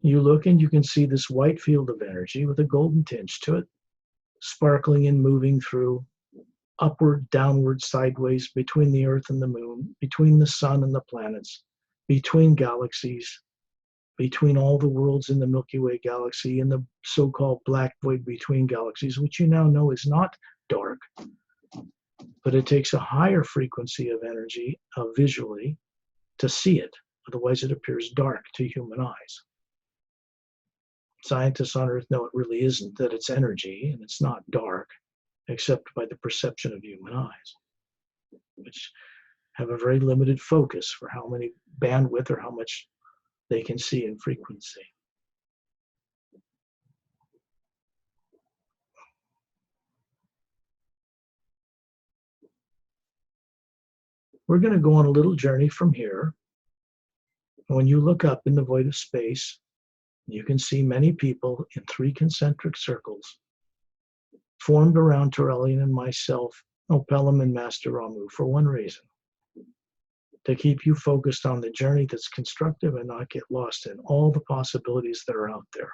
S2: you look and you can see this white field of energy with a golden tinge to it, sparkling and moving through upward, downward, sideways, between the Earth and the Moon, between the Sun and the planets, between galaxies, between all the worlds in the Milky Way galaxy and the so-called black void between galaxies, which you now know is not dark, but it takes a higher frequency of energy visually to see it. Otherwise, it appears dark to human eyes. Scientists on Earth know it really isn't, that it's energy and it's not dark, except by the perception of human eyes, which have a very limited focus for how many bandwidth or how much they can see in frequency. We're going to go on a little journey from here. When you look up in the void of space, you can see many people in 3 concentric circles formed around Turelian and myself, Opelum and Master Ramu, for one reason: to keep you focused on the journey that's constructive and not get lost in all the possibilities that are out there.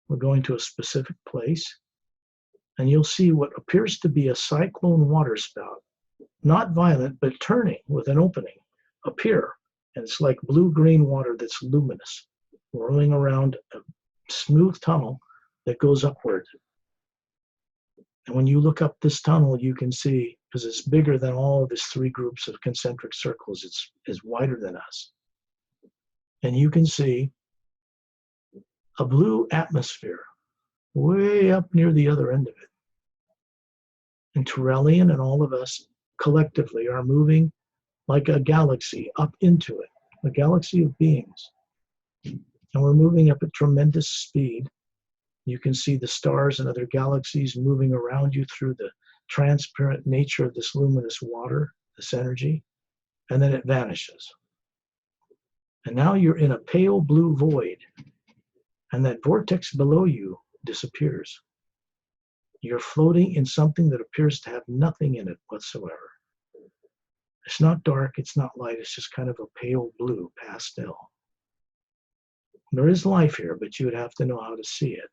S2: We're going to a specific place, and you'll see what appears to be a cyclone water spout, not violent, but turning with an opening, appear. And it's like blue-green water that's luminous, whirling around a smooth tunnel that goes upward. And when you look up this tunnel, you can see, because it's bigger than all of these 3 groups of concentric circles, it's wider than us. And you can see a blue atmosphere way up near the other end of it. And Turelian and all of us collectively are moving like a galaxy up into it, a galaxy of beings. And we're moving up at tremendous speed. You can see the stars and other galaxies moving around you through the transparent nature of this luminous water, this energy, and then it vanishes. And now you're in a pale blue void, and that vortex below you disappears. You're floating in something that appears to have nothing in it whatsoever. It's not dark, it's not light, it's just kind of a pale blue pastel. There is life here, but you would have to know how to see it.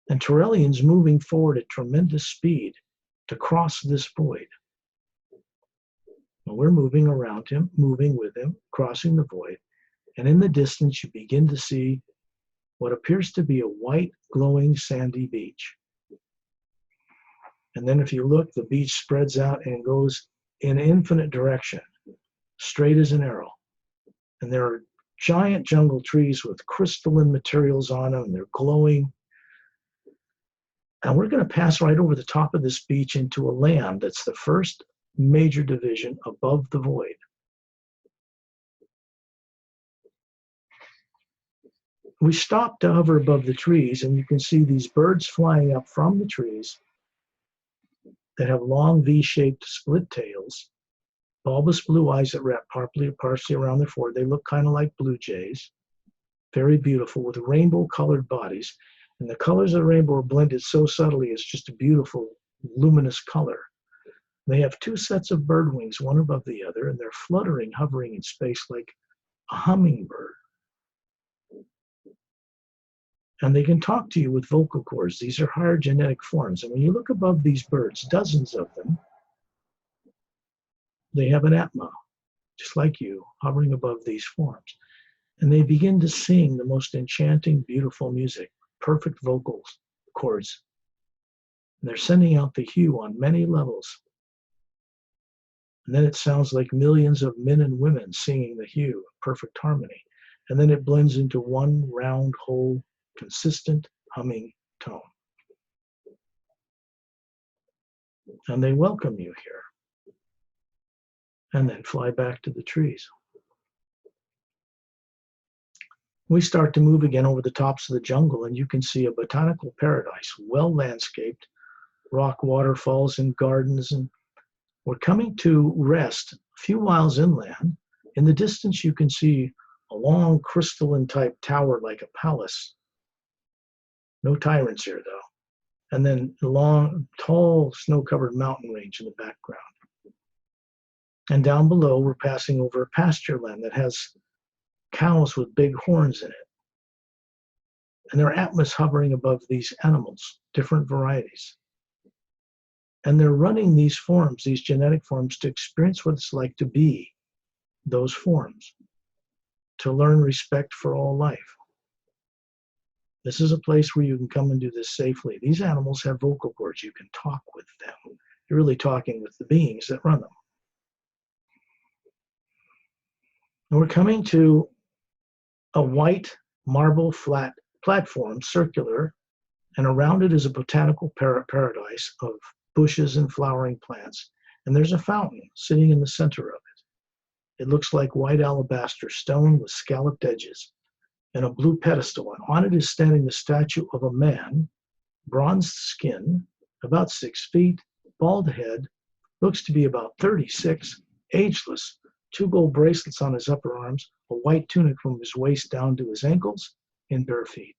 S2: And Turelian's moving forward at tremendous speed to cross this void. Well, we're moving around him, moving with him, crossing the void, and in the distance you begin to see what appears to be a white, glowing, sandy beach. And then if you look, the beach spreads out and goes in infinite direction, straight as an arrow. And there are giant jungle trees with crystalline materials on them, and they're glowing. And we're going to pass right over the top of this beach into a land that's the first major division above the void. We stop to hover above the trees, and you can see these birds flying up from the trees that have long V-shaped split tails, bulbous blue eyes that wrap partially around their forehead. They look kind of like blue jays, very beautiful, with rainbow-colored bodies. And the colors of the rainbow are blended so subtly, it's just a beautiful, luminous color. They have 2 sets of bird wings, one above the other, and they're fluttering, hovering in space like a hummingbird. And they can talk to you with vocal cords. These are higher genetic forms. And when you look above these birds, dozens of them, they have an atma, just like you, hovering above these forms. And they begin to sing the most enchanting, beautiful music, perfect vocal cords. And they're sending out the hue on many levels. And then it sounds like millions of men and women singing the hue in perfect harmony. And then it blends into one round, whole, consistent humming tone. and they welcome you here, and then fly back to the trees. We start to move again over the tops of the jungle, and you can see a botanical paradise, well landscaped, rock waterfalls and gardens, and we're coming to rest a few miles inland. In the distance, you can see a long crystalline type tower like a palace. No tyrants here, though. And then a long, tall, snow-covered mountain range in the background. And down below, we're passing over a pasture land that has cows with big horns in it. And there are atmas hovering above these animals, different varieties. And they're running these forms, these genetic forms, to experience what it's like to be those forms, to learn respect for all life. This is a place where you can come and do this safely. These animals have vocal cords. You can talk with them. You're really talking with the beings that run them. And we're coming to a white marble flat platform, circular, and around it is a botanical paradise of bushes and flowering plants. And there's a fountain sitting in the center of it. It looks like white alabaster stone with scalloped edges and a blue pedestal. And on it is standing the statue of a man, bronzed skin, about 6 feet, bald head, looks to be about 36, ageless, 2 gold bracelets on his upper arms, a white tunic from his waist down to his ankles, and bare feet.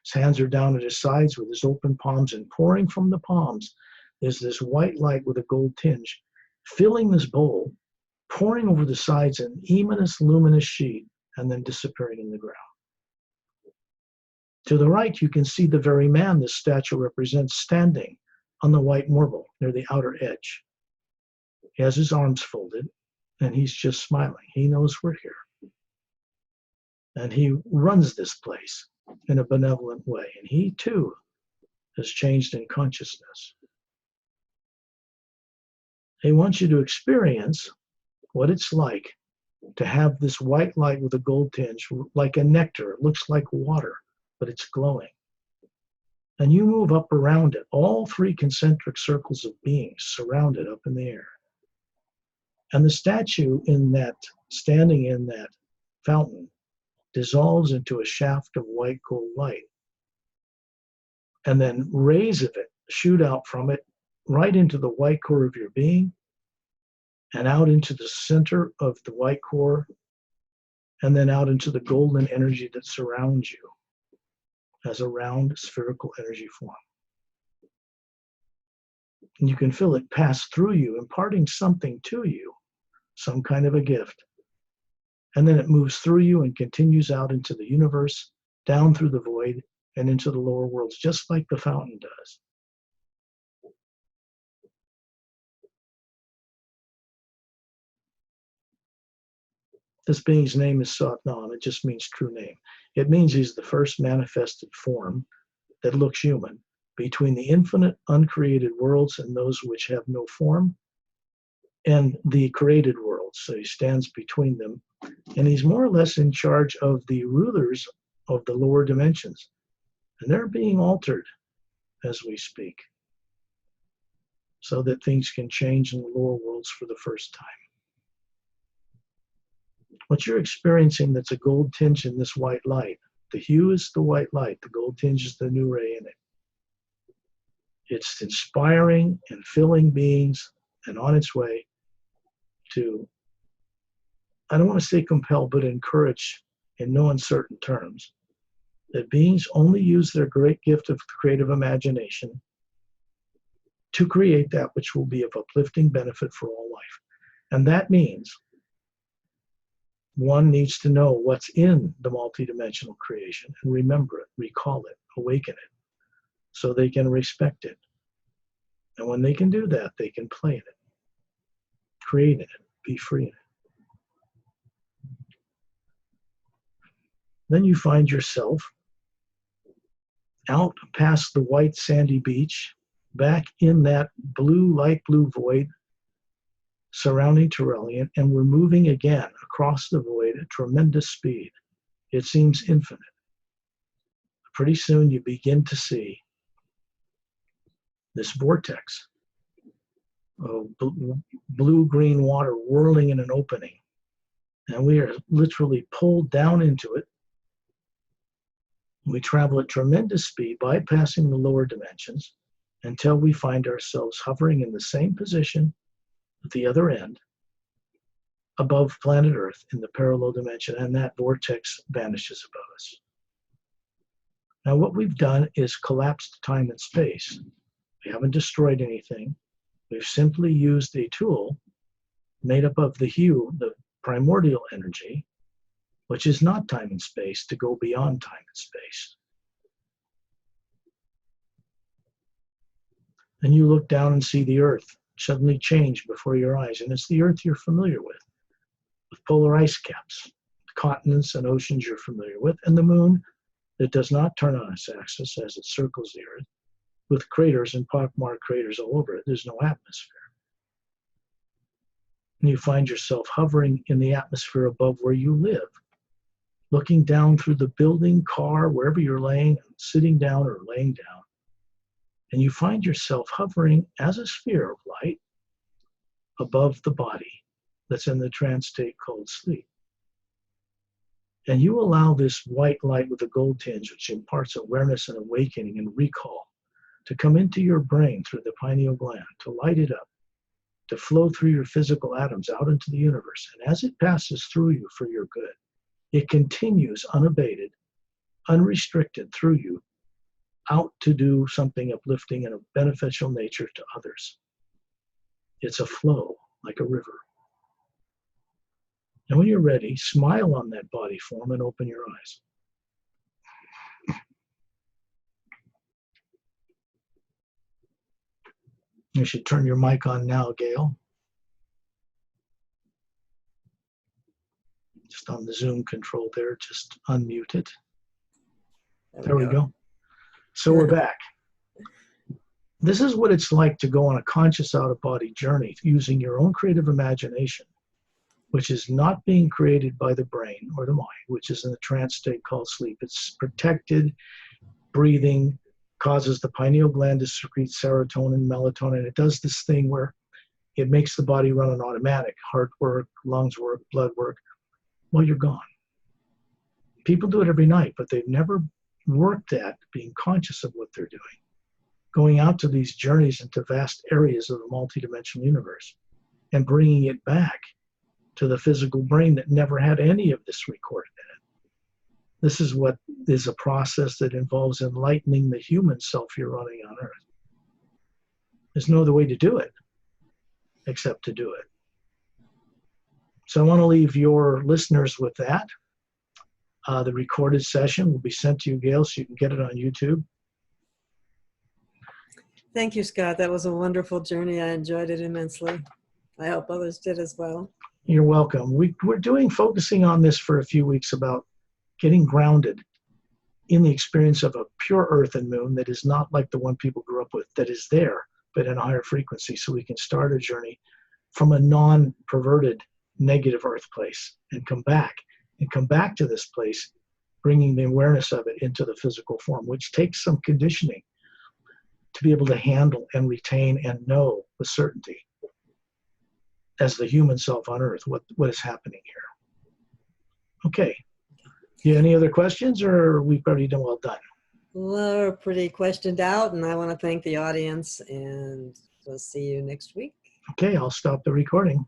S2: His hands are down at his sides with his open palms, and pouring from the palms is this white light with a gold tinge, filling this bowl, pouring over the sides an eminous luminous sheet, and then disappearing in the ground. To the right, you can see the very man this statue represents standing on the white marble near the outer edge. He has his arms folded, and he's just smiling. He knows we're here. And he runs this place in a benevolent way. And he, too, has changed in consciousness. He wants you to experience what it's like to have this white light with a gold tinge, like a nectar. It looks like water, but it's glowing. And you move up around it, all 3 concentric circles of beings surrounded up in the air. And the statue in that, standing in that fountain, dissolves into a shaft of white gold light. And then rays of it shoot out from it right into the white core of your being and out into the center of the white core and then out into the golden energy that surrounds you as a round spherical energy form. And you can feel it pass through you, imparting something to you, some kind of a gift. And then it moves through you and continues out into the universe, down through the void, and into the lower worlds, just like the fountain does. This being's name is Satnam. It just means true name. It means he's the first manifested form that looks human between the infinite uncreated worlds and those which have no form and the created worlds. So he stands between them. And he's more or less in charge of the rulers of the lower dimensions. And they're being altered as we speak so that things can change in the lower worlds for the first time. What you're experiencing that's a gold tinge in this white light, the hue is the white light, the gold tinge is the new ray in it. It's inspiring and filling beings and on its way to, I don't want to say compel, but encourage in no uncertain terms, that beings only use their great gift of creative imagination to create that which will be of uplifting benefit for all life. And that means one needs to know what's in the multidimensional creation and remember it, recall it, awaken it, so they can respect it. And when they can do that, they can play in it, create in it, be free in it. Then you find yourself out past the white sandy beach, back in that blue, light blue void surrounding Tyrellian, and we're moving again across the void at tremendous speed. It seems infinite. Pretty soon you begin to see this vortex blue-green water whirling in an opening. And we are literally pulled down into it. We travel at tremendous speed, bypassing the lower dimensions, until we find ourselves hovering in the same position at the other end, above planet Earth in the parallel dimension, and that vortex vanishes above us. Now, what we've done is collapsed time and space. We haven't destroyed anything. We've simply used a tool made up of the hue, the primordial energy, which is not time and space, to go beyond time and space. And you look down and see the Earth suddenly change before your eyes, and it's the Earth you're familiar with polar ice caps, continents and oceans you're familiar with, and the moon that does not turn on its axis as it circles the Earth, with craters and pockmarked craters all over it. There's no atmosphere. And you find yourself hovering in the atmosphere above where you live, looking down through the building, car, wherever you're laying, sitting down or laying down. And you find yourself hovering as a sphere of light above the body that's in the trance state called sleep. And you allow this white light with a gold tinge, which imparts awareness and awakening and recall, to come into your brain through the pineal gland, to light it up, to flow through your physical atoms out into the universe. And as it passes through you for your good, it continues unabated, unrestricted through you, out to do something uplifting and of beneficial nature to others. It's a flow, like a river. And when you're ready, smile on that body form and open your eyes. You should turn your mic on now, Gail. Just on the Zoom control there, just unmute it. There we go. So we're back. This is what it's like to go on a conscious out-of-body journey using your own creative imagination, which is not being created by the brain or the mind, which is in the trance state called sleep. It's protected, breathing, causes the pineal gland to secrete serotonin, melatonin. It does this thing where it makes the body run on automatic, heart work, lungs work, blood work. Well, you're gone. People do it every night, but they've never worked at being conscious of what they're doing, going out to these journeys into vast areas of the multidimensional universe and bringing it back to the physical brain that never had any of this recorded in it. This is what is a process that involves enlightening the human self you're running on Earth. There's no other way to do it except to do it. So I want to leave your listeners with that. The recorded session will be sent to you, Gail, so you can get it on YouTube.
S3: Thank you, Scott. That was a wonderful journey. I enjoyed it immensely. I hope others did as well.
S2: You're welcome. We're focusing on this for a few weeks about getting grounded in the experience of a pure earth and moon that is not like the one people grew up with, that is there, but in a higher frequency, so we can start a journey from a non-perverted negative earth place and come back to this place, bringing the awareness of it into the physical form, which takes some conditioning to be able to handle and retain and know with certainty as the human self on Earth what is happening here. Okay. Do you have any other questions, or are we already done? Well done?
S3: We're pretty questioned out, and I want to thank the audience, and we'll see you next week.
S2: Okay, I'll stop the recording.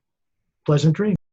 S2: Pleasant dreams.